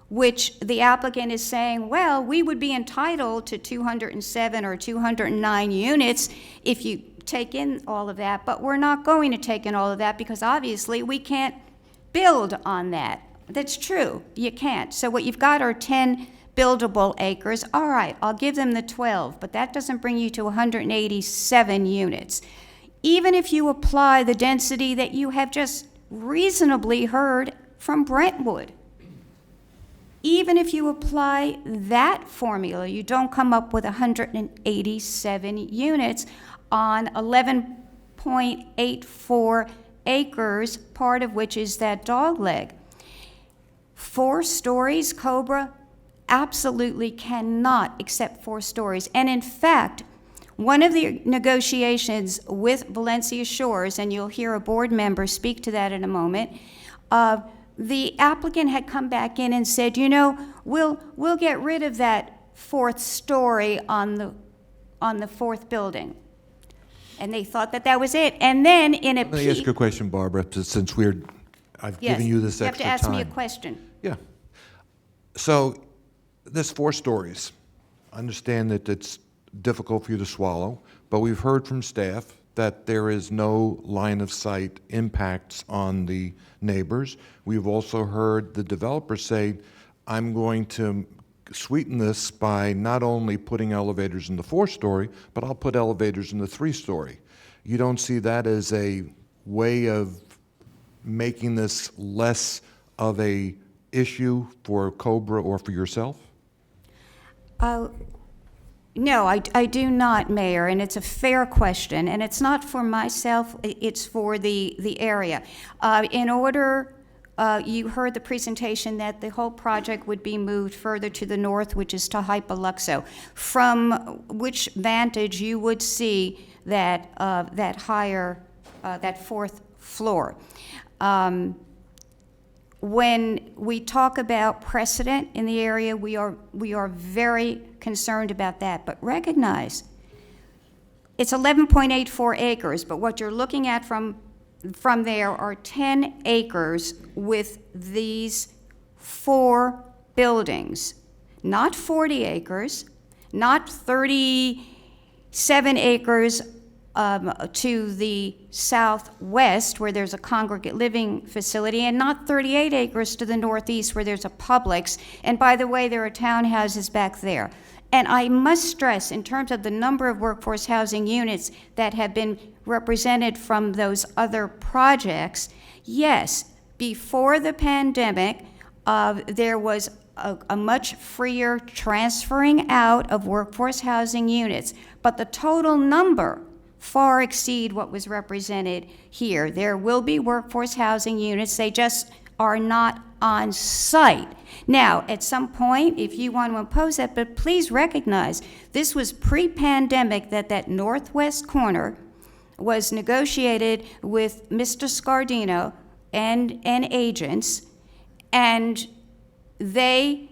which the applicant is saying, well, we would be entitled to 207 or 209 units if you take in all of that, but we're not going to take in all of that because obviously we can't build on that. That's true, you can't. So what you've got are 10 buildable acres. All right, I'll give them the 12, but that doesn't bring you to 187 units. Even if you apply the density that you have just reasonably heard from Brentwood, even if you apply that formula, you don't come up with 187 units on 11.84 acres, part of which is that dogleg. 4 stories, COBRA absolutely cannot accept 4 stories. And in fact, one of the negotiations with Valencia Shores, and you'll hear a board member speak to that in a moment, the applicant had come back in and said, you know, we'll get rid of that 4th story on the 4th building. And they thought that was it. And then in a Let me ask you a question, Barbara, since I've yes, given you this you extra time. have to ask me a question. Yeah. So there's 4 stories. I understand that it's difficult for you to swallow, but we've heard from staff that there is no line of sight impacts on the neighbors. We've also heard the developer say, I'm going to sweeten this by not only putting elevators in the 4-story, but I'll put elevators in the 3-story. You don't see that as a way of making this less of a issue for Cobra or for yourself? No, I do not, Mayor, and it's a fair question, and it's not for myself, it's for the area. In order, you heard the presentation that the whole project would be moved further to the north, which is to Hypoluxo, from which vantage you would see that, that higher, that 4th floor. When we talk about precedent in the area, we are very concerned about that. But recognize, it's 11.84 acres, but what you're looking at from there are 10 acres with these 4 buildings. Not 40 acres, not 37 acres to the southwest where there's a congregate living facility, and not 38 acres to the northeast where there's a Publix. And by the way, there are townhouses back there. And I must stress, in terms of the number of workforce housing units that have been represented from those other projects, yes, before the pandemic, there was a much freer transferring out of workforce housing units, but the total number far exceed what was represented here. There will be workforce housing units, they just are not on site. Now, at some point, if you want to impose that, but please recognize, this was pre-pandemic that northwest corner was negotiated with Mr. Scardino and agents, and they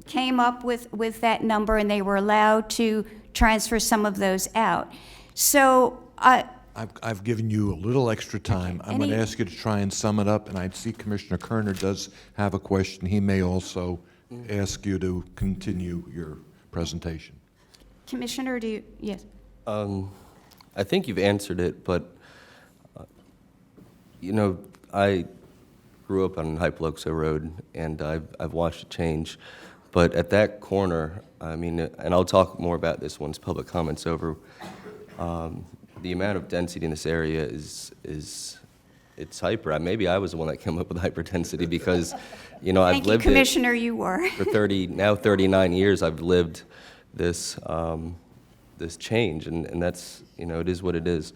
came up with that number, and they were allowed to transfer some of those out. So I've given you a little extra time. I'm going to ask you to try and sum it up, and I see Commissioner Kerner does have a question. He may also ask you to continue your presentation. Commissioner, do you, yes? I think you've answered it, but, you know, I grew up on Hypoluxo Road, and I've watched it change. But at that corner, I mean, and I'll talk more about this once public comment's over, the amount of density in this area it's hyper. Maybe I was the one that came up with hyperdensity because, you know, I've lived Commissioner, you were. for 39 years. I've lived this this change, and that's, you know, it is what it is.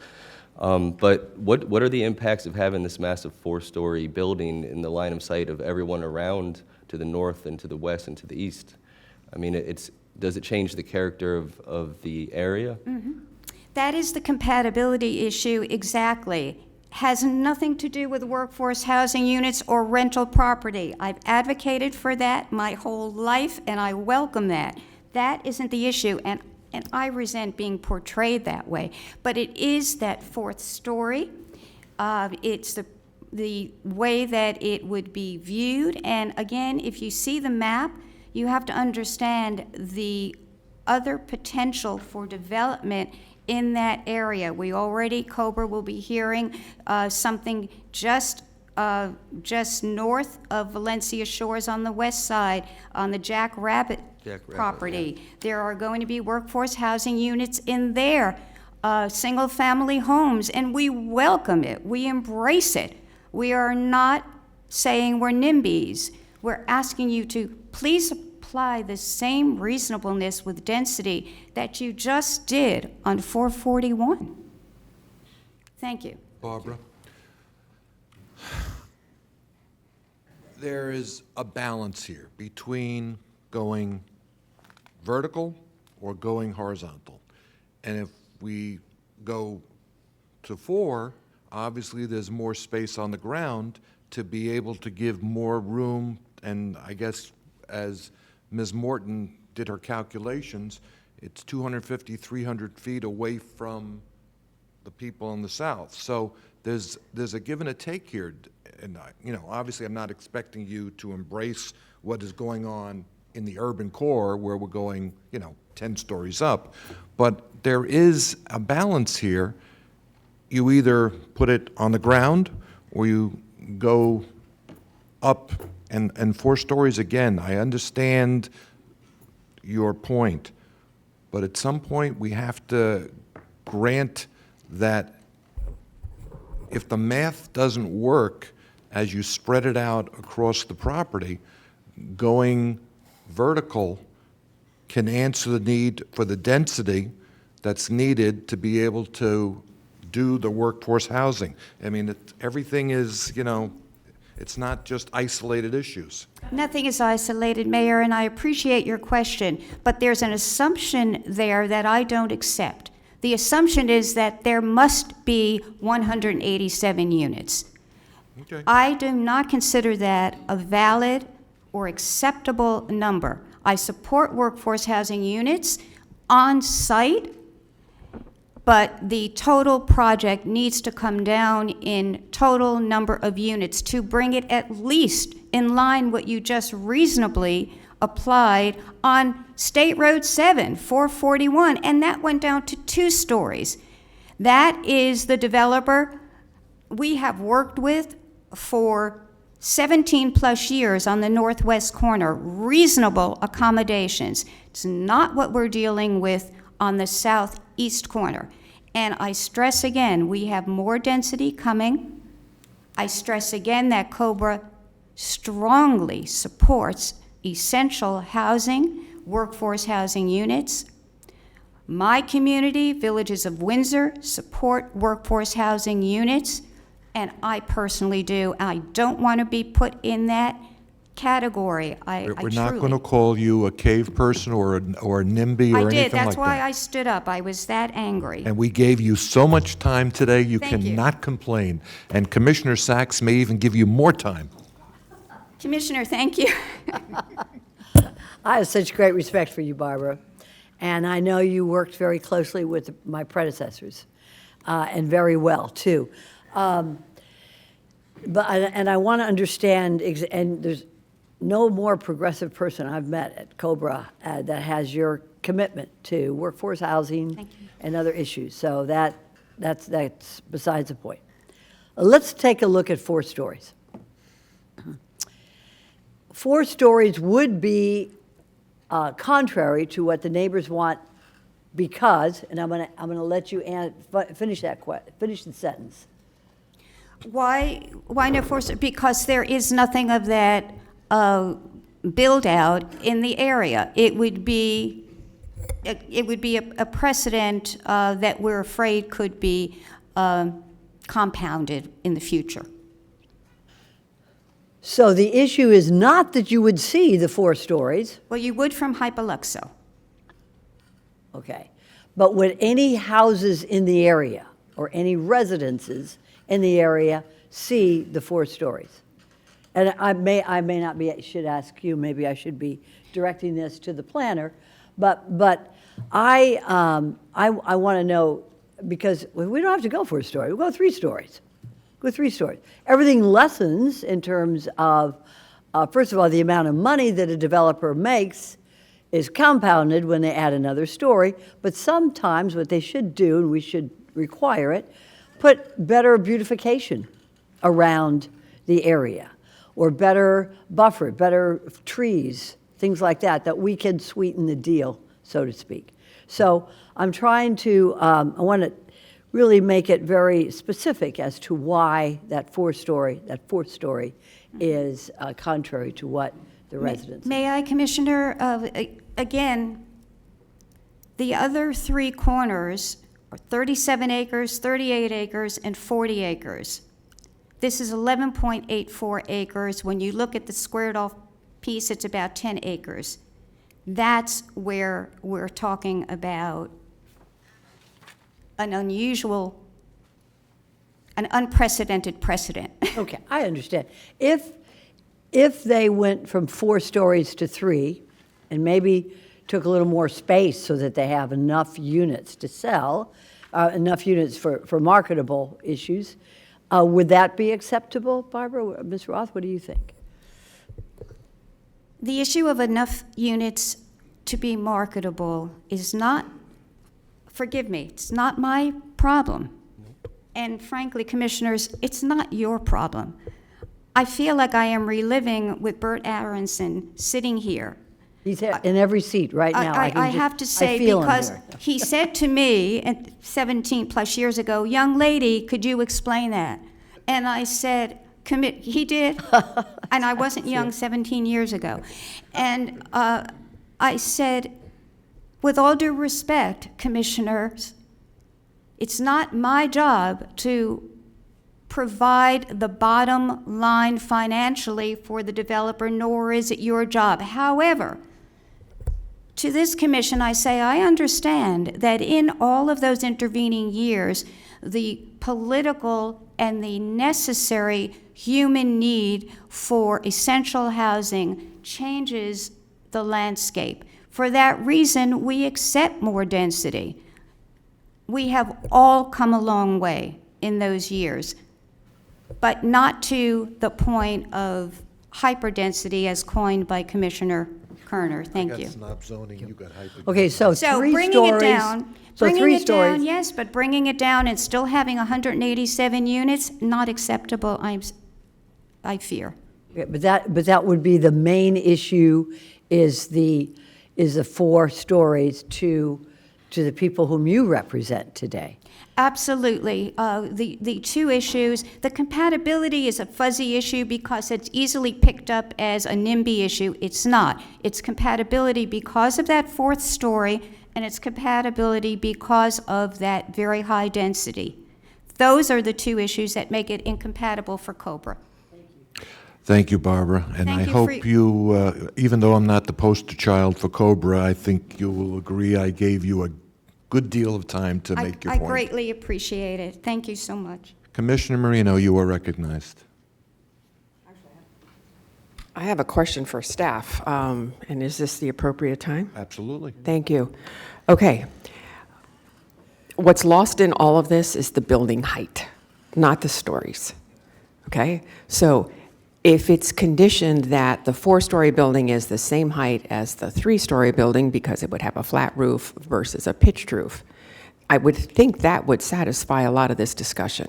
But what are the impacts of having this massive 4-story building in the line of sight of everyone around to the north and to the west and to the east? I mean, does it change the character of the area? Mm-hmm. That is the compatibility issue, exactly. Has nothing to do with workforce housing units or rental property. I've advocated for that my whole life, and I welcome that. That isn't the issue, and I resent being portrayed that way. But it is that 4th story. It's the way that it would be viewed. And again, if you see the map, you have to understand the other potential for development in that area. We already, Cobra will be hearing something just north of Valencia Shores on the west side, on the Jack Rabbit property. Yeah. There are going to be workforce housing units in there, single-family homes, and we welcome it. We embrace it. We are not saying we're NIMBYs. We're asking you to please apply the same reasonableness with density that you just did on 441. Thank you. Barbara? There is a balance here between going vertical or going horizontal. And if we go to 4, obviously there's more space on the ground to be able to give more room, and I guess as Ms. Morton did her calculations, it's 250, 300 feet away from the people in the south. So there's a give and a take here. And, you know, obviously I'm not expecting you to embrace what is going on in the urban core where we're going, you know, 10 stories up. But there is a balance here. You either put it on the ground or you go up and 4 stories again. I understand your point, but at some point, we have to grant that if the math doesn't work as you spread it out across the property, going vertical can answer the need for the density that's needed to be able to do the workforce housing. I mean, everything is, it's not just isolated issues. Nothing is isolated, Mayor, and I appreciate your question, but there's an assumption there that I don't accept. The assumption is that there must be 187 units. Okay. I do not consider that a valid or acceptable number. I support workforce housing units on site, but the total project needs to come down in total number of units to bring it at least in line what you just reasonably applied on State Road 7, 441, and that went down to 2 stories. That is the developer we have worked with for 17 plus years on the northwest corner, reasonable accommodations. It's not what we're dealing with on the southeast corner. And I stress again, we have more density coming. I stress again that COBRA strongly supports essential housing, workforce housing units. My community, Villages of Windsor, support workforce housing units, and I personally do. I don't want to be put in that category. We're not going to call you a cave person or a NIMBY or anything like that. I did. That's why I stood up. I was that angry. And we gave you so much time today, you Thank you. cannot complain. And Commissioner Sachs may even give you more time. Commissioner, thank you. I have such great respect for you, Barbara, and I know you worked very closely with my predecessors, and very well, too. I want to understand, and there's no more progressive person I've met at COBRA that has your commitment to workforce housing and other issues. So that's besides the point. Let's take a look at 4 stories. 4 stories would be contrary to what the neighbors want because, and I'm gonna let you finish the sentence. Why no force? Because there is nothing of that build out in the area. It would be a precedent that we're afraid could be compounded in the future. So the issue is not that you would see the 4 stories. Well, you would from Hypoluxo. Okay. But would any houses in the area or any residences in the area see the 4 stories? And I may not be, should ask you, maybe I should be directing this to the planner, but I want to know, because we don't have to go 4 stories, we'll go 3 stories. Go 3 stories. Everything lessens in terms of, first of all, the amount of money that a developer makes is compounded when they add another story, but sometimes what they should do, and we should require it, put better beautification around the area, or better buffer, better trees, things like that, that we can sweeten the deal, so to speak. So I'm trying to, I want to really make it very specific as to why that 4th story is contrary to what the residents. May I, Commissioner? Again, the other 3 corners are 37 acres, 38 acres, and 40 acres. This is 11.84 acres. When you look at the squared off piece, it's about 10 acres. That's where we're talking about an unusual, an unprecedented precedent. Okay, I understand. If they went from 4 stories to 3, and maybe took a little more space so that they have enough units to sell, enough units for marketable issues, would that be acceptable, Barbara? Ms. Roth, what do you think? The issue of enough units to be marketable is not, forgive me, it's not my problem. And frankly, Commissioners, it's not your problem. I feel like I am reliving with Bert Aronson sitting here. He's in every seat right now. I have to say, because he said to me 17-plus years ago, "Young lady, could you explain that?" And I said, he did, and I wasn't young 17 years ago. And I said, with all due respect, commissioners, it's not my job to provide the bottom line financially for the developer, nor is it your job. However, to this commission, I say I understand that in all of those intervening years, the political and the necessary human need for essential housing changes the landscape. For that reason, we accept more density. We have all come a long way in those years, but not to the point of hyperdensity as coined by Commissioner Kerner. Thank you. Snob zoning, you got hyper. Okay, so three bringing stories. it down, So bringing three it down, stories. yes, but bringing it down and still having 187 units, not acceptable, I fear. Yeah, but that would be the main issue, is the 4 stories to the people whom you represent today. Absolutely. The two issues, the compatibility is a fuzzy issue because it's easily picked up as a NIMBY issue. It's not. It's compatibility because of that 4th story, and it's compatibility because of that very high density. Those are the two issues that make it incompatible for COBRA. Thank you, Barbara. And Thank I you hope for- you, even though I'm not the poster child for Cobra, I think you will agree I gave you a good deal of time to make your I point. greatly appreciate it. Thank you so much. Commissioner Marino, you are recognized. I have a question for staff, and is this the appropriate time? Absolutely. Thank you. Okay. What's lost in all of this is the building height, not the stories. Okay? So if it's conditioned that the 4-story building is the same height as the 3-story building because it would have a flat roof versus a pitched roof, I would think that would satisfy a lot of this discussion.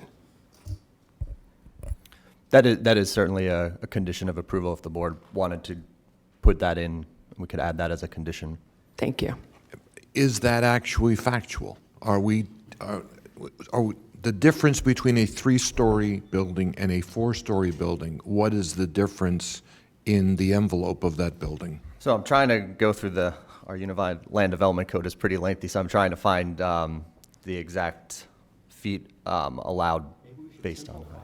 That is certainly a condition of approval. If the board wanted to put that in, we could add that as a condition. Thank you. Is that actually factual? Are the difference between a 3-story building and a 4-story building, what is the difference in the envelope of that building? So I'm trying to go through our Unified Land Development Code is pretty lengthy, so I'm trying to find the exact feet allowed based on that.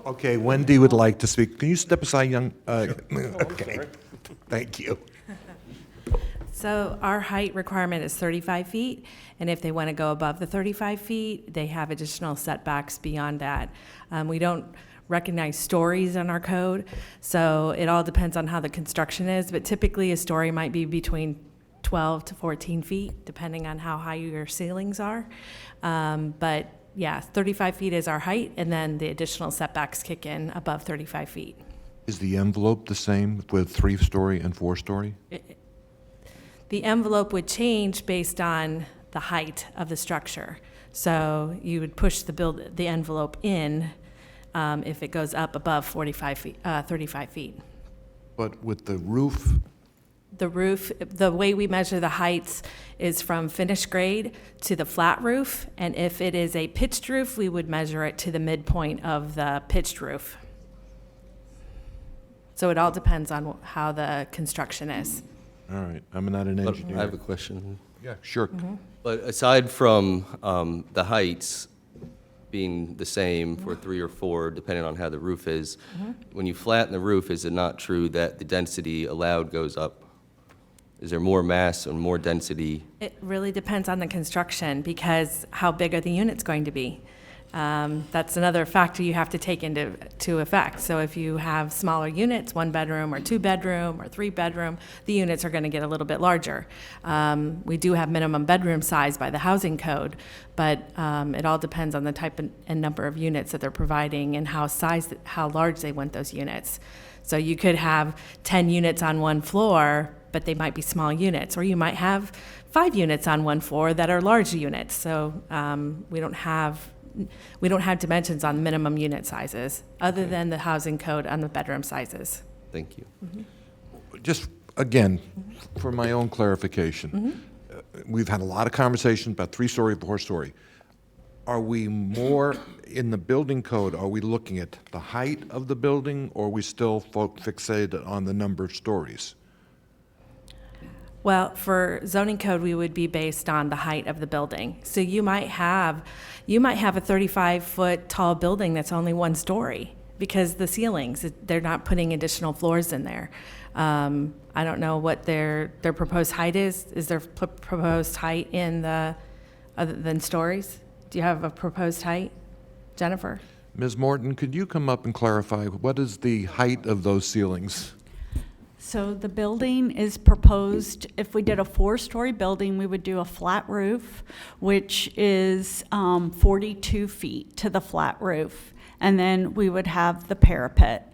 Okay, Wendy would like to speak. Can you step aside, young? Okay, thank you. So our height requirement is 35 feet, and if they want to go above the 35 feet, they have additional setbacks beyond that. We don't recognize stories in our code, so it all depends on how the construction is, but typically a story might be between 12 to 14 feet, depending on how high your ceilings are. But yeah, 35 feet is our height, and then the additional setbacks kick in above 35 feet. Is the envelope the same with 3-story and 4-story? The envelope would change based on the height of the structure. So you would push the envelope in if it goes up above 35 feet. But with the roof, The roof, the way we measure the heights is from finished grade to the flat roof, and if it is a pitched roof, we would measure it to the midpoint of the pitched roof. So it all depends on how the construction is. all right, I'm not an But engineer. I have a question. Yeah, sure. But aside from the heights being the same for 3 or 4, depending on how the roof is, when you flatten the roof, is it not true that the density allowed goes up? Is there more mass and more density? It really depends on the construction, because how big are the units going to be? That's another factor you have to take into effect. So if you have smaller units, 1-bedroom or 2-bedroom or 3-bedroom, the units are going to get a little bit larger. We do have minimum bedroom size by the housing code, but it all depends on the type and number of units that they're providing and how large they want those units. So you could have 10 units on one floor, but they might be small units, or you might have 5 units on one floor that are large units. So we don't have dimensions on minimum unit sizes, other than the housing code on the bedroom sizes. Thank you. Just, again, for my own clarification, we've had a lot of conversations about 3-story, 4-story. Are we more, in the building code, are we looking at the height of the building, or are we still fixated on the number of stories? Well, for zoning code, we would be based on the height of the building. So you might have a 35-foot tall building that's only 1 story, because the ceilings, they're not putting additional floors in there. I don't know what their proposed height is. Is there proposed height in the, other than stories? Do you have a proposed height, Jennifer? Ms. Morton, could you come up and clarify, what is the height of those ceilings? So the building is proposed, if we did a 4-story building, we would do a flat roof, which is 42 feet to the flat roof. And then we would have the parapet.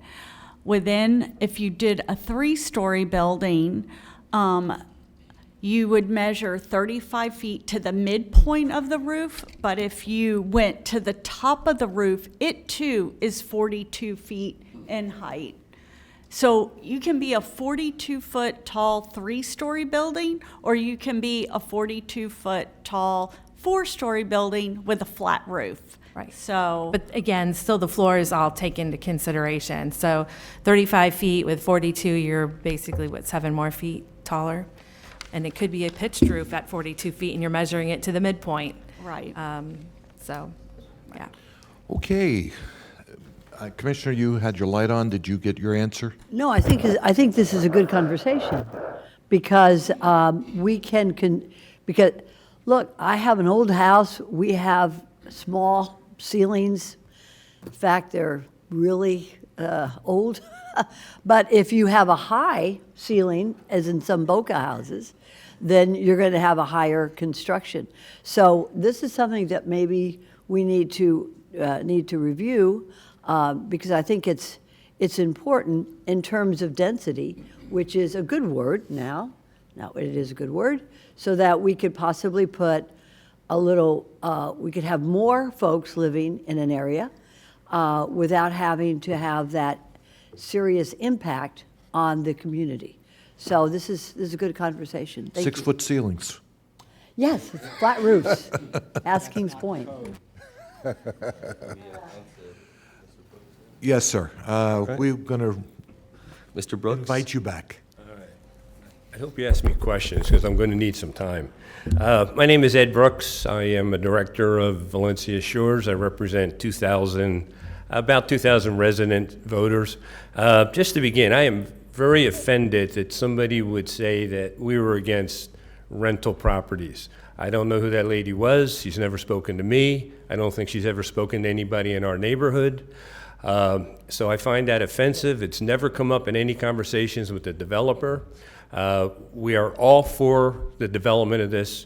Within, if you did a 3-story building, you would measure 35 feet to the midpoint of the roof, but if you went to the top of the roof, it too is 42 feet in height. So you can be a 42-foot tall 3-story building, or you can be a 42-foot tall 4-story building with a flat roof. Right. So, but again, still the floors all take into consideration. So 35 feet with 42, you're basically, 7 more feet taller? And it could be a pitched roof at 42 feet, and you're measuring it to the midpoint. right. So, yeah. Okay. Commissioner, you had your light on. Did you get your answer? No, I think this is a good conversation, because we because, look, I have an old house. We have small ceilings. In fact, they're really old. But if you have a high ceiling, as in some Boca houses, then you're going to have a higher construction. So this is something that maybe we need to review, because I think it's important in terms of density, which is a good word now. Now it is a good word, so that we could possibly put a little. We could have more folks living in an area without having to have that serious impact on the community. So this is a good conversation. Thank you. 6-foot ceilings. Yes, it's flat roofs. Ask King's Point. Yes, sir. We're going to Mr. Brooks? invite you back. I hope you ask me questions, because I'm going to need some time. My name is Ed Brooks. I am a director of Valencia Shores. I represent about 2,000 resident voters. Just to begin, I am very offended that somebody would say that we were against rental properties. I don't know who that lady was. She's never spoken to me. I don't think she's ever spoken to anybody in our neighborhood. So I find that offensive. It's never come up in any conversations with the developer. We are all for the development of this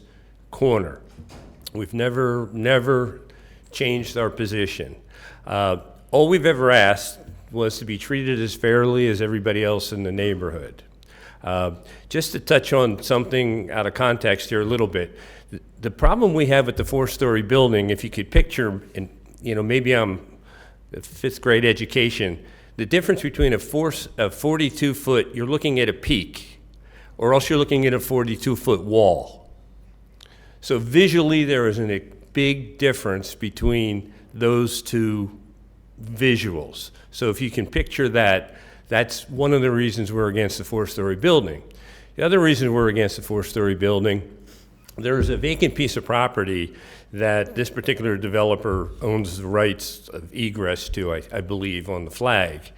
corner. We've never changed our position. All we've ever asked was to be treated as fairly as everybody else in the neighborhood. Just to touch on something out of context here a little bit, the problem we have with the 4-story building, if you could picture, and maybe I'm a 5th grade education, the difference between a 42-foot, you're looking at a peak, or else you're looking at a 42-foot wall. So visually, there is a big difference between those two visuals. So if you can picture that, that's one of the reasons we're against the 4-story building. The other reason we're against the 4-story building, there's a vacant piece of property that this particular developer owns the rights of egress to, I believe, on the flag.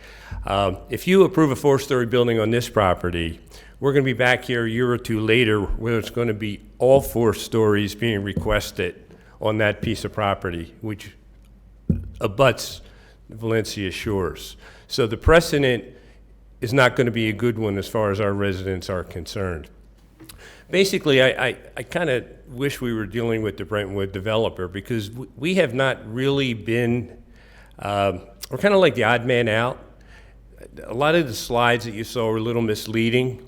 If you approve a 4-story building on this property, we're going to be back here a year or two later where it's going to be all 4 stories being requested on that piece of property, which abuts Valencia Shores. So the precedent is not going to be a good one as far as our residents are concerned. Basically, I kind of wish we were dealing with the Brentwood developer, because we have not really been, we're kind of like the odd man out. A lot of the slides that you saw were a little misleading.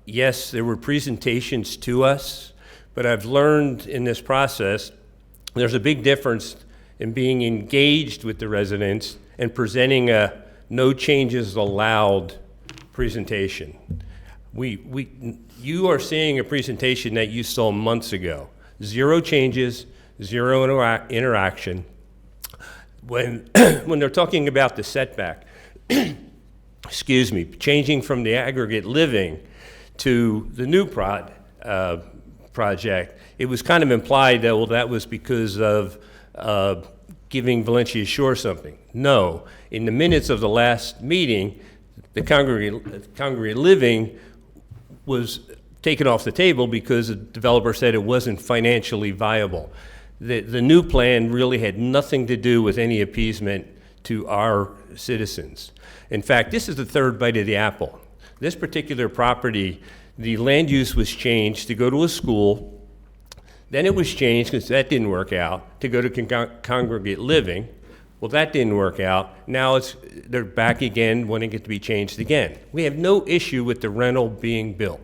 Yes, there were presentations to us, but I've learned in this process there's a big difference in being engaged with the residents and presenting a no changes allowed presentation. You are seeing a presentation that you saw months ago. 0 changes, 0 interaction. When they're talking about the setback, excuse me, changing from the aggregate living to the new project, it was kind of implied that, well, that was because of giving Valencia Shore something. No, in the minutes of the last meeting, the congregate living was taken off the table because the developer said it wasn't financially viable. The new plan really had nothing to do with any appeasement to our citizens. In fact, this is the third bite of the apple. This particular property, the land use was changed to go to a school. Then it was changed, because that didn't work out, to go to congregate living. Well, that didn't work out. Now they're back again, wanting it to be changed again. We have no issue with the rental being built.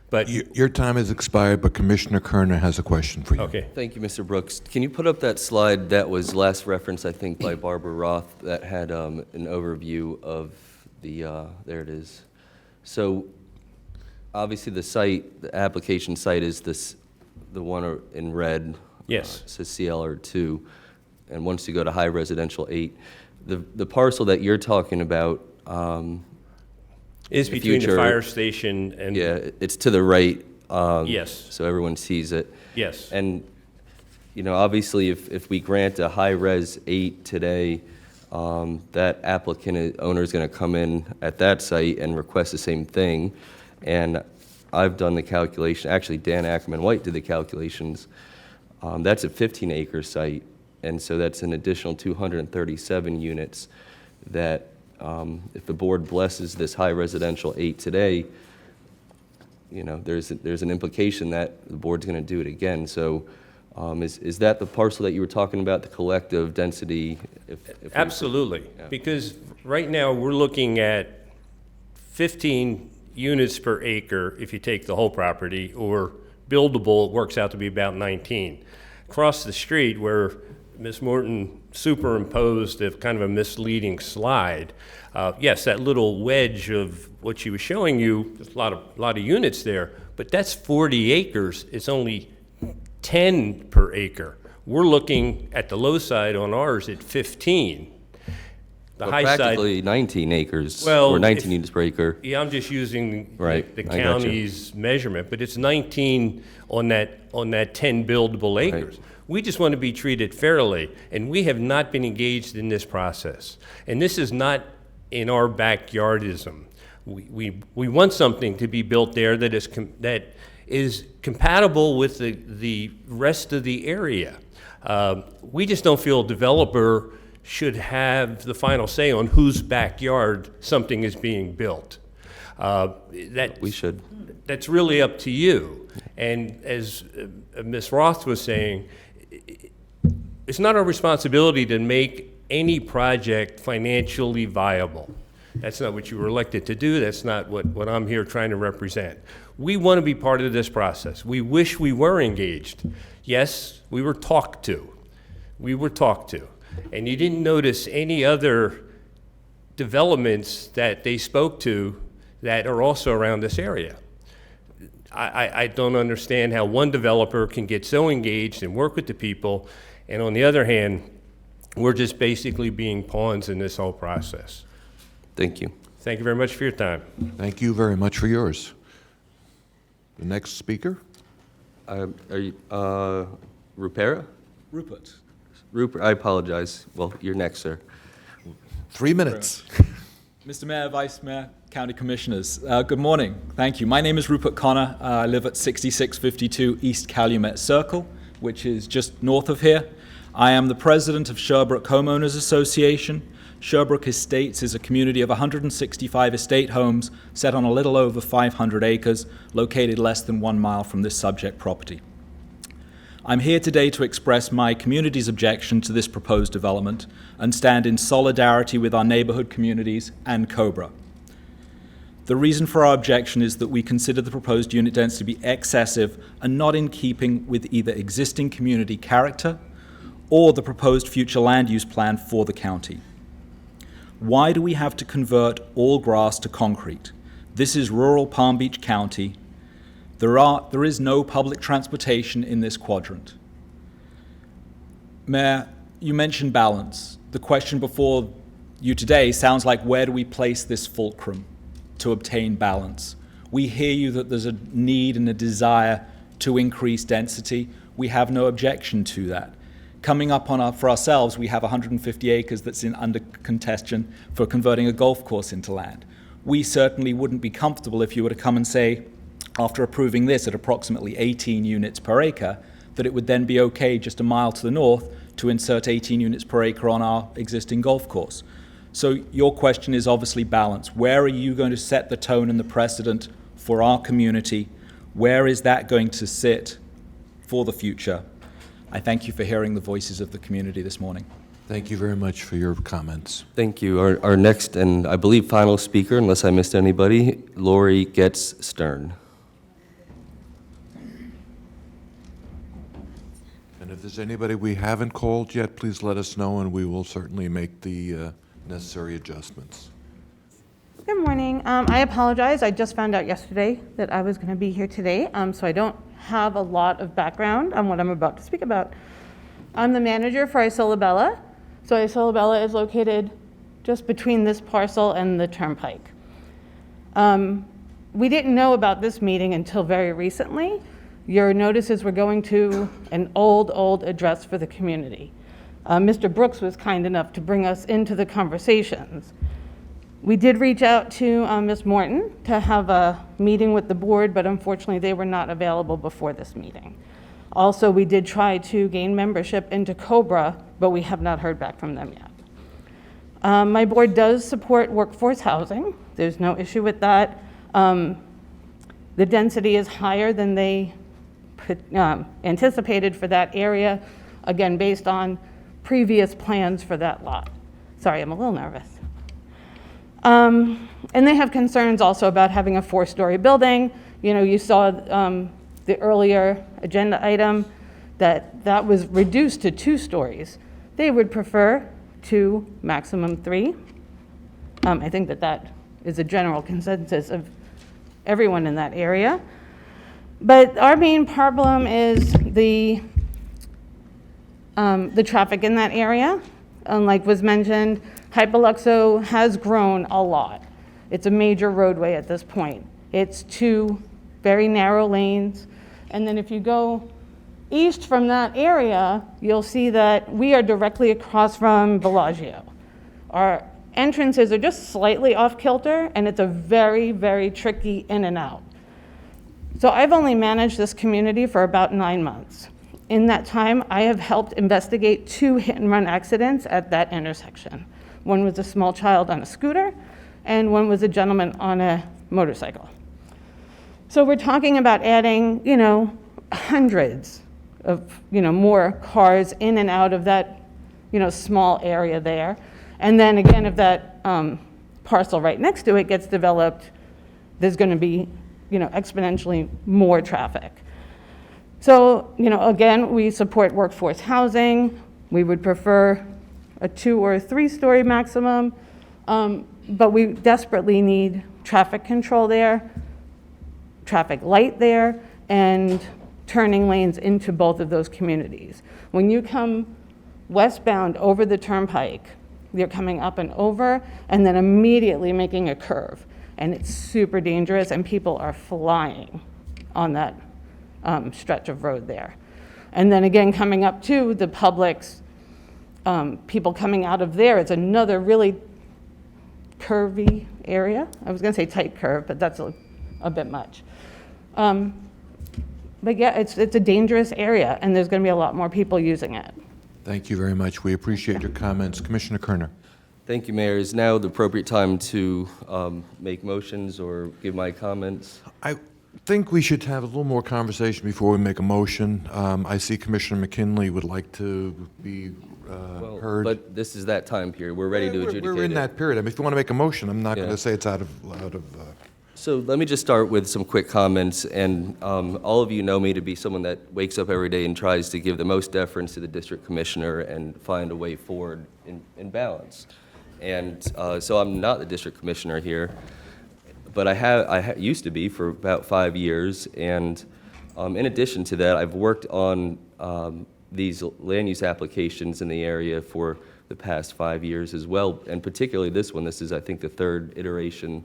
But Your time has expired, but Commissioner Kerner has a question for you. Okay. Thank you, Mr. Brooks. Can you put up that slide that was last referenced, I think, by Barbara Roth, that had an overview of the, there it is. So obviously the application site is the one in red. Yes. It says CLR2. And once you go to high residential 8, the parcel that you're talking about, is between the fire station and... Yeah, it's to the right. Yes. So everyone sees it. Yes. And, you know, obviously, if we grant a high-res 8 today, that owner is going to come in at that site and request the same thing. And I've done the calculation. Actually, Dan Ackerman White did the calculations. That's a 15-acre site, and so that's an additional 237 units that, if the board blesses this high residential 8 today, you know, there's an implication that the board's going to do it again. So is that the parcel that you were talking about, the collective density? Absolutely, Yeah. because right now we're looking at 15 units per acre if you take the whole property, or buildable, it works out to be about 19. Across the street, where Ms. Morton superimposed a kind of a misleading slide, yes, that little wedge of what she was showing you, there's a lot of units there, but that's 40 acres. It's only 10 per acre. We're looking at the low side on ours at 15. The Well, high side, practically 19 acres, Well, or 19 if- units per acre. yeah, I'm just using Right, the I gotcha. county's measurement, but it's 19 on that 10 buildable acres. We just want to be treated fairly, and we have not been engaged in this process. And this is not in our backyardism. We want something to be built there that is compatible with the rest of the area. We just don't feel a developer should have the final say on whose backyard something is being built. We should. That's really up to you. And as Ms. Roth was saying, it's not our responsibility to make any project financially viable. That's not what you were elected to do. That's not what I'm here trying to represent. We want to be part of this process. We wish we were engaged. Yes, we were talked to. We were talked to. And you didn't notice any other developments that they spoke to that are also around this area. I don't understand how one developer can get so engaged and work with the people, and on the other hand, we're just basically being pawns in this whole process. Thank you. Thank you very much for your time. Thank you very much for yours. The next speaker? Are you, Rupera? Rupert. Rupert, I apologize. Well, you're next, sir. 3 minutes. Mr. Mayor, Vice Mayor, County Commissioners, good morning. Thank you. My name is Rupert Connor. I live at 6652 East Calumet Circle, which is just north of here. I am the president of Sherbrooke Homeowners Association. Sherbrooke Estates is a community of 165 estate homes set on a little over 500 acres, located less than 1 mile from this subject property. I'm here today to express my community's objection to this proposed development and stand in solidarity with our neighborhood communities and COBRA. The reason for our objection is that we consider the proposed unit density to be excessive and not in keeping with either existing community character or the proposed future land use plan for the county. Why do we have to convert all grass to concrete? This is rural Palm Beach County. There is no public transportation in this quadrant. Mayor, you mentioned balance. The question before you today sounds like, where do we place this fulcrum to obtain balance? We hear you that there's a need and a desire to increase density. We have no objection to that. Coming up for ourselves, we have 150 acres that's under contention for converting a golf course into land. We certainly wouldn't be comfortable if you were to come and say, after approving this at approximately 18 units per acre, that it would then be okay just a mile to the north to insert 18 units per acre on our existing golf course. So your question is obviously balance. Where are you going to set the tone and the precedent for our community? Where is that going to sit for the future? I thank you for hearing the voices of the community this morning. Thank you very much for your comments. Thank you. Our next and I believe final speaker, unless I missed anybody, Lori Getz Stern. And if there's anybody we haven't called yet, please let us know, and we will certainly make the necessary adjustments. Good morning. I apologize. I just found out yesterday that I was going to be here today, so I don't have a lot of background on what I'm about to speak about. I'm the manager for Isola Bella. So Isola Bella is located just between this parcel and the turnpike. We didn't know about this meeting until very recently. Your notices were going to an old address for the community. Mr. Brooks was kind enough to bring us into the conversations. We did reach out to Ms. Morton to have a meeting with the board, but unfortunately they were not available before this meeting. Also, we did try to gain membership into COBRA, but we have not heard back from them yet. My board does support workforce housing. There's no issue with that. The density is higher than they anticipated for that area, again, based on previous plans for that lot. Sorry, I'm a little nervous. And they have concerns also about having a 4-story building. You know, you saw the earlier agenda item that was reduced to 2 stories. They would prefer 2, maximum 3. I think that is a general consensus of everyone in that area. But our main problem is the traffic in that area. Like was mentioned, Hypoluxo has grown a lot. It's a major roadway at this point. It's 2 very narrow lanes. And then if you go east from that area, you'll see that we are directly across from Bellagio. Our entrances are just slightly off kilter, and it's a very, very tricky in and out. So I've only managed this community for about 9 months. In that time, I have helped investigate 2 hit-and-run accidents at that intersection. One was a small child on a scooter, and one was a gentleman on a motorcycle. So we're talking about adding, hundreds of, more cars in and out of that, small area there. And then again, if that parcel right next to it gets developed, there's going to be, exponentially more traffic. So, again, we support workforce housing. We would prefer a 2 or 3-story maximum, but we desperately need traffic control there, traffic light there, and turning lanes into both of those communities. When you come westbound over the turnpike, you're coming up and over, and then immediately making a curve. And it's super dangerous, and people are flying on that stretch of road there. And then again, coming up to the Publix, people coming out of there, it's another really curvy area. I was gonna say tight curve, but that's a bit much. But yeah, it's a dangerous area, and there's gonna be a lot more people using it. Thank you very much. We appreciate your comments. Commissioner Kerner. Thank you, Mayor. Is now the appropriate time to make motions or give my comments? I think we should have a little more conversation before we make a motion. I see Commissioner McKinley would like to be heard. But this is that time period. We're ready to adjudicate We're in it. that period. I mean, if you want to make a motion, I'm not going Yeah. to say it's out of So let me just start with some quick comments, and all of you know me to be someone that wakes up every day and tries to give the most deference to the district commissioner and find a way forward in balance. And so I'm not the district commissioner here, but I used to be for about 5 years, and in addition to that, I've worked on these land use applications in the area for the past 5 years as well, and particularly this one. This is, I think, the third iteration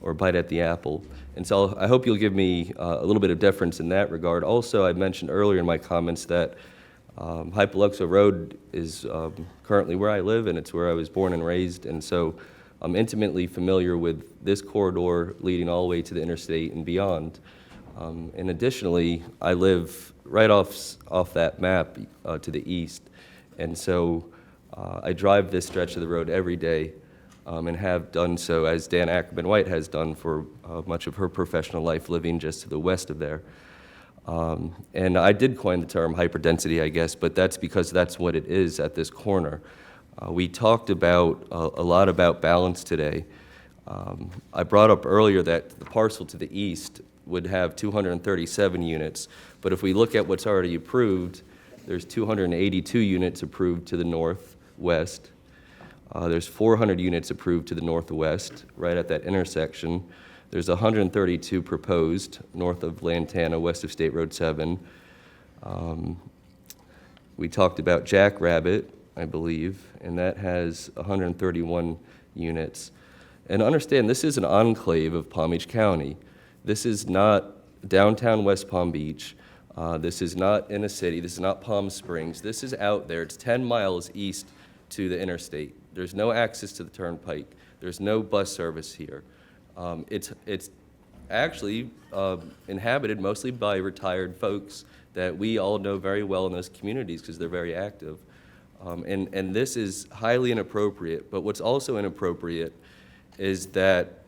or bite at the apple. And so I hope you'll give me a little bit of deference in that regard. Also, I mentioned earlier in my comments that Hypoluxo Road is currently where I live, and it's where I was born and raised, and so I'm intimately familiar with this corridor leading all the way to the interstate and beyond. And additionally, I live right off that map to the east, and so I drive this stretch of the road every day, and have done so, as Dan Ackerman White has done for much of her professional life, living just to the west of there. And I did coin the term hyperdensity, I guess, but that's because that's what it is at this corner. We talked about a lot about balance today. I brought up earlier that the parcel to the east would have 237 units, but if we look at what's already approved, there's 282 units approved to the northwest. There's 400 units approved to the northwest, right at that intersection. There's 132 proposed north of Lantana, west of State Road 7. We talked about Jackrabbit, I believe, and that has 131 units. And understand, this is an enclave of Palm Beach County. This is not downtown West Palm Beach. This is not in a city. This is not Palm Springs. This is out there. It's 10 miles east to the interstate. There's no access to the turnpike. There's no bus service here. It's actually inhabited mostly by retired folks that we all know very well in those communities because they're very active. And this is highly inappropriate, but what's also inappropriate is that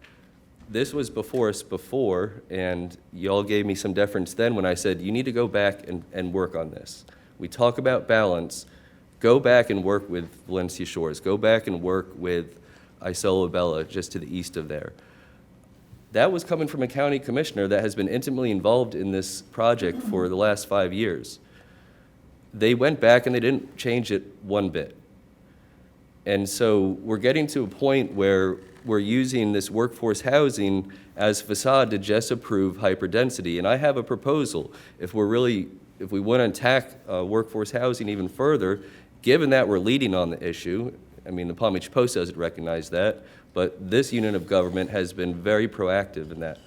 this was before us before, and y'all gave me some deference then when I said, you need to go back and work on this. We talk about balance. Go back and work with Valencia Shores. Go back and work with Isola Bella, just to the east of there. That was coming from a county commissioner that has been intimately involved in this project for the last 5 years. They went back and they didn't change it one bit. And so we're getting to a point where we're using this workforce housing as facade to just approve hyperdensity. And I have a proposal. If we want to attack workforce housing even further, given that we're leading on the issue, I mean, the Palm Beach Post doesn't recognize that, but this unit of government has been very proactive in that.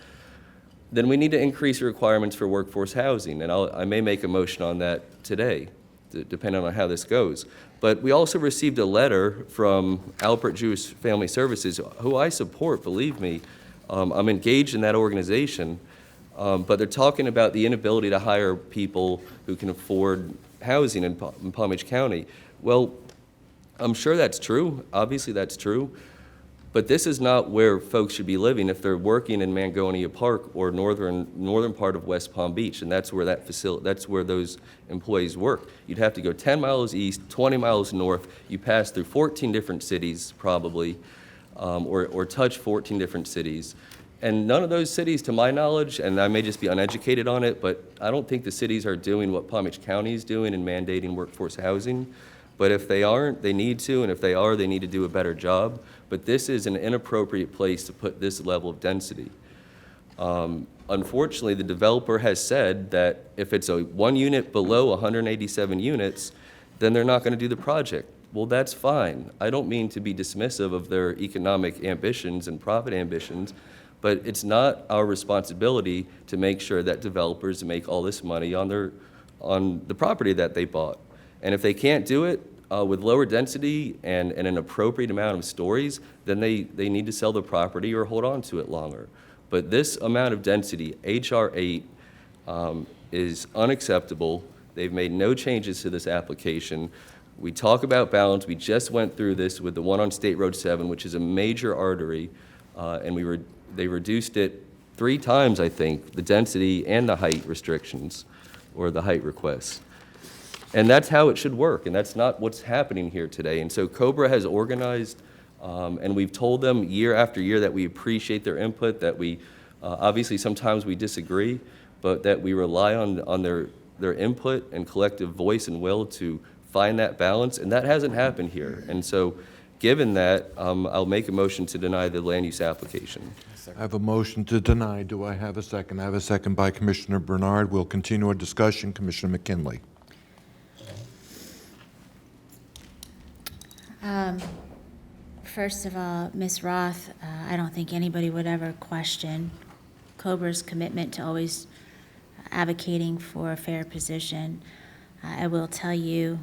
Then we need to increase the requirements for workforce housing, and I may make a motion on that today, depending on how this goes. But we also received a letter from Alpert Jewish Family Services, who I support, believe me. I'm engaged in that organization, but they're talking about the inability to hire people who can afford housing in Palm Beach County. Well, I'm sure that's true. Obviously, that's true. But this is not where folks should be living if they're working in Mangonia Park or northern part of West Palm Beach, and that's where that's where those employees work. You'd have to go 10 miles east, 20 miles north. You pass through 14 different cities, probably, or touch 14 different cities. And none of those cities, to my knowledge, and I may just be uneducated on it, but I don't think the cities are doing what Palm Beach County is doing in mandating workforce housing. But if they aren't, they need to, and if they are, they need to do a better job. But this is an inappropriate place to put this level of density. Unfortunately, the developer has said that if it's a 1 unit below 187 units, then they're not going to do the project. Well, that's fine. I don't mean to be dismissive of their economic ambitions and profit ambitions, but it's not our responsibility to make sure that developers make all this money on the property that they bought. And if they can't do it with lower density and an appropriate amount of stories, then they need to sell the property or hold on to it longer. But this amount of density, HR 8, is unacceptable. They've made no changes to this application. We talk about balance. We just went through this with the one on State Road 7, which is a major artery, and they reduced it 3 times, I think, the density and the height restrictions or the height requests. And that's how it should work, and that's not what's happening here today. And so COBRA has organized, and we've told them year after year that we appreciate their input, that we Obviously, sometimes we disagree, but that we rely on their input and collective voice and will to find that balance, and that hasn't happened here. And so, given that, I'll make a motion to deny the land use application. I have a motion to deny. Do I have a second? I have a second by Commissioner Bernard. We'll continue our discussion. Commissioner McKinley. First of all, Ms. Roth, I don't think anybody would ever question COBRA's commitment to always advocating for a fair position. I will tell you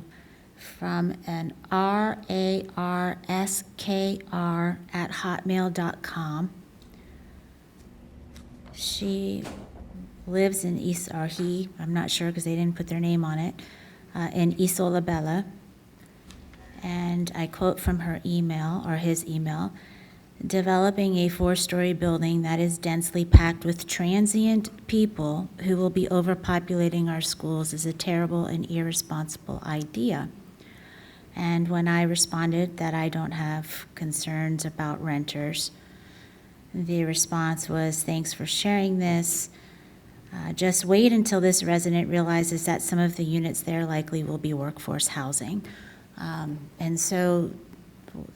from an RARSKR@hotmail.com. She lives in East, or he, I'm not sure because they didn't put their name on it, in Isola Bella. And I quote from her email, or his email, "Developing a 4-story building that is densely packed with transient people who will be overpopulating our schools is a terrible and irresponsible idea." And when I responded that I don't have concerns about renters, the response was, "Thanks for sharing this. Just wait until this resident realizes that some of the units there likely will be workforce housing." And so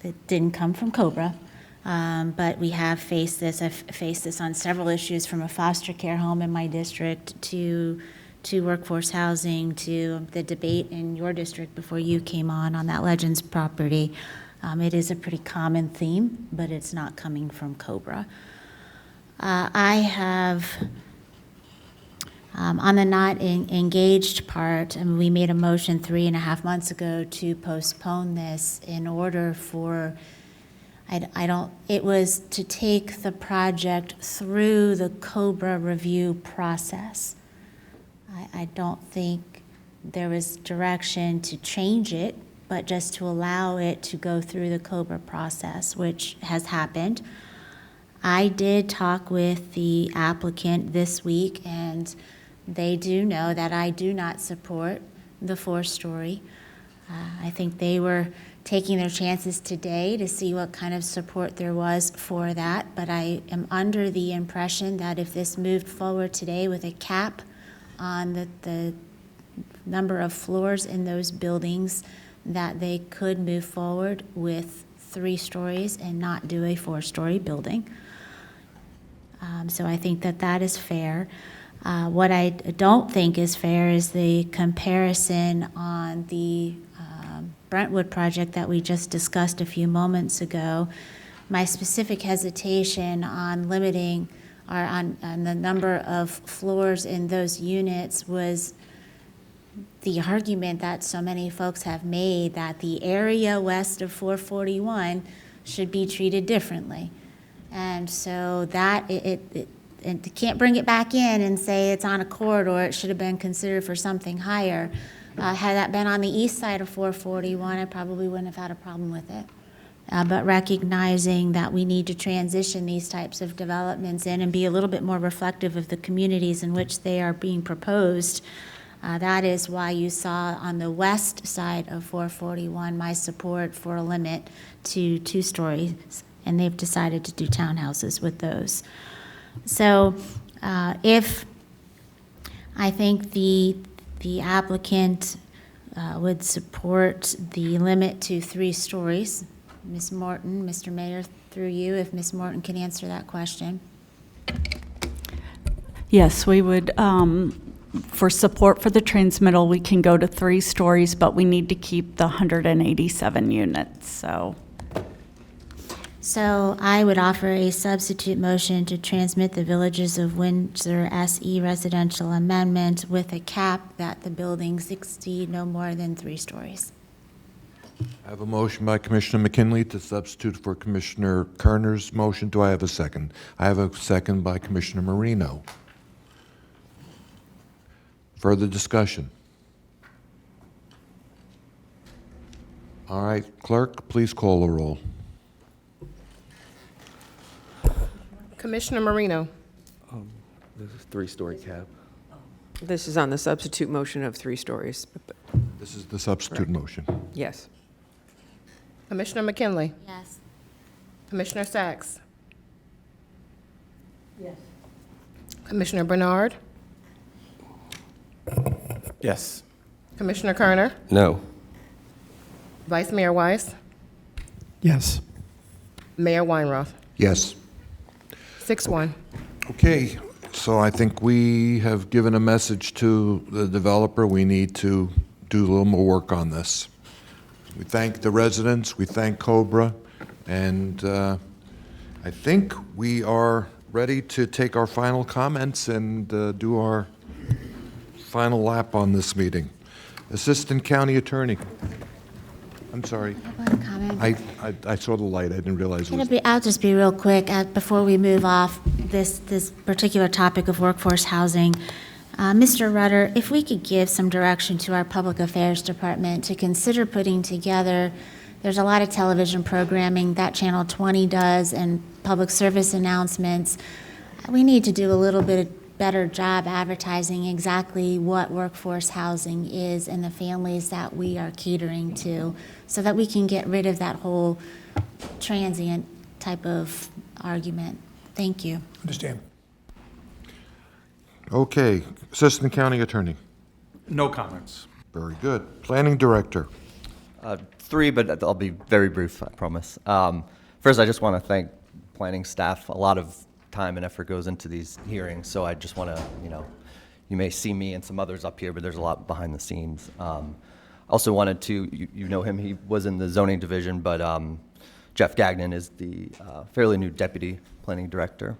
it didn't come from COBRA, but we have faced this. I've faced this on several issues, from a foster care home in my district to workforce housing, to the debate in your district before you came on that Legends property. It is a pretty common theme, but it's not coming from COBRA. I have, on the not engaged part, we made a motion 3.5 months ago to postpone this in order for, it was to take the project through the COBRA review process. I don't think there was direction to change it, but just to allow it to go through the COBRA process, which has happened. I did talk with the applicant this week, and they do know that I do not support the 4-story. I think they were taking their chances today to see what kind of support there was for that, but I am under the impression that if this moved forward today with a cap on the number of floors in those buildings, that they could move forward with 3 stories and not do a 4-story building. So I think that that is fair. What I don't think is fair is the comparison on the Brentwood project that we just discussed a few moments ago. My specific hesitation on limiting or on the number of floors in those units was the argument that so many folks have made that the area west of 441 should be treated differently. And so that and can't bring it back in and say it's on a corridor, it should have been considered for something higher. Had that been on the east side of 441, I probably wouldn't have had a problem with it. But recognizing that we need to transition these types of developments in and be a little bit more reflective of the communities in which they are being proposed, that is why you saw on the west side of 441 my support for a limit to 2 stories, and they've decided to do townhouses with those. So if I think the applicant would support the limit to 3 stories, Ms. Morton, Mr. Mayor, through you, if Ms. Morton can answer that question. Yes, we would, for support for the transmittal, we can go to 3 stories, but we need to keep the 187 units, so. So I would offer a substitute motion to transmit the Villages of Windsor SE residential amendment with a cap that the buildings exceed no more than 3 stories. I have a motion by Commissioner McKinley to substitute for Commissioner Kerner's motion. Do I have a second? I have a second by Commissioner Marino. Further discussion? All right, clerk, please call the roll. Commissioner Marino. This is 3-story cap. This is on the substitute motion of 3 stories. This is the substitute motion. Yes. Commissioner McKinley. Yes. Commissioner Sacks. Yes. Commissioner Bernard, Yes. Commissioner Kerner, No. Vice Mayor Weiss, Yes. Mayor Weinroth. Yes. 6-1. Okay, so I think we have given a message to the developer. We need to do a little more work on this. We thank the residents, we thank Cobra, and I think we are ready to take our final comments and do our final lap on this meeting. Assistant County Attorney. I'm sorry. Comment. I saw the light. I didn't realize it was... I'll just be real quick before we move off this particular topic of workforce housing. Mr. Rutter, if we could give some direction to our Public Affairs Department to consider putting together, there's a lot of television programming that Channel 20 does and public service announcements. We need to do a little bit better job advertising exactly what workforce housing is and the families that we are catering to, so that we can get rid of that whole transient type of argument. Thank you. Understand. Okay, Assistant County Attorney. No comments. Very good. Planning Director. 3, but I'll be very brief, I promise. First, I just want to thank planning staff. A lot of time and effort goes into these hearings, so I just want to, you may see me and some others up here, but there's a lot behind the scenes. Also wanted to, you know him, he was in the zoning division, but Jeff Gagnon is the fairly new Deputy Planning Director.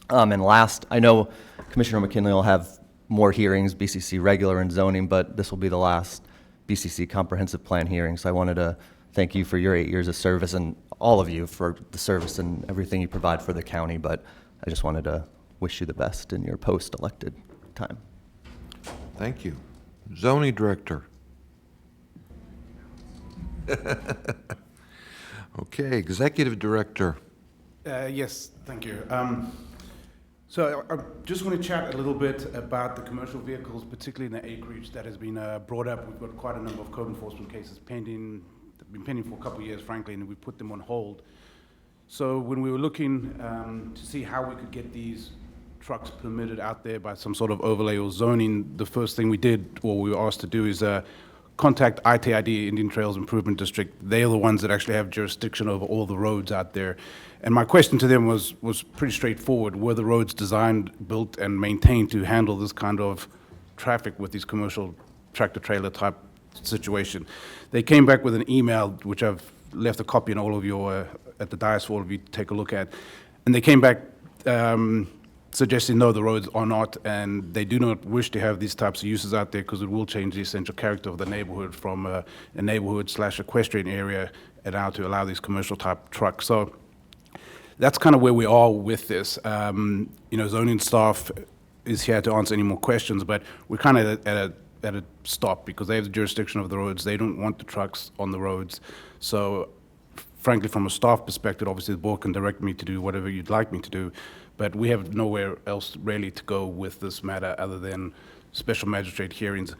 And last, I know Commissioner McKinley will have more hearings, BCC regular and zoning, but this will be the last BCC comprehensive plan hearing. So I wanted to thank you for your 8 years of service and all of you for the service and everything you provide for the county. But I just wanted to wish you the best in your post-elected time. Thank you. Zoning Director. Okay, Executive Director. Yes, thank you. So I just want to chat a little bit about the commercial vehicles, particularly in the acreage that has been brought up. We've got quite a number of code enforcement cases pending. They've been pending for a couple of years, frankly, and we put them on hold. So when we were looking to see how we could get these trucks permitted out there by some sort of overlay or zoning, the first thing we did, or we were asked to do, is contact ITID, Indian Trails Improvement District. They are the ones that actually have jurisdiction over all the roads out there. And my question to them was pretty straightforward. Were the roads designed, built, and maintained to handle this kind of traffic with these commercial tractor-trailer type situation? They came back with an email, which I've left a copy in all of your, at the dais for all of you to take a look at. And they came back suggesting, no, the roads are not, and they do not wish to have these types of uses out there because it will change the essential character of the neighborhood from a neighborhood/equestrian area and now to allow these commercial type trucks. So that's kind of where we are with this. Zoning staff is here to answer any more questions, but we're kind of at a stop because they have the jurisdiction of the roads. They don't want the trucks on the roads. So frankly, from a staff perspective, obviously the board can direct me to do whatever you'd like me to do, but we have nowhere else really to go with this matter other than special magistrate hearings.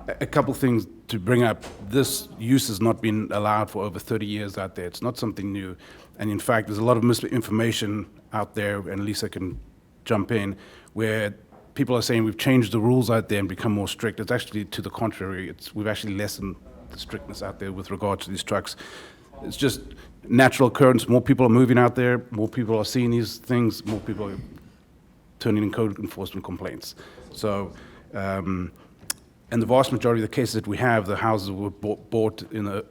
A couple things to bring up. This use has not been allowed for over 30 years out there. It's not something new. And in fact, there's a lot of misinformation out there, and Lisa can jump in, where people are saying we've changed the rules out there and become more strict. It's actually to the contrary. We've actually lessened the strictness out there with regard to these trucks. It's just natural occurrence. More people are moving out there. More people are seeing these things. More people are turning in code enforcement complaints. So, and the vast majority of the cases that we have, the houses were bought in the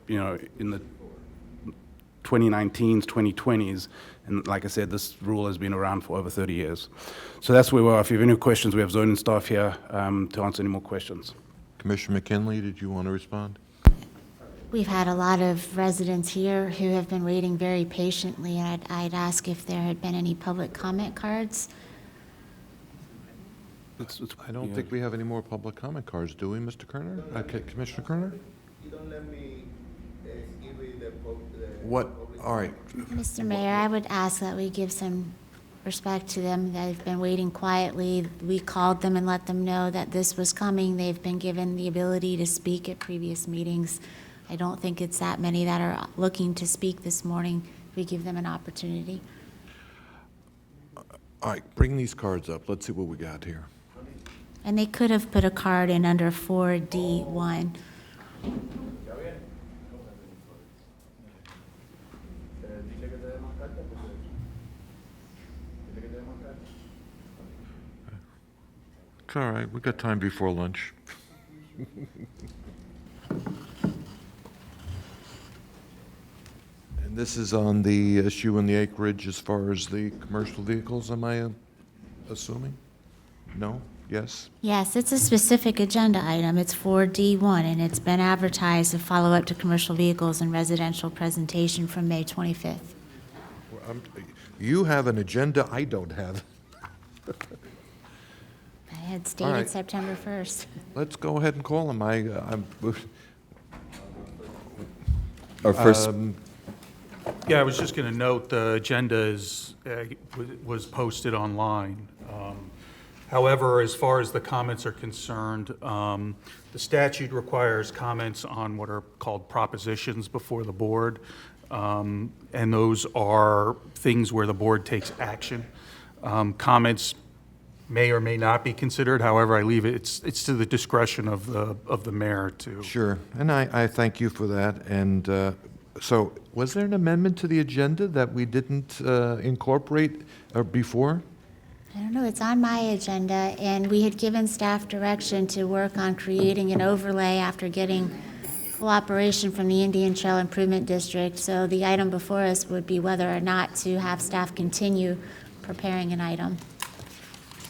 2019s, 2020s, and like I said, this rule has been around for over 30 years. So that's where we are. If you have any questions, we have zoning staff here to answer any more questions. Commissioner McKinley, did you want to respond? We've had a lot of residents here who have been waiting very patiently, and I'd ask if there had been any public comment cards. I don't think we have any more public comment cards, do we, Mr. Kerner? Okay, Commissioner Kerner? You don't let me give you the What? All right. Mr. Mayor, I would ask that we give some respect to them. They've been waiting quietly. We called them and let them know that this was coming. They've been given the ability to speak at previous meetings. I don't think it's that many that are looking to speak this morning. We give them an opportunity. All right, bring these cards up. Let's see what we got here. And they could have put a card in under 4D1. It's all right, we got time before lunch. And this is on the issue in the acreage as far as the commercial vehicles, am I assuming? No? Yes? Yes, it's a specific agenda item. It's 4D1, and it's been advertised to follow up to commercial vehicles and residential presentation from May 25th. You have an agenda I don't have. I had All stated right. September 1st. Let's go ahead and call them. Our first, Yeah, I was just going to note, the agenda was posted online. However, as far as the comments are concerned, the statute requires comments on what are called propositions before the board, and those are things where the board takes action. Comments may or may not be considered. However, I leave it, it's to the discretion of the mayor to. Sure, and I thank you for that. And so, was there an amendment to the agenda that we didn't incorporate before? I don't know, it's on my agenda, and we had given staff direction to work on creating an overlay after getting cooperation from the Indian Trail Improvement District. So the item before us would be whether or not to have staff continue preparing an item.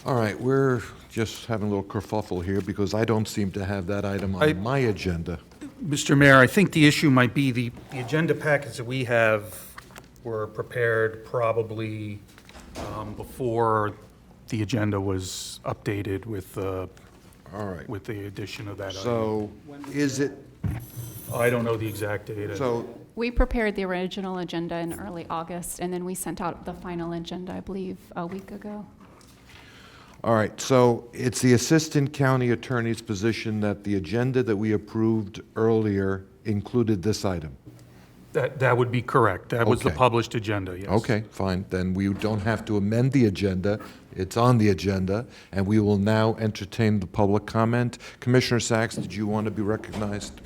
All right, we're just having a little kerfuffle here because I don't seem to have that item on my agenda. Mr. Mayor, I think the issue might be the agenda packets that we have were prepared probably before the agenda was updated with All right. with the addition of that item. So, is it, I don't know the exact date. so, We prepared the original agenda in early August, and then we sent out the final agenda, I believe, a week ago. all right, so it's the Assistant County Attorney's position that the agenda that we approved earlier included this item? That would be correct. That was the Okay. published agenda, yes. Okay, fine, then we don't have to amend the agenda, it's on the agenda, and we will now entertain the public comment. Commissioner Sacks, did you want to be recognized?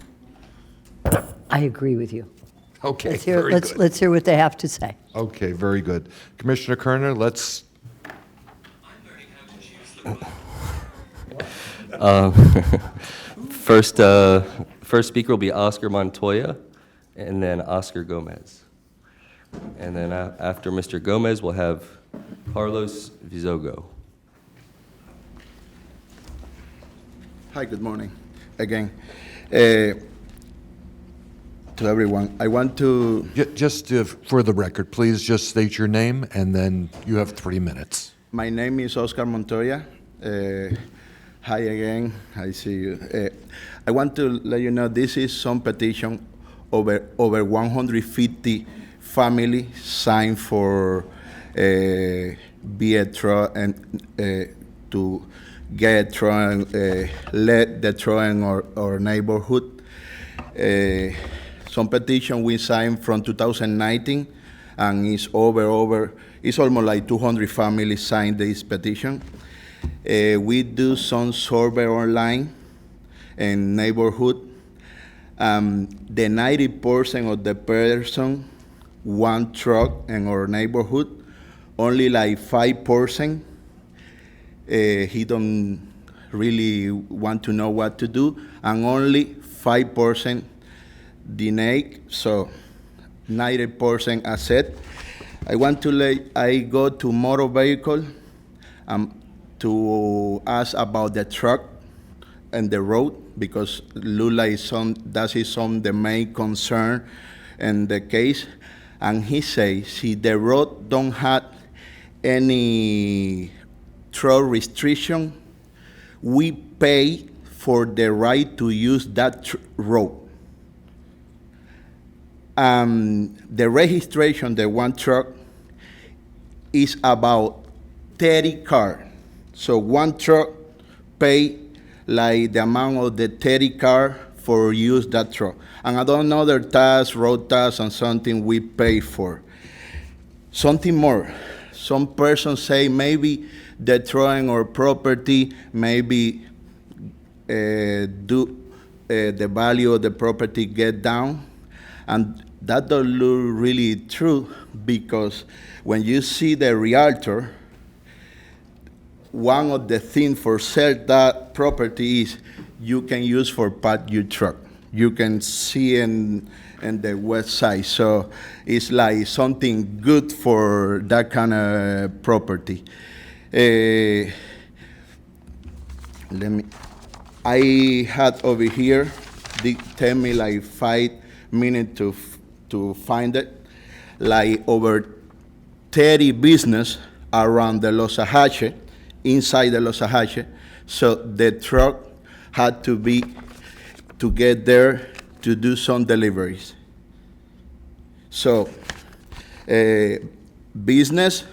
I agree with you. Okay, Let's hear, very good. let's hear what they have to say. Okay, very good. Commissioner Kerner, let's, first speaker will be Oscar Montoya, and then Oscar Gomez. And then after Mr. Gomez, we'll have Carlos Vizogo. Hi, good morning again. To everyone, I want to. just for the record, please just state your name, and then you have 3 minutes. My name is Oscar Montoya. Hi again, I see you. I want to let you know this is some petition over 150 family signed for be a truck and to get a truck and let the truck in our neighborhood. Some petition we signed from 2019, and it's it's almost like 200 families signed this petition. We do some survey online in neighborhood. The 90% of the person want truck in our neighborhood. Only like 5%, he don't really want to know what to do, and only 5% deny, so 90% accept. I go to motor vehicle to ask about the truck and the road, because Lula that is the main concern in the case. And he says, see, the road don't have any truck restriction, we pay for the right to use that road. The registration, the one truck, is about 30 cars. So one truck pay like the amount of the 30 car for use that truck. And I don't know other tax, road tax, and something we pay for. Something more. some persons say maybe destroying our property, maybe the value of the property get down, and that don't look really true, because when you see the realtor, one of the things for sell that property is you can use for park your truck. You can see in the website, so it's like something good for that kind of property. I had over here, they tell me like 5 minutes to find it, like over 30 business around the Los Ahache, inside the Los Ahache, so the truck had to get there to do some deliveries. So, business,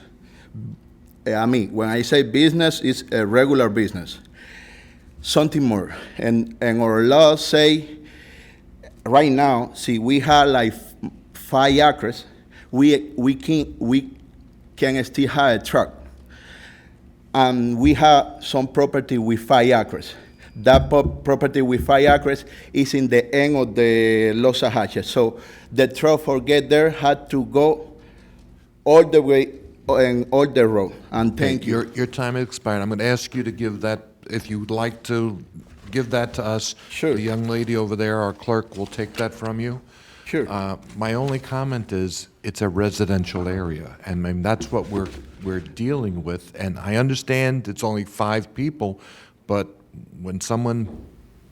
when I say business, it's a regular business. Something more, and our laws say, right now, see, we have like 5 acres, we can still have a truck. And we have some property with 5 acres. That property with 5 acres is in the end of the Los Ahache. So the truck for get there had to go all the way and all the road. And thank you. Your time has expired. I'm going to ask you to give that, if you'd like to give that to us. Sure. The young lady over there, our clerk, will take that from you. Sure. My only comment is, it's a residential area, and I mean, that's what we're dealing with. And I understand it's only 5 people, but when someone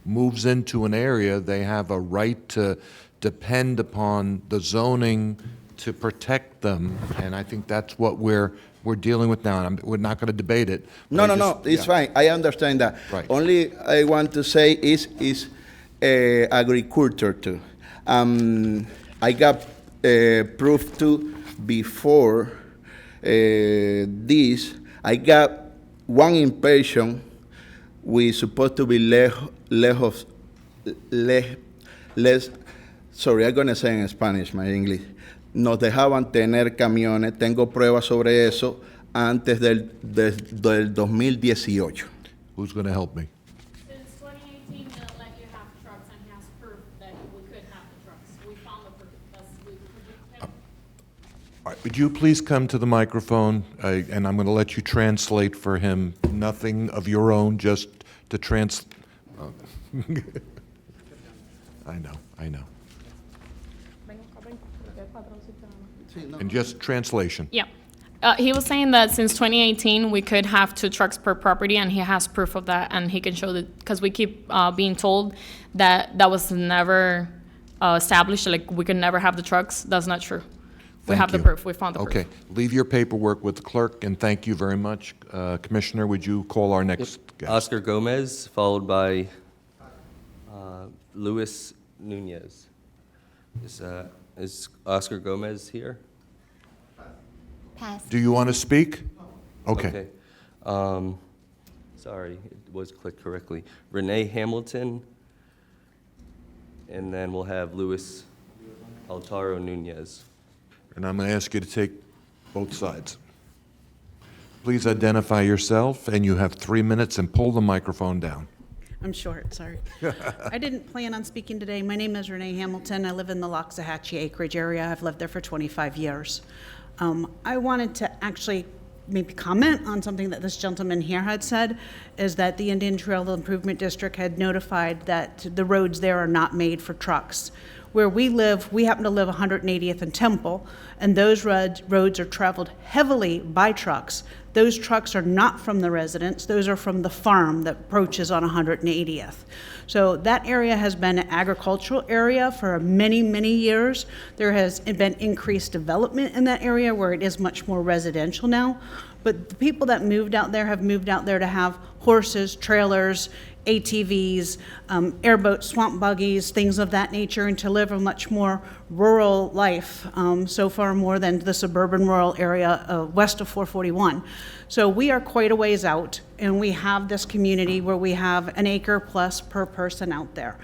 moves into an area, they have a right to depend upon the zoning to protect them, and I think that's what we're dealing with now. And we're not going to debate it. No, it's fine. I understand that. Right. Only I want to say is agriculture too. I got proof too before this. I got one inspection. We supposed to be less. Sorry, I'm gonna say in Spanish, my English. Nos dejaban tener camiones. Tengo pruebas sobre eso antes del 2018. Who's going to help me? Since 2018, they'll let you have trucks, and he has proof that we could have the trucks. We found the proof. All right, would you please come to the microphone, and I'm going to let you translate for him. Nothing of your own, just to I know. And just translation. Yeah. He was saying that since 2018, we could have 2 trucks per property, and he has proof of that, and he can show that, because we keep being told that that was never established, like we could never have the trucks. That's not true. We have the proof. We found the proof. Okay. Leave your paperwork with the clerk, and thank you very much. Commissioner, would you call our next guest? Oscar Gomez, followed by Luis Nunez. Is Oscar Gomez here? Pass. Do you want to speak? Okay. Sorry, it was clicked correctly. Renee Hamilton, and then we'll have Luis Altaro Nunez. And I'm going to ask you to take both sides. Please identify yourself, and you have 3 minutes, and pull the microphone down. I'm short, sorry. I didn't plan on speaking today. My name is Renee Hamilton. I live in the Loxahatchee acreage area. I've lived there for 25 years. I wanted to actually maybe comment on something that this gentleman here had said, is that the Indian Trail Improvement District had notified that the roads there are not made for trucks. Where we live, we happen to live 180th and Temple, and those roads are traveled heavily by trucks. Those trucks are not from the residents, those are from the farm that approaches on 180th. So that area has been an agricultural area for many, many years. There has been increased development in that area where it is much more residential now. But the people that moved out there have moved out there to have horses, trailers, ATVs, airboats, swamp buggies, things of that nature, and to live a much more rural life, so far more than the suburban rural area west of 441. So we are quite a ways out, and we have this community where we have an acre plus per person out there.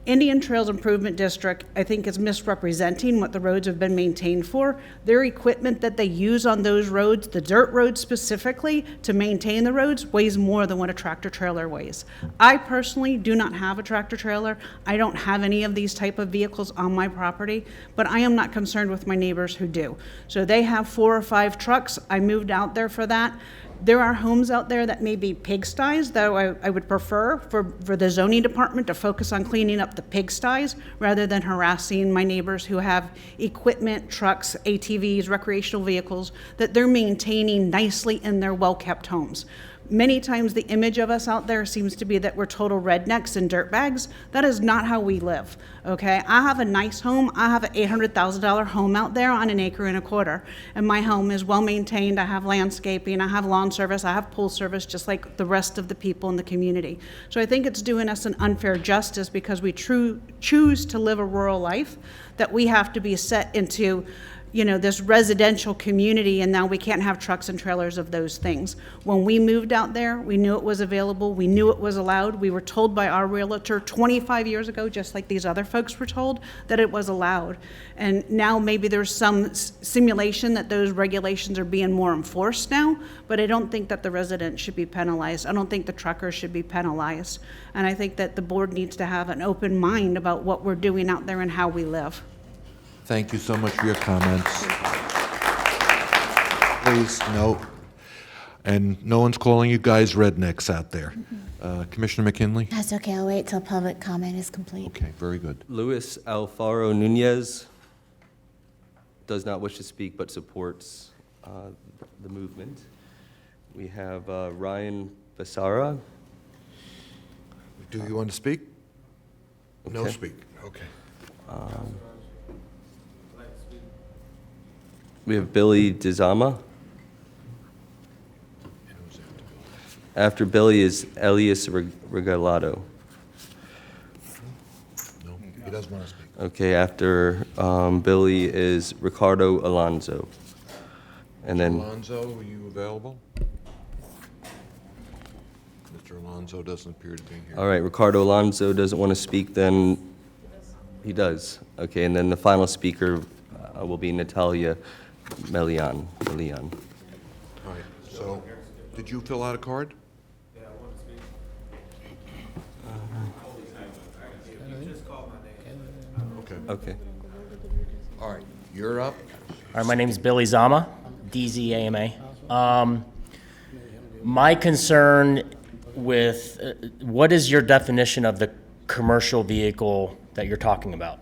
Indian Trails Improvement District, I think, is misrepresenting what the roads have been maintained for. Their equipment that they use on those roads, the dirt roads specifically, to maintain the roads, weighs more than what a tractor trailer weighs. I personally do not have a tractor trailer. I don't have any of these type of vehicles on my property, but I am not concerned with my neighbors who do. So they have 4 or 5 trucks. I moved out there for that. There are homes out there that may be pigsties, though I would prefer for the zoning department to focus on cleaning up the pigsties rather than harassing my neighbors who have equipment, trucks, ATVs, recreational vehicles that they're maintaining nicely in their well-kept homes. Many times the image of us out there seems to be that we're total rednecks and dirtbags. That is not how we live, okay? I have a nice home. I have an $800,000 home out there on 1.25 acres, and my home is well-maintained. I have landscaping, I have lawn service, I have pool service, just like the rest of the people in the community. So I think it's doing us an unfair justice because we choose to live a rural life, that we have to be set into this residential community, and now we can't have trucks and trailers of those things. When we moved out there, we knew it was available, we knew it was allowed. We were told by our realtor 25 years ago, just like these other folks were told, that it was allowed. And now maybe there's some simulation that those regulations are being more enforced now, but I don't think that the residents should be penalized. I don't think the truckers should be penalized. And I think that the board needs to have an open mind about what we're doing out there and how we live. Thank you so much for your comments. Please, no. And no one's calling you guys rednecks out there. Commissioner McKinley? That's okay, I'll wait till public comment is complete. Okay, very good. Luis Alfaro Nunez does not wish to speak but supports the movement. We have Ryan Becerra. Do you want to speak? No Okay. speak, okay. We have Billy DeZama. After Billy is Elias Regalado. No, he doesn't want to speak. Okay, after Billy is Ricardo Alonso. And then, Alonso, are you available? Mr. Alonso doesn't appear to be here. all right, Ricardo Alonso doesn't want to speak, then he does. Okay, and then the final speaker will be Natalia Melian. All right, so, did you fill out a card? Okay. Okay. All right, you're up. All right, my name is Billy Zama, DZAMA. My concern with, what is your definition of the commercial vehicle that you're talking about?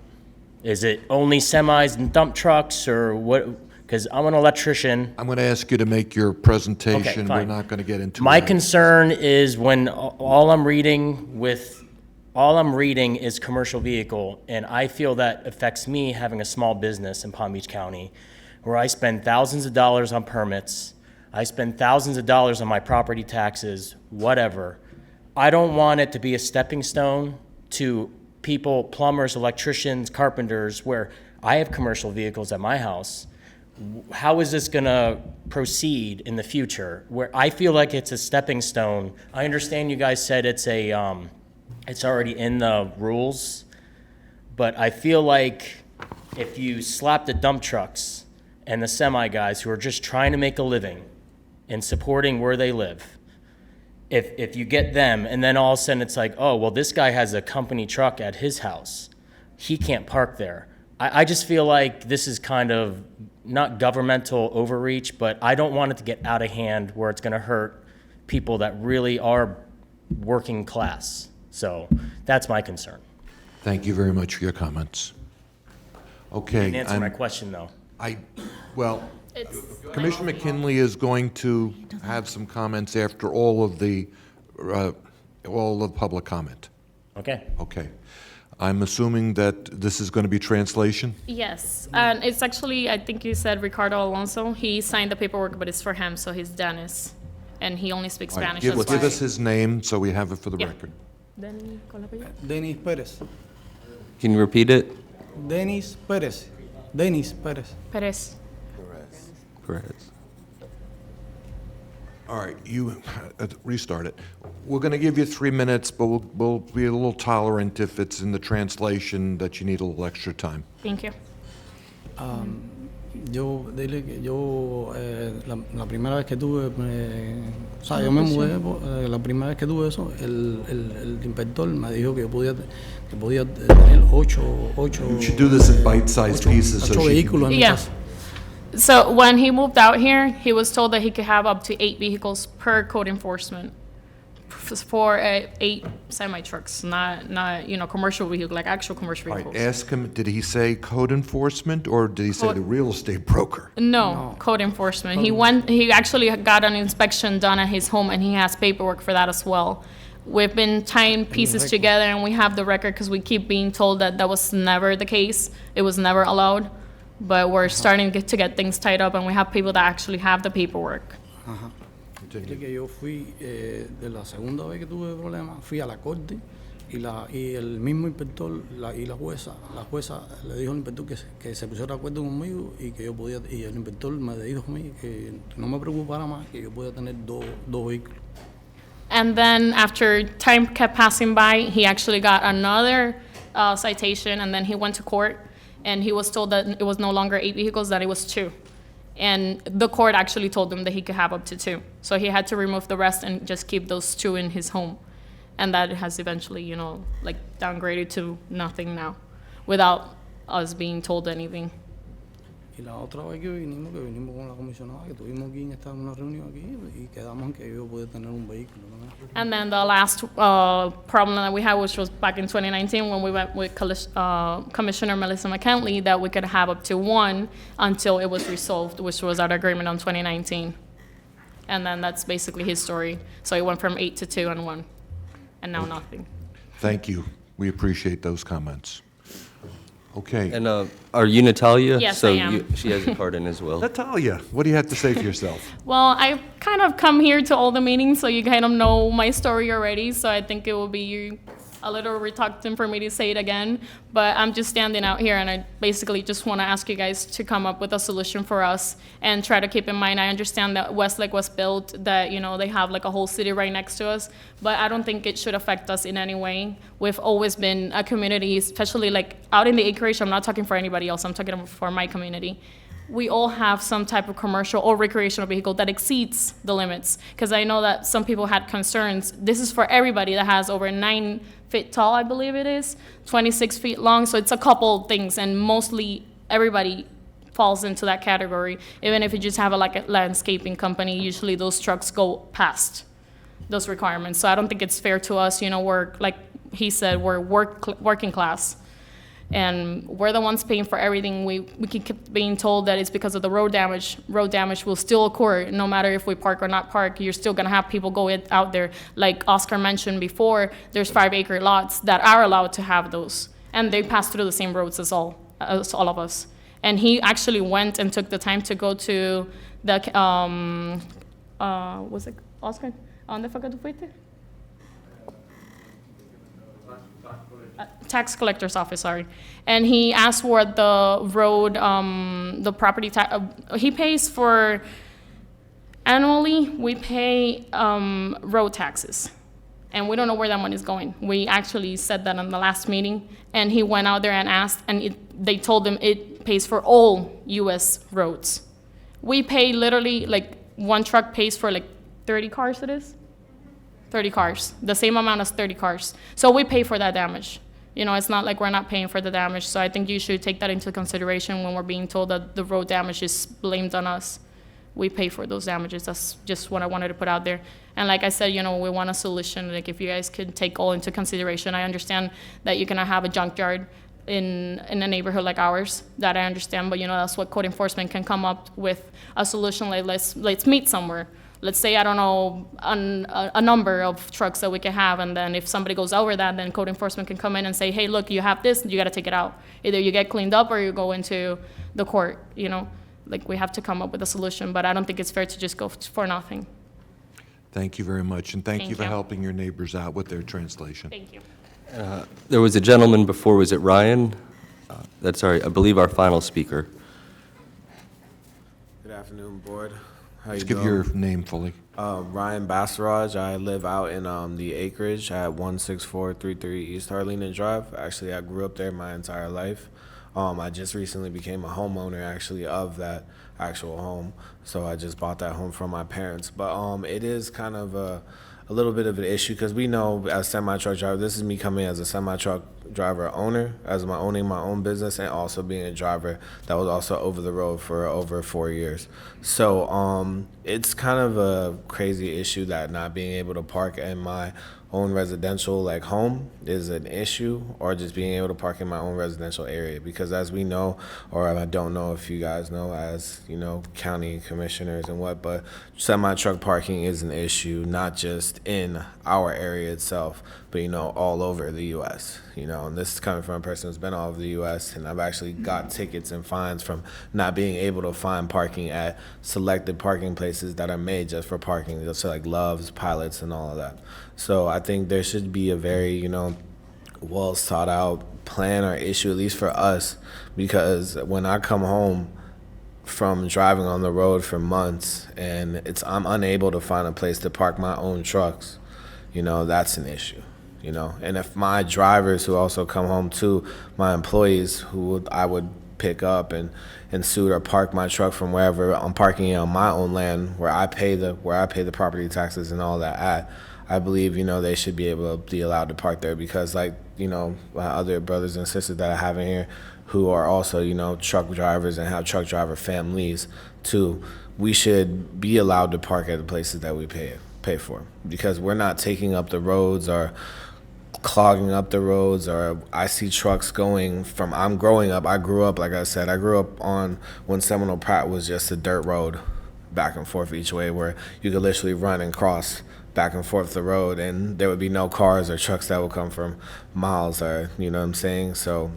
Is it only semis and dump trucks, or what? Because I'm an electrician. I'm going to ask you to make your presentation. We're fine. not going to get into My that. concern is when all I'm reading is commercial vehicle, and I feel that affects me having a small business in Palm Beach County, where I spend thousands of dollars on permits, I spend thousands of dollars on my property taxes, whatever. I don't want it to be a stepping stone to people, plumbers, electricians, carpenters, where I have commercial vehicles at my house. How is this going to proceed in the future, where I feel like it's a stepping stone? I understand you guys said it's already in the rules, but I feel like if you slap the dump trucks and the semi guys who are just trying to make a living and supporting where they live, if you get them and then all of a sudden it's like, oh, well, this guy has a company truck at his house, he can't park there. I just feel like this is kind of not governmental overreach, but I don't want it to get out of hand where it's going to hurt people that really are working class. So that's my concern. Thank you very much for your comments. Okay. You didn't answer my question, though. Commissioner McKinley is going to have some comments after all of the public comment. Okay. Okay. I'm assuming that this is going to be translation? Yes, and it's actually, I think you said Ricardo Alonso. He signed the paperwork, but it's for him, so he's Dennis, and he only speaks All right, Spanish. give that's why. us his name so we have it for the Yeah. record. Denis Perez. Can you repeat it? Denis Perez. Denis Perez. Perez. Perez. All right, you, restart it. We're going to give you 3 minutes, but we'll be a little tolerant if it's in the translation that you need a little extra time. Thank you. Yo, dile que yo, la primera vez que tuve, o sea, yo me mudé, la primera vez que tuve eso, el inspector me dijo que yo podía tener ocho You should do this in bite-sized pieces so she vehículos en mi Yeah. casa. So when he moved out here, he was told that he could have up to 8 vehicles per code enforcement for 8 semi-trucks, not commercial vehicle, like actual commercial All right, vehicles. ask him, did he say code enforcement, or did he say the real estate broker? No, code enforcement. He actually got an inspection done at his home, and he has paperwork for that as well. We've been tying pieces together, and we have the record because we keep being told that that was never the case. It was never allowed. But we're starting to get things tied up, and we have people that actually have the paperwork. Ajá. Dile que yo fui, de la segunda vez que tuve problemas, fui a la corte y el mismo inspector y la jueza le dijo al inspector que se pusiera de acuerdo conmigo y que yo podía, y el inspector me dijo a mí que no me preocupara más, que yo podía tener dos vehículos. And then after time kept passing by, he actually got another citation, and then he went to court, and he was told that it was no longer 8 vehicles, that it was 2. And the court actually told him that he could have up to 2. So he had to remove the rest and just keep those 2 in his home. And that has eventually, downgraded to nothing now, without us being told anything. Y la otra vez que vinimos con la comisionada, que tuvimos aquí en una reunión aquí y quedamos en que yo podía tener un vehículo, ¿no? And then the last problem that we had, which was back in 2019, when we went with Commissioner Melissa McKinley, that we could have up to 1 until it was resolved, which was our agreement on 2019. And then that's basically his story. So it went from 8 to 2 and 1, and now nothing. Thank you. We appreciate those comments. Okay. And are you Natalia? Yes, So I am. she has a card in as well. Natalia, what do you have to say for yourself? Well, I kind of come here to all the meetings, so you kind of know my story already, so I think it will be a little reluctant for me to say it again, but I'm just standing out here, and I basically just want to ask you guys to come up with a solution for us and try to keep in mind, I understand that Westlake was built, that, they have like a whole city right next to us, but I don't think it should affect us in any way. We've always been a community, especially like out in the acreage, I'm not talking for anybody else, I'm talking for my community. We all have some type of commercial or recreational vehicle that exceeds the limits. Because I know that some people had concerns. This is for everybody that has over 9 feet tall, I believe it is, 26 feet long. So it's a couple things, and mostly everybody falls into that category. Even if you just have a landscaping company, usually those trucks go past those requirements. So I don't think it's fair to us. We're, like he said, we're working class. And we're the ones paying for everything. We keep being told that it's because of the road damage. Road damage will still occur no matter if we park or not park. You're still gonna have people go out there. Like Oscar mentioned before, there's 5-acre lots that are allowed to have those. And they pass through the same roads as all of us. And he actually went and took the time to go to the, was it Oscar? ¿Dónde fue que tú fuiste? Tax collector's office, sorry. And he asked for the road, the property tax, he pays for, annually, we pay road taxes. And we don't know where that money is going. We actually said that in the last meeting, and he went out there and asked, and they told him it pays for all US roads. We pay literally, like, one truck pays for like 30 cars, it is? 30 cars, the same amount as 30 cars. So we pay for that damage. It's not like we're not paying for the damage. So I think you should take that into consideration when we're being told that the road damage is blamed on us. We pay for those damages. That's just what I wanted to put out there. And like I said, we want a solution. Like if you guys could take all into consideration, I understand that you cannot have a junkyard in a neighborhood like ours. That I understand, but that's what code enforcement can come up with, a solution like let's meet somewhere. Let's say, I don't know, a number of trucks that we can have, and then if somebody goes over that, then code enforcement can come in and say, hey, look, you have this, you gotta take it out. Either you get cleaned up or you go into the court, Like, we have to come up with a solution, but I don't think it's fair to just go for nothing. Thank you very much, and thank you Thank for you. helping your neighbors out with their translation. Thank you. There was a gentleman before, was it Ryan? I believe our final speaker. Good afternoon, Board. How you Just give doing? your name fully. Ryan Bastaraj. I live out in the acreage at 16433 East Harlingen Drive. Actually, I grew up there my entire life. I just recently became a homeowner actually of that actual home. So I just bought that home from my parents. But it is kind of a little bit of an issue because we know as semi-truck driver, this is me coming as a semi-truck driver owner, as my owning my own business, and also being a driver that was also over the road for over 4 years. So it's kind of a crazy issue that not being able to park in my own residential like home is an issue, or just being able to park in my own residential area, because as we know, or I don't know if you guys know as county commissioners and what, but semi-truck parking is an issue not just in our area itself, but all over the U.S. And this is coming from a person who's been all over the U.S. and I've actually got tickets and fines from not being able to find parking at selected parking places that are made just for parking, just like Love's, Pilots, and all of that. So I think there should be a very well thought out plan or issue, at least for us, because when I come home from driving on the road for months and I'm unable to find a place to park my own trucks, that's an issue. And if my drivers who also come home too, my employees who I would pick up and suit or park my truck from wherever I'm parking it on my own land where I pay the property taxes and all that at, I believe they should be able to be allowed to park there, because my other brothers and sisters that I have in here who are also truck drivers and have truck driver families too, we should be allowed to park at the places that we pay for, because we're not taking up the roads or clogging up the roads. Or I see trucks going from, I grew up, like I said, I grew up on when Seminole Pratt was just a dirt road back and forth each way, where you could literally run and cross back and forth the road and there would be no cars or trucks that would come from miles, or what I'm saying. So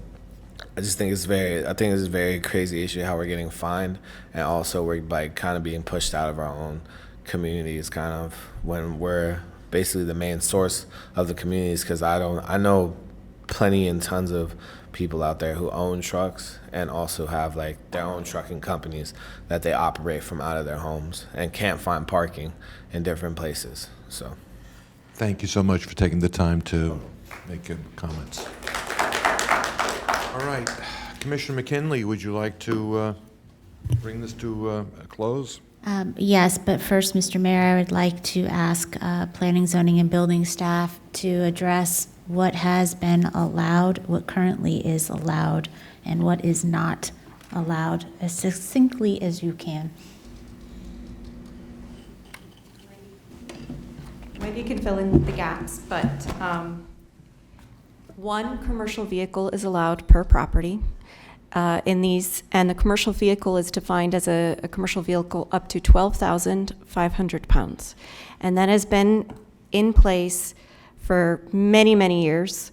I just think it's a very crazy issue how we're getting fined, and also we're like kind of being pushed out of our own communities, kind of, when we're basically the main source of the communities. Because I know plenty and tons of people out there who own trucks and also have like their own trucking companies that they operate from out of their homes and can't find parking in different places. So Thank you so much for taking the time to make your comments. All right, Commissioner McKinley, would you like to bring this to a close? Yes, but first, Mr. Mayor, I would like to ask Planning, Zoning, and Building staff to address what has been allowed, what currently is allowed, and what is not allowed as succinctly as you can. Wendy can fill in the gaps, but one commercial vehicle is allowed per property. In these, and the commercial vehicle is defined as a commercial vehicle up to 12,500 pounds. And that has been in place for many, many years.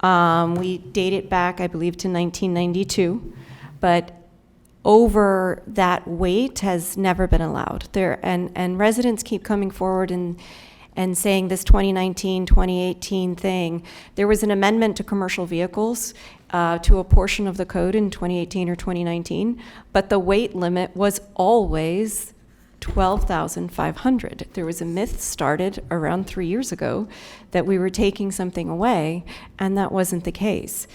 We date it back, I believe, to 1992, but over that weight has never been allowed. And residents keep coming forward and saying this 2019, 2018 thing. There was an amendment to commercial vehicles to a portion of the code in 2018 or 2019, but the weight limit was always 12,500. There was a myth started around 3 years ago that we were taking something away, and that wasn't the case.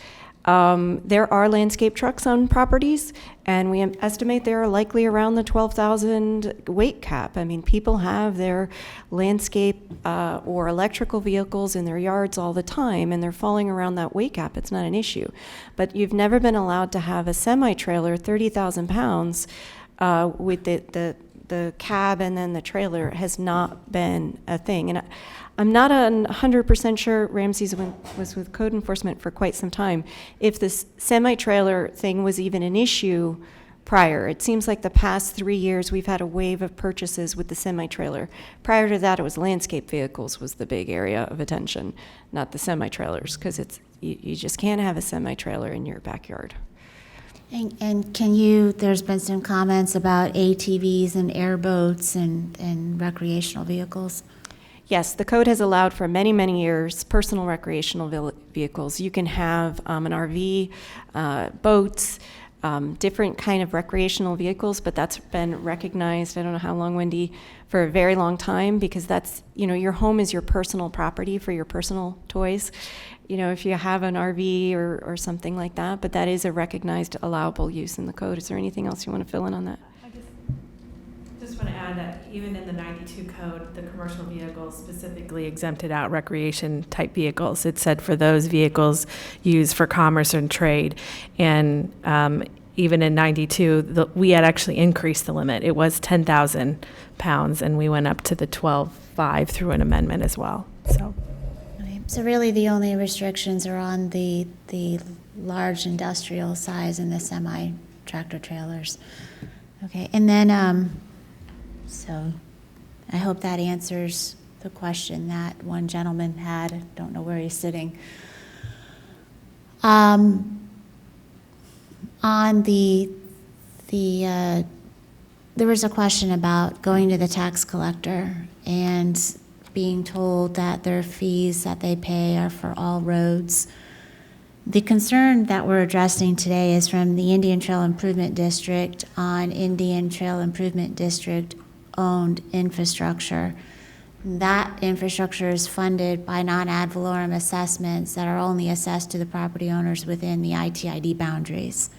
There are landscape trucks on properties, and we estimate they're likely around the 12,000 weight cap. I mean, people have their landscape or electrical vehicles in their yards all the time, and they're falling around that weight cap. It's not an issue. But you've never been allowed to have a semi-trailer, 30,000 pounds, with the cab and then the trailer has not been a thing. And I'm not 100% sure. Ramsey's was with code enforcement for quite some time. If this semi-trailer thing was even an issue prior, it seems like the past 3 years we've had a wave of purchases with the semi-trailer. Prior to that, it was landscape vehicles was the big area of attention, not the semi-trailers, because you just can't have a semi-trailer in your backyard. And there's been some comments about ATVs and airboats and recreational vehicles. Yes, the code has allowed for many, many years personal recreational vehicles. You can have an RV, boats, different kind of recreational vehicles, but that's been recognized, I don't know how long, Wendy, for a very long time, because that's, your home is your personal property for your personal toys. If you have an RV or something like that, but that is a recognized allowable use in the code. Is there anything else you want to fill in on that? Just want to add that even in the 92 code, the commercial vehicles specifically exempted out recreation type vehicles. It said for those vehicles used for commerce and trade. And even in 92, we had actually increased the limit. It was 10,000 pounds, and we went up to the 12.5 through an amendment as well. So really, the only restrictions are on the large industrial size and the semi-tractor trailers. Okay, and then, so I hope that answers the question that one gentleman had. I don't know where he's sitting. On there was a question about going to the tax collector and being told that their fees that they pay are for all roads. The concern that we're addressing today is from the Indian Trail Improvement District on Indian Trail Improvement District owned infrastructure. That infrastructure is funded by non-ad valorem assessments that are only assessed to the property owners within the ITID boundaries.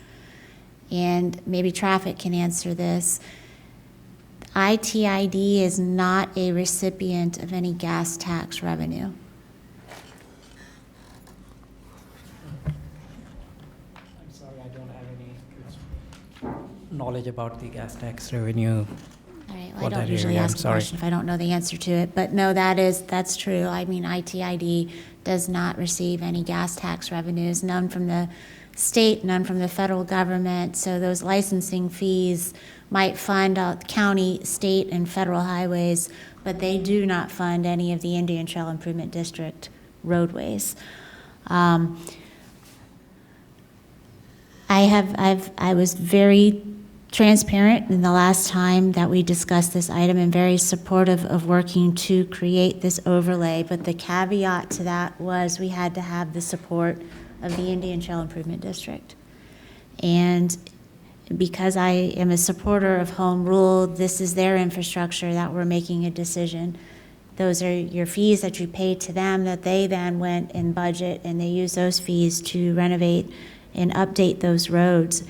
And maybe traffic can answer this. ITID is not a recipient of any gas tax revenue. I'm sorry, I don't have any knowledge about the gas tax revenue. All right, well, I don't usually ask a question if I don't know the answer to it, but no, that's true. I mean, ITID does not receive any gas tax revenues, none from the state, none from the federal government, so those licensing fees might fund county, state, and federal highways, but they do not fund any of the Indian Trail Improvement District roadways. I was very transparent in the last time that we discussed this item and very supportive of working to create this overlay, but the caveat to that was we had to have the support of the Indian Trail Improvement District. And because I am a supporter of home rule, this is their infrastructure that we're making a decision. Those are your fees that you pay to them that they then went and budget, and they use those fees to renovate and update those roads.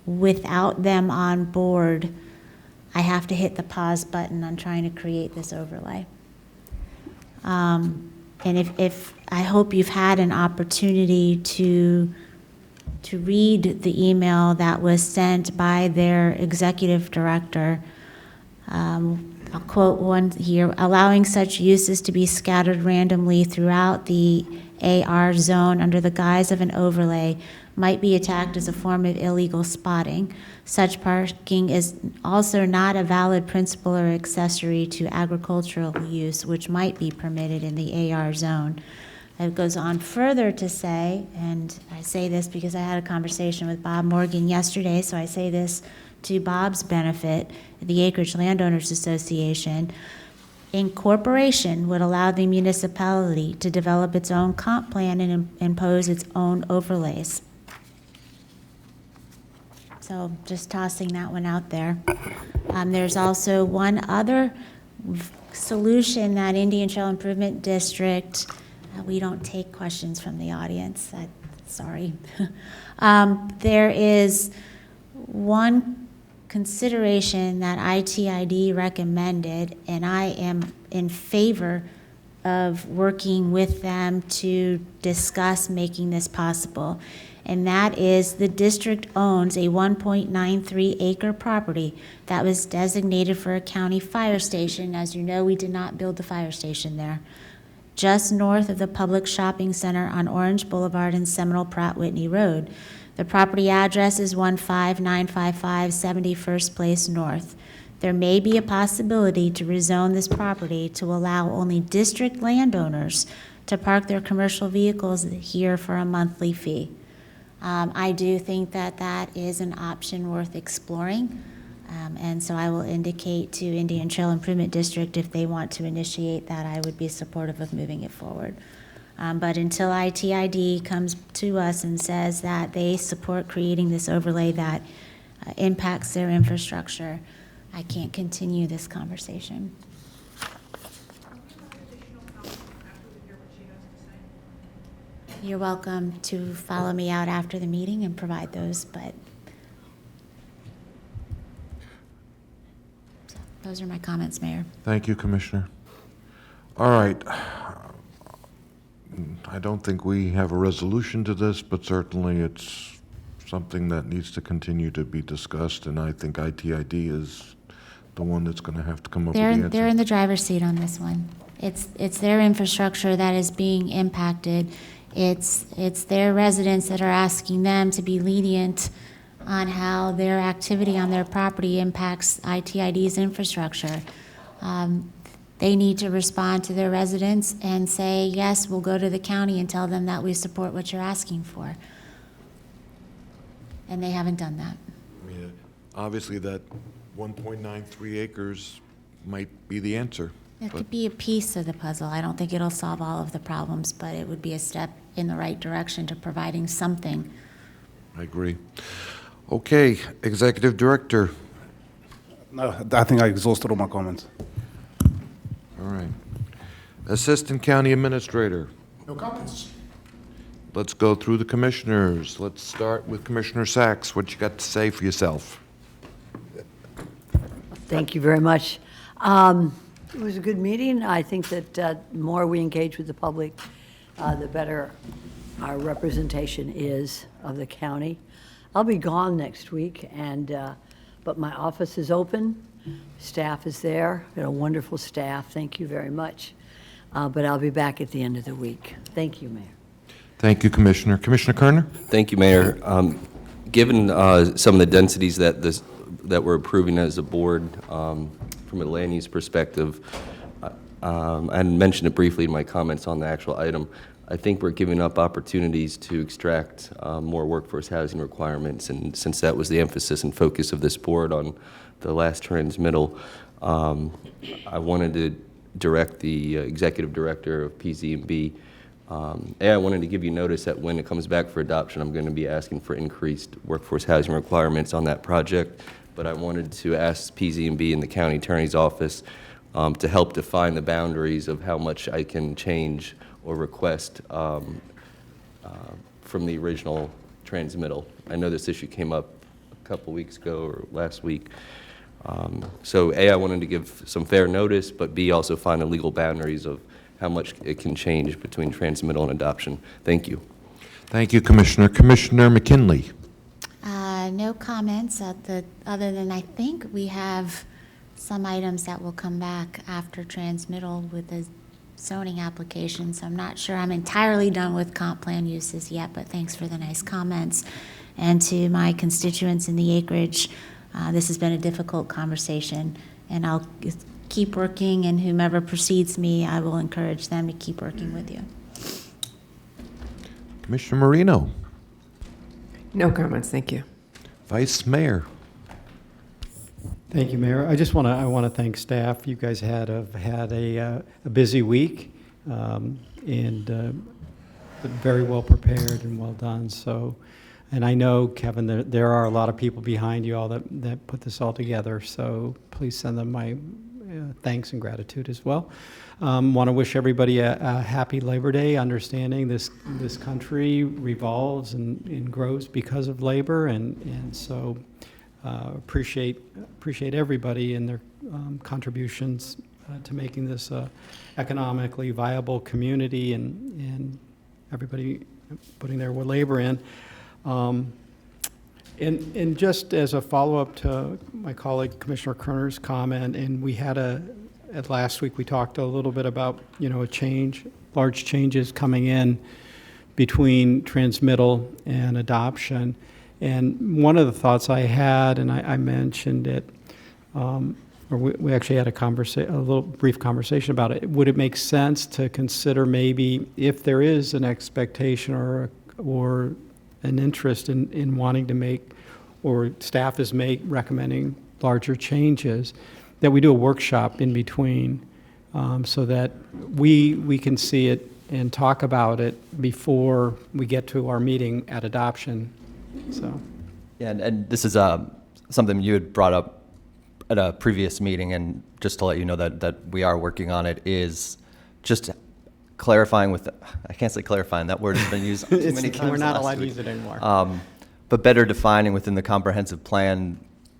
Without them on board, I have to hit the pause button on trying to create this overlay. And if I hope you've had an opportunity to read the email that was sent by their executive director. I'll quote one here: allowing such uses to be scattered randomly throughout the AR zone under the guise of an overlay might be attacked as a form of illegal spotting. Such parking is also not a valid principal or accessory to agricultural use, which might be permitted in the AR zone. It goes on further to say, and I say this because I had a conversation with Bob Morgan yesterday, so I say this to Bob's benefit, the Acreage Landowners Association. Incorporation would allow the municipality to develop its own comp plan and impose its own overlays. So just tossing that one out there. There's also one other solution that Indian Trail Improvement District, we don't take questions from the audience, sorry. There is one consideration that ITID recommended, and I am in favor of working with them to discuss making this possible. And that is the district owns a 1.93 acre property that was designated for a county fire station. As you know, we did not build the fire station there. Just north of the public shopping center on Orange Boulevard and Seminole Pratt Whitney Road. The property address is 15955 71st Place North. There may be a possibility to rezone this property to allow only district landowners to park their commercial vehicles here for a monthly fee. I do think that that is an option worth exploring. And so I will indicate to Indian Trail Improvement District if they want to initiate that, I would be supportive of moving it forward. But until ITID comes to us and says that they support creating this overlay that impacts their infrastructure, I can't continue this conversation. You're welcome to follow me out after the meeting and provide those, but those are my comments, Mayor. Thank you, Commissioner. All right. I don't think we have a resolution to this, but certainly it's something that needs to continue to be discussed, and I think ITID is the one that's going to have to come up with the answer. They're in the driver's seat on this one. It's their infrastructure that is being impacted. It's their residents that are asking them to be lenient on how their activity on their property impacts ITID's infrastructure. They need to respond to their residents and say, yes, we'll go to the county and tell them that we support what you're asking for. And they haven't done that. I mean, obviously, that 1.93 acres might be the answer. It but- could be a piece of the puzzle. I don't think it'll solve all of the problems, but it would be a step in the right direction to providing something. I agree. Okay, Executive Director. No, I think I exhausted all my comments. All right. Assistant County Administrator. No comments. Let's go through the commissioners. Let's start with Commissioner Sacks. What you got to say for yourself? Thank you very much. It was a good meeting. I think that the more we engage with the public, the better our representation is of the county. I'll be gone next week, but my office is open. Staff is there. We've got a wonderful staff. Thank you very much. But I'll be back at the end of the week. Thank you, Mayor. Thank you, Commissioner. Commissioner Kerner? Thank you, Mayor. Given some of the densities that we're approving as a board from a land use perspective, I mentioned it briefly in my comments on the actual item, I think we're giving up opportunities to extract more workforce housing requirements, and since that was the emphasis and focus of this board on the last transmittal, I wanted to direct the executive director of PZ&B. I wanted to give you notice that when it comes back for adoption, I'm going to be asking for increased workforce housing requirements on that project, but I wanted to ask PZ&B and the county attorney's office to help define the boundaries of how much I can change or request from the original transmittal. I know this issue came up a couple weeks ago or last week. So A, I wanted to give some fair notice, but B, also find the legal boundaries of how much it can change between transmittal and adoption. Thank you. Thank you, Commissioner. Commissioner McKinley? No comments other than I think we have some items that will come back after transmittal with the zoning application, so I'm not sure I'm entirely done with comp plan uses yet, but thanks for the nice comments. And to my constituents in the acreage, this has been a difficult conversation, and I'll keep working, and whomever precedes me, I will encourage them to keep working with you. Commissioner Marino? No comments, thank you. Vice Mayor? Thank you, Mayor. I want to thank staff. You guys have had a busy week and but very well prepared and well done. So, and I know, Kevin, there are a lot of people behind you all that put this all together. So please send them my thanks and gratitude as well. Want to wish everybody a happy Labor Day, understanding this country revolves and grows because of labor, and so appreciate everybody and their contributions to making this economically viable community, and everybody putting their labor in. And just as a follow-up to my colleague Commissioner Kerner's comment, and we had at last week we talked a little bit about, large changes coming in between transmittal and adoption. And one of the thoughts I had, and I mentioned it, or we actually had a little brief conversation about it. Would it make sense to consider maybe if there is an expectation or an interest in wanting to make, or staff is recommending larger changes, that we do a workshop in between so that we can see it and talk about it before we get to our meeting at adoption, so. Yeah, and this is something you had brought up at a previous meeting, and just to let you know that we are working on it, is just clarifying with, I can't say clarifying, that word has been used too many times We're not last allowed to week. use it anymore. But better defining within the comprehensive plan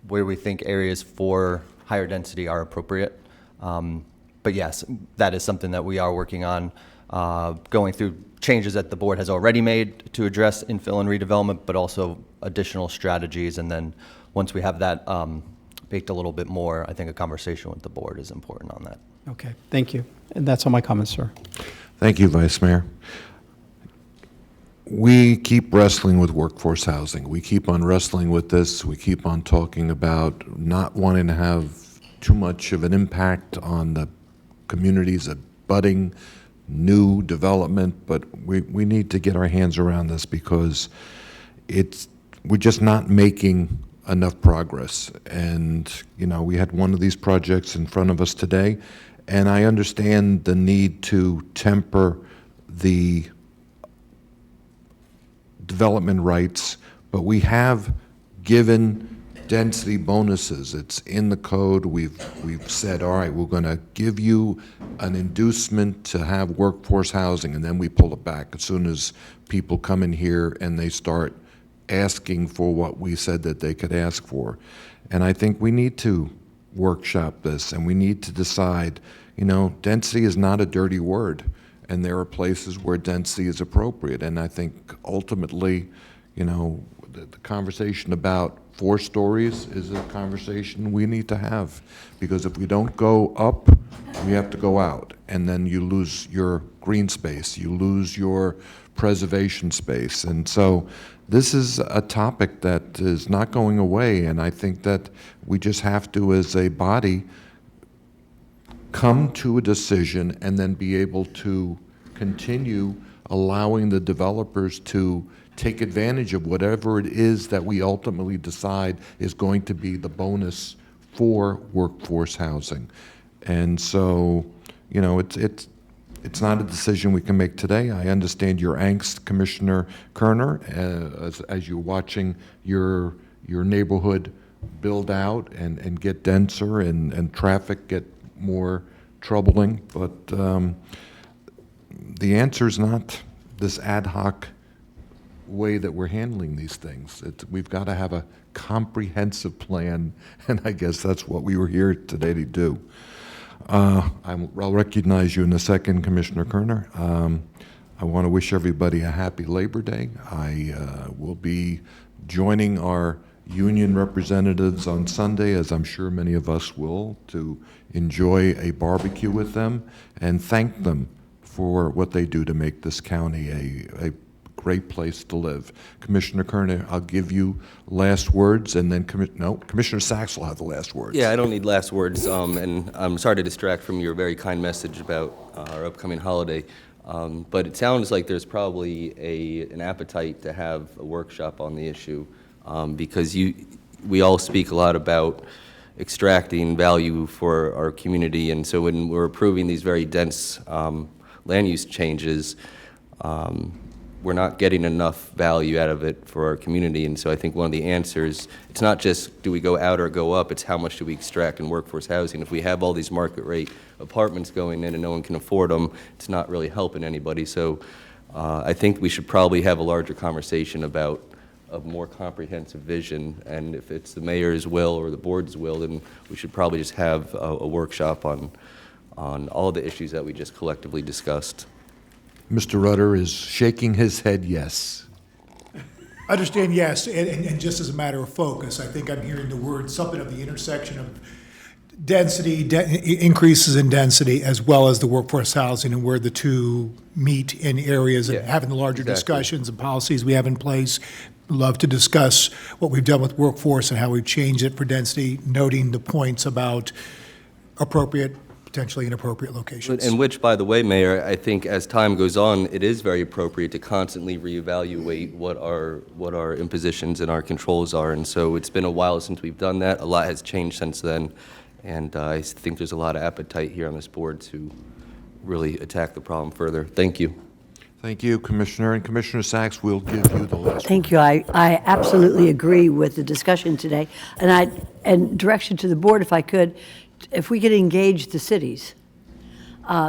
where we think areas for higher density are appropriate. But yes, that is something that we are working on, going through changes that the board has already made to address infill and redevelopment, but also additional strategies. And then once we have that baked a little bit more, I think a conversation with the board is important on that. Okay, thank you. And that's all my comments, sir. Thank you, Vice Mayor. We keep wrestling with workforce housing. We keep on wrestling with this. We keep on talking about not wanting to have too much of an impact on the communities abutting new development, but we need to get our hands around this because we're just not making enough progress. And, you know, we had one of these projects in front of us today, and I understand the need to temper the development rights, but we have given density bonuses. It's in the code. We've said, all right, we're going to give you an inducement to have workforce housing, and then we pull it back as soon as people come in here and they start asking for what we said that they could ask for. And I think we need to workshop this, and we need to decide, you know, density is not a dirty word, and there are places where density is appropriate. And I think ultimately, you know, the conversation about 4 stories is a conversation we need to have, because if we don't go up, we have to go out, and then you lose your green space, you lose your preservation space. And so this is a topic that is not going away, and I think that we just have to, as a body, come to a decision and then be able to continue allowing the developers to take advantage of whatever it is that we ultimately decide is going to be the bonus for workforce housing. And so, you know, it's not a decision we can make today. I understand your angst, Commissioner Kerner, as you're watching your neighborhood build out and get denser and traffic get more troubling. But the answer is not this ad hoc way that we're handling these things. We've got to have a comprehensive plan, and I guess that's what we were here today to do. I'll recognize you in a second, Commissioner Kerner. I want to wish everybody a happy Labor Day. I will be joining our union representatives on Sunday, as I'm sure many of us will, to enjoy a barbecue with them and thank them for what they do to make this county a great place to live. Commissioner Kerner, I'll give you last words, and then Commissioner Sachs will have the last words. Yeah, I don't need last words, and I'm sorry to distract from your very kind message about our upcoming holiday, but it sounds like there's probably an appetite to have a workshop on the issue, because we all speak a lot about extracting value for our community, and so when we're approving these very dense land use changes, we're not getting enough value out of it for our community. And so I think one of the answers, it's not just do we go out or go up, it's how much do we extract in workforce housing. If we have all these market rate apartments going in and no one can afford them, it's not really helping anybody. So I think we should probably have a larger conversation about a more comprehensive vision, and if it's the mayor's will or the board's will, then we should probably just have a workshop on all the issues that we just collectively discussed. Mr. Rudder is shaking his head yes. I understand, yes, and just as a matter of focus, I think I'm hearing the word something of the intersection of density, increases in density, as well as the workforce housing, and where the two meet in areas, and having the larger discussions and policies we have in place. Love to discuss what we've done with workforce and how we've changed it for density, noting the points about appropriate, potentially inappropriate locations. And which, by the way, Mayor, I think as time goes on, it is very appropriate to constantly reevaluate what our impositions and our controls are. And so it's been a while since we've done that. A lot has changed since then. And I think there's a lot of appetite here on this board to really attack the problem further. Thank you. Thank you, Commissioner. And Commissioner Sachs, we'll give you the last word. Thank you. I absolutely agree with the discussion today. And direction to the board, if I could, if we could engage the cities,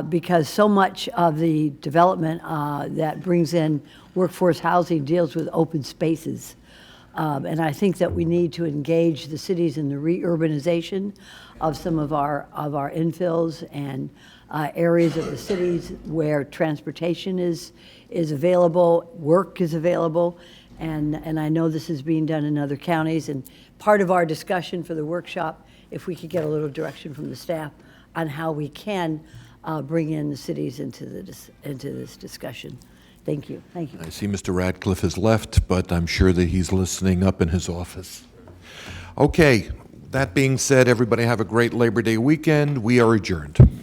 because so much of the development that brings in workforce housing deals with open spaces. And I think that we need to engage the cities in the reurbanization of some of our infills and areas of the cities where transportation is available, work is available, and I know this is being done in other counties. And part of our discussion for the workshop, if we could get a little direction from the staff on how we can bring in the cities into this discussion. Thank you. Thank you. I see Mr. Radcliffe has left, but I'm sure that he's listening up in his office. Okay, that being said, everybody have a great Labor Day weekend. We are adjourned.